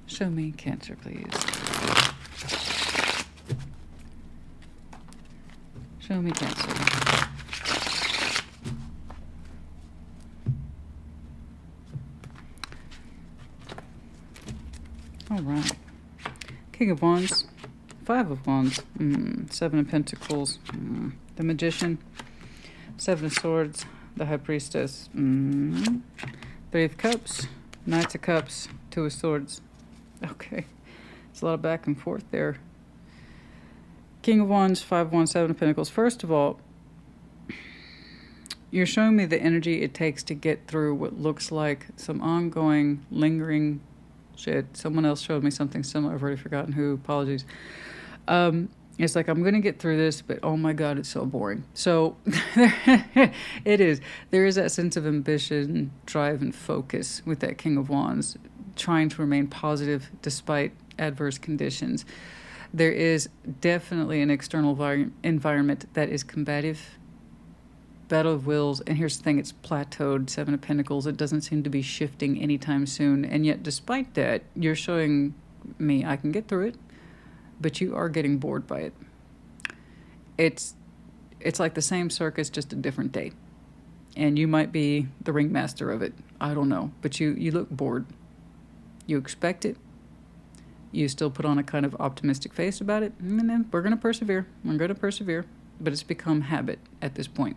Show me Cancer, please. Show me Cancer. All right. King of Wands. Five of Wands. Seven of Pentacles. The Magician. Seven of Swords. The High Priestess. Three of Cups. Knights of Cups. Two of Swords. Okay. It's a lot of back and forth there. King of Wands, Five of Wands, Seven of Pentacles. First of all, you're showing me the energy it takes to get through what looks like some ongoing, lingering shit. Someone else showed me something similar. I've already forgotten who. Apologies. It's like, I'm going to get through this, but oh my God, it's so boring. So it is. There is that sense of ambition, drive, and focus with that King of Wands, trying to remain positive despite adverse conditions. There is definitely an external environment that is combative, battle of wills, and here's the thing, it's plateaued. Seven of Pentacles, it doesn't seem to be shifting anytime soon, and yet despite that, you're showing me I can get through it, but you are getting bored by it. It's like the same circus, just a different day, and you might be the ringmaster of it. I don't know, but you look bored. You expect it. You still put on a kind of optimistic face about it, and then we're going to persevere. We're going to persevere, but it's become habit at this point.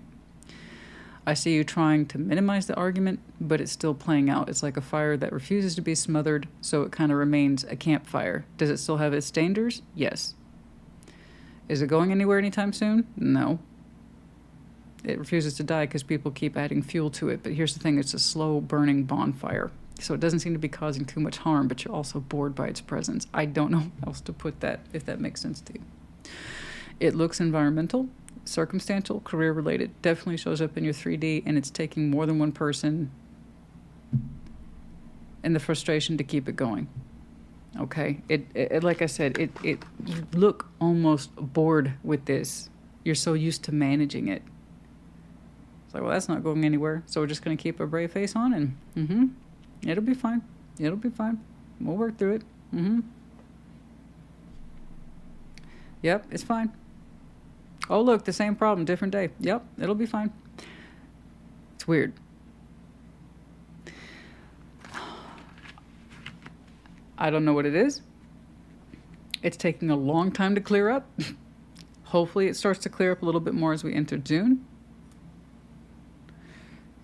I see you trying to minimize the argument, but it's still playing out. It's like a fire that refuses to be smothered, so it kind of remains a campfire. Does it still have its dangers? Yes. Is it going anywhere anytime soon? No. It refuses to die because people keep adding fuel to it, but here's the thing, it's a slow burning bonfire. So it doesn't seem to be causing too much harm, but you're also bored by its presence. I don't know how else to put that, if that makes sense to you. It looks environmental, circumstantial, career-related. Definitely shows up in your 3D, and it's taking more than one person and the frustration to keep it going. Okay? It like I said, you look almost bored with this. You're so used to managing it. It's like, well, that's not going anywhere, so we're just going to keep a brave face on, and it'll be fine. It'll be fine. We'll work through it. Yep, it's fine. Oh, look, the same problem, different day. Yep, it'll be fine. It's weird. I don't know what it is. It's taking a long time to clear up. Hopefully it starts to clear up a little bit more as we enter June.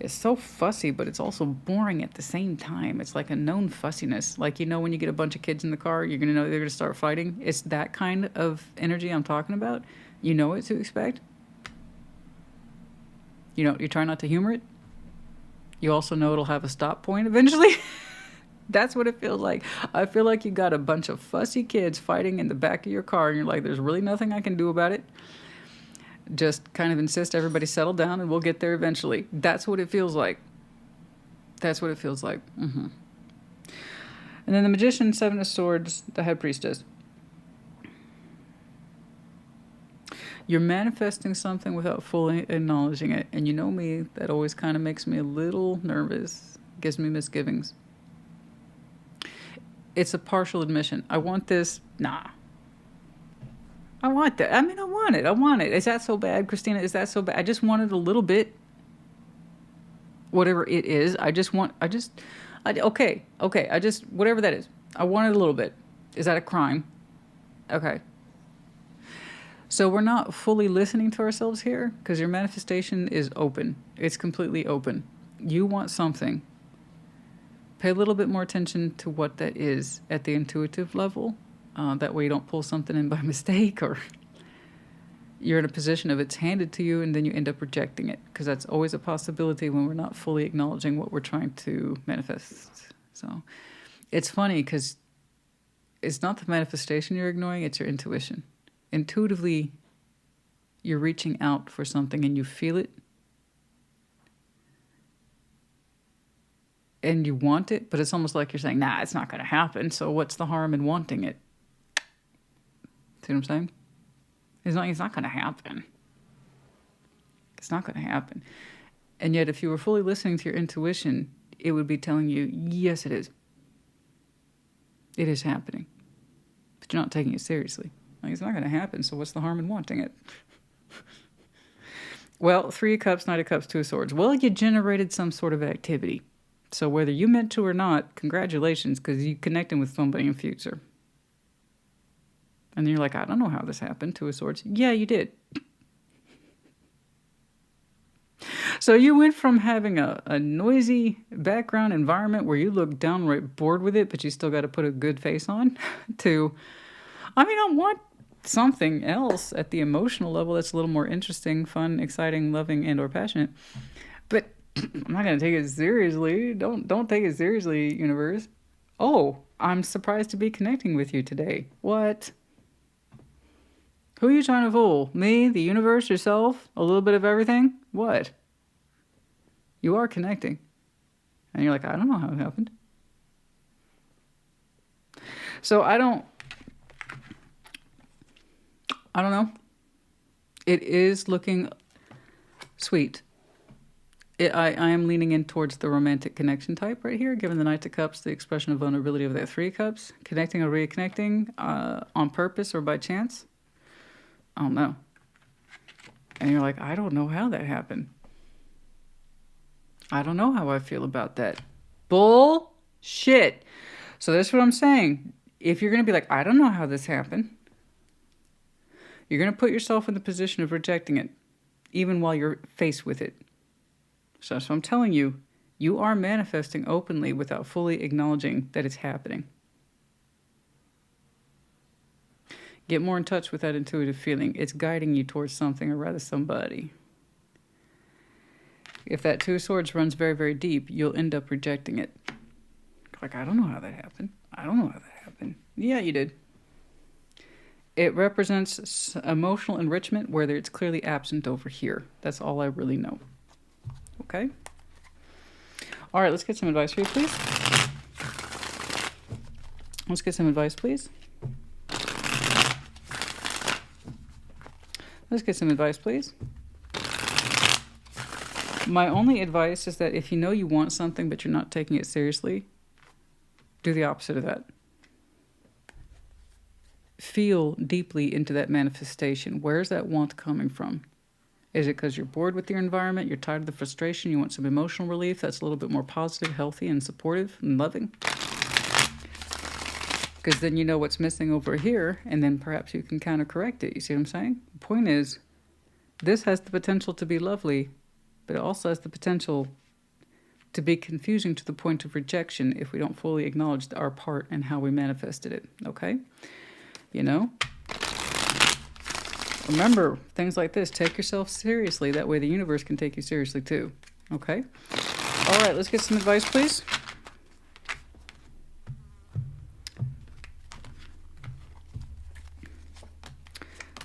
It's so fussy, but it's also boring at the same time. It's like a known fussiness. Like, you know, when you get a bunch of kids in the car, you're going to know they're going to start fighting. It's that kind of energy I'm talking about. You know what to expect. You know, you try not to humor it. You also know it'll have a stop point eventually. That's what it feels like. I feel like you got a bunch of fussy kids fighting in the back of your car, and you're like, there's really nothing I can do about it. Just kind of insist everybody settle down and we'll get there eventually. That's what it feels like. That's what it feels like. And then the Magician, Seven of Swords, the High Priestess. You're manifesting something without fully acknowledging it. And you know me, that always kind of makes me a little nervous. Gives me misgivings. It's a partial admission. I want this. Nah. I want that. I mean, I want it. I want it. Is that so bad, Christina? Is that so bad? I just want it a little bit. whatever it is. Okay, whatever that is. I want it a little bit. Is that a crime? Okay. So we're not fully listening to ourselves here because your manifestation is open. It's completely open. You want something. Pay a little bit more attention to what that is at the intuitive level. That way you don't pull something in by mistake, or you're in a position of it's handed to you and then you end up rejecting it, because that's always a possibility when we're not fully acknowledging what we're trying to manifest. So it's funny because it's not the manifestation you're ignoring, it's your intuition. Intuitively, you're reaching out for something and you feel it and you want it, but it's almost like you're saying, nah, it's not going to happen, so what's the harm in wanting it? See what I'm saying? It's not going to happen. It's not going to happen. And yet, if you were fully listening to your intuition, it would be telling you, yes, it is. It is happening. But you're not taking it seriously. Like, it's not going to happen, so what's the harm in wanting it? Well, 3 of Cups, Knight of Cups, 2 of Swords. Well, you generated some sort of activity. So whether you meant to or not, congratulations, because you're connecting with somebody in the future. And you're like, I don't know how this happened, 2 of Swords. Yeah, you did. So you went from having a noisy background environment where you look downright bored with it, but you still got to put a good face on, to, I want something else at the emotional level that's a little more interesting, fun, exciting, loving, and or passionate. But I'm not going to take it seriously. Don't take it seriously, universe. Oh, I'm surprised to be connecting with you today. What? Who are you trying to fool? Me, the universe, yourself, a little bit of everything? What? You are connecting. And you're like, I don't know how it happened. So I don't know. It is looking sweet. I am leaning in towards the romantic connection type right here, given the Knight of Cups, the expression of vulnerability of that 3 of Cups. Connecting or reconnecting on purpose or by chance. I don't know. And you're like, I don't know how that happened. I don't know how I feel about that. Bullshit. So that's what I'm saying. If you're going to be like, I don't know how this happened, you're going to put yourself in the position of rejecting it, even while you're faced with it. So I'm telling you, you are manifesting openly without fully acknowledging that it's happening. Get more in touch with that intuitive feeling. It's guiding you towards something, or rather somebody. If that 2 of Swords runs very, very deep, you'll end up rejecting it. Like, I don't know how that happened. I don't know how that happened. Yeah, you did. It represents emotional enrichment where it's clearly absent over here. That's all I really know. Okay? All right, let's get some advice for you, please. Let's get some advice, please. Let's get some advice, please. My only advice is that if you know you want something but you're not taking it seriously, do the opposite of that. Feel deeply into that manifestation. Where's that want coming from? Is it because you're bored with your environment, you're tired of the frustration, you want some emotional relief that's a little bit more positive, healthy, and supportive and loving? Because then you know what's missing over here, and then perhaps you can counter correct it. You see what I'm saying? The point is, this has the potential to be lovely, but it also has the potential to be confusing to the point of rejection if we don't fully acknowledge our part and how we manifested it, okay? You know? Remember, things like this, take yourself seriously. That way the universe can take you seriously too, okay? All right, let's get some advice, please.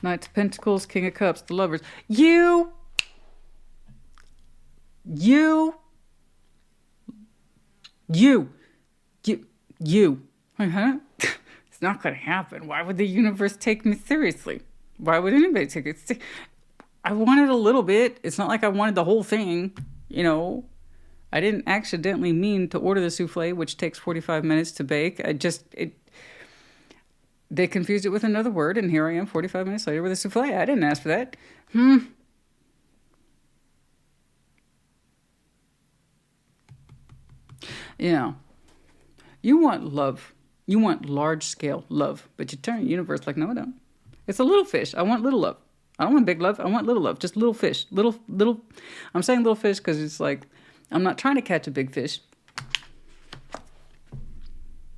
Knight of Pentacles, King of Cups, the Lovers. You. Uh-huh. It's not going to happen. Why would the universe take me seriously? Why would anybody take it? I wanted a little bit. It's not like I wanted the whole thing, you know. I didn't accidentally mean to order the souffle, which takes 45 minutes to bake. They confused it with another word, and here I am 45 minutes later with a souffle. I didn't ask for that. You know, you want love. You want large scale love, but you turn the universe like, no, I don't. It's a little fish. I want little love. I don't want big love. I want little love. Just little fish. Little. I'm saying little fish because it's like, I'm not trying to catch a big fish.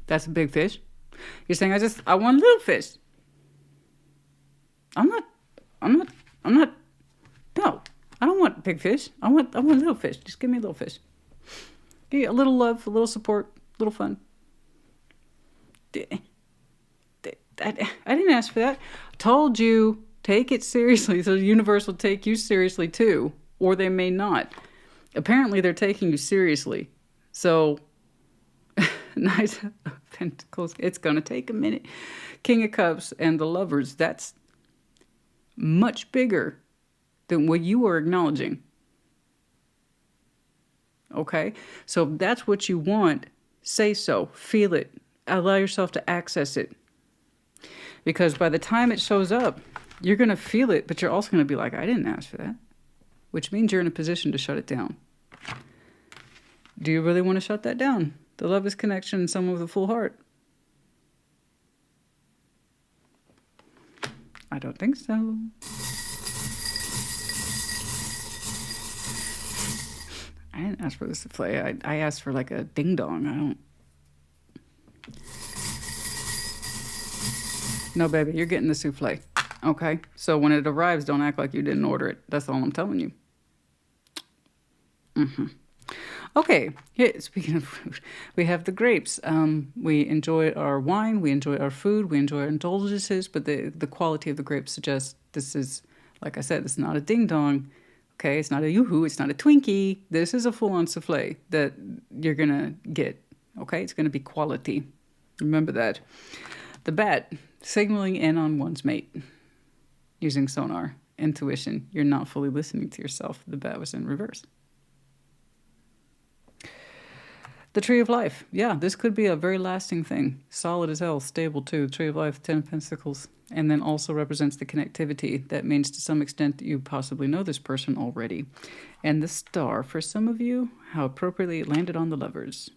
That's a big fish. You're saying, I want little fish. I'm not, no, I don't want big fish. I want little fish. Just give me a little fish. Give me a little love, a little support, a little fun. I didn't ask for that. I told you, take it seriously. So the universe will take you seriously too, or they may not. Apparently they're taking you seriously. So, Knight of Pentacles, it's going to take a minute. King of Cups and the Lovers, that's much bigger than what you are acknowledging. Okay? So if that's what you want, say so. Feel it. Allow yourself to access it. Because by the time it shows up, you're going to feel it, but you're also going to be like, I didn't ask for that. Which means you're in a position to shut it down. Do you really want to shut that down? The love is connection and someone with a full heart. I don't think so. I didn't ask for this to play. I asked for like a ding-dong. I don't... No, baby, you're getting the souffle. Okay? So when it arrives, don't act like you didn't order it. That's all I'm telling you. Okay, speaking of food, we have the grapes. We enjoy our wine, we enjoy our food, we enjoy our indulgences, but the quality of the grapes suggests this is, like I said, it's not a ding-dong. Okay, it's not a yoo-hoo, it's not a Twinkie. This is a full-on souffle that you're going to get. Okay, it's going to be quality. Remember that. The bat, signaling in on one's mate using sonar, intuition. You're not fully listening to yourself. The bat was in reverse. The Tree of Life. Yeah, this could be a very lasting thing. Solid as hell, stable too. Tree of Life, 10 of Pentacles. And then also represents the connectivity. That means to some extent that you possibly know this person already. And the star, for some of you, how appropriately it landed on the Lovers.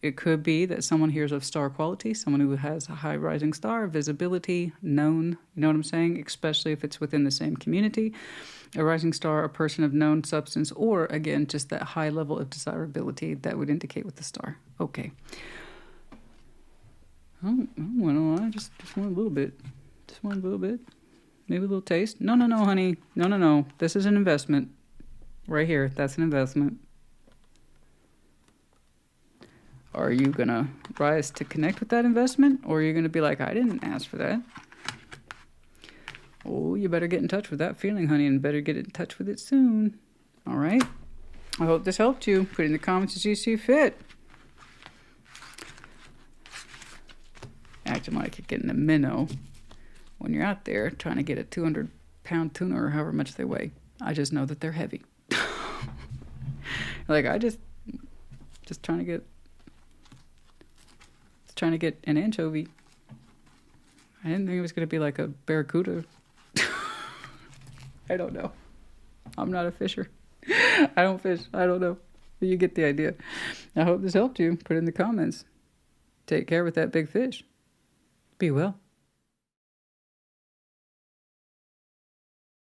It could be that someone hears of star quality, someone who has a high rising star, visibility, known, you know what I'm saying? Especially if it's within the same community. A rising star, a person of known substance, or again, just that high level of desirability that would indicate with the star. Okay. I just want a little bit. Just want a little bit. Maybe a little taste. No, honey. No. This is an investment. Right here. That's an investment. Are you going to rise to connect with that investment? Or are you going to be like, I didn't ask for that? Oh, you better get in touch with that feeling, honey, and better get in touch with it soon. All right? I hope this helped you. Put it in the comments as you see fit. Acting like you're getting a minnow when you're out there trying to get a 200-pound tuna or however much they weigh. I just know that they're heavy. Like, I just trying to get... trying to get an anchovy. I didn't think it was going to be like a barracuda. I don't know. I'm not a fisher. I don't fish. I don't know. But you get the idea. I hope this helped you. Put it in the comments. Take care with that big fish. Be well.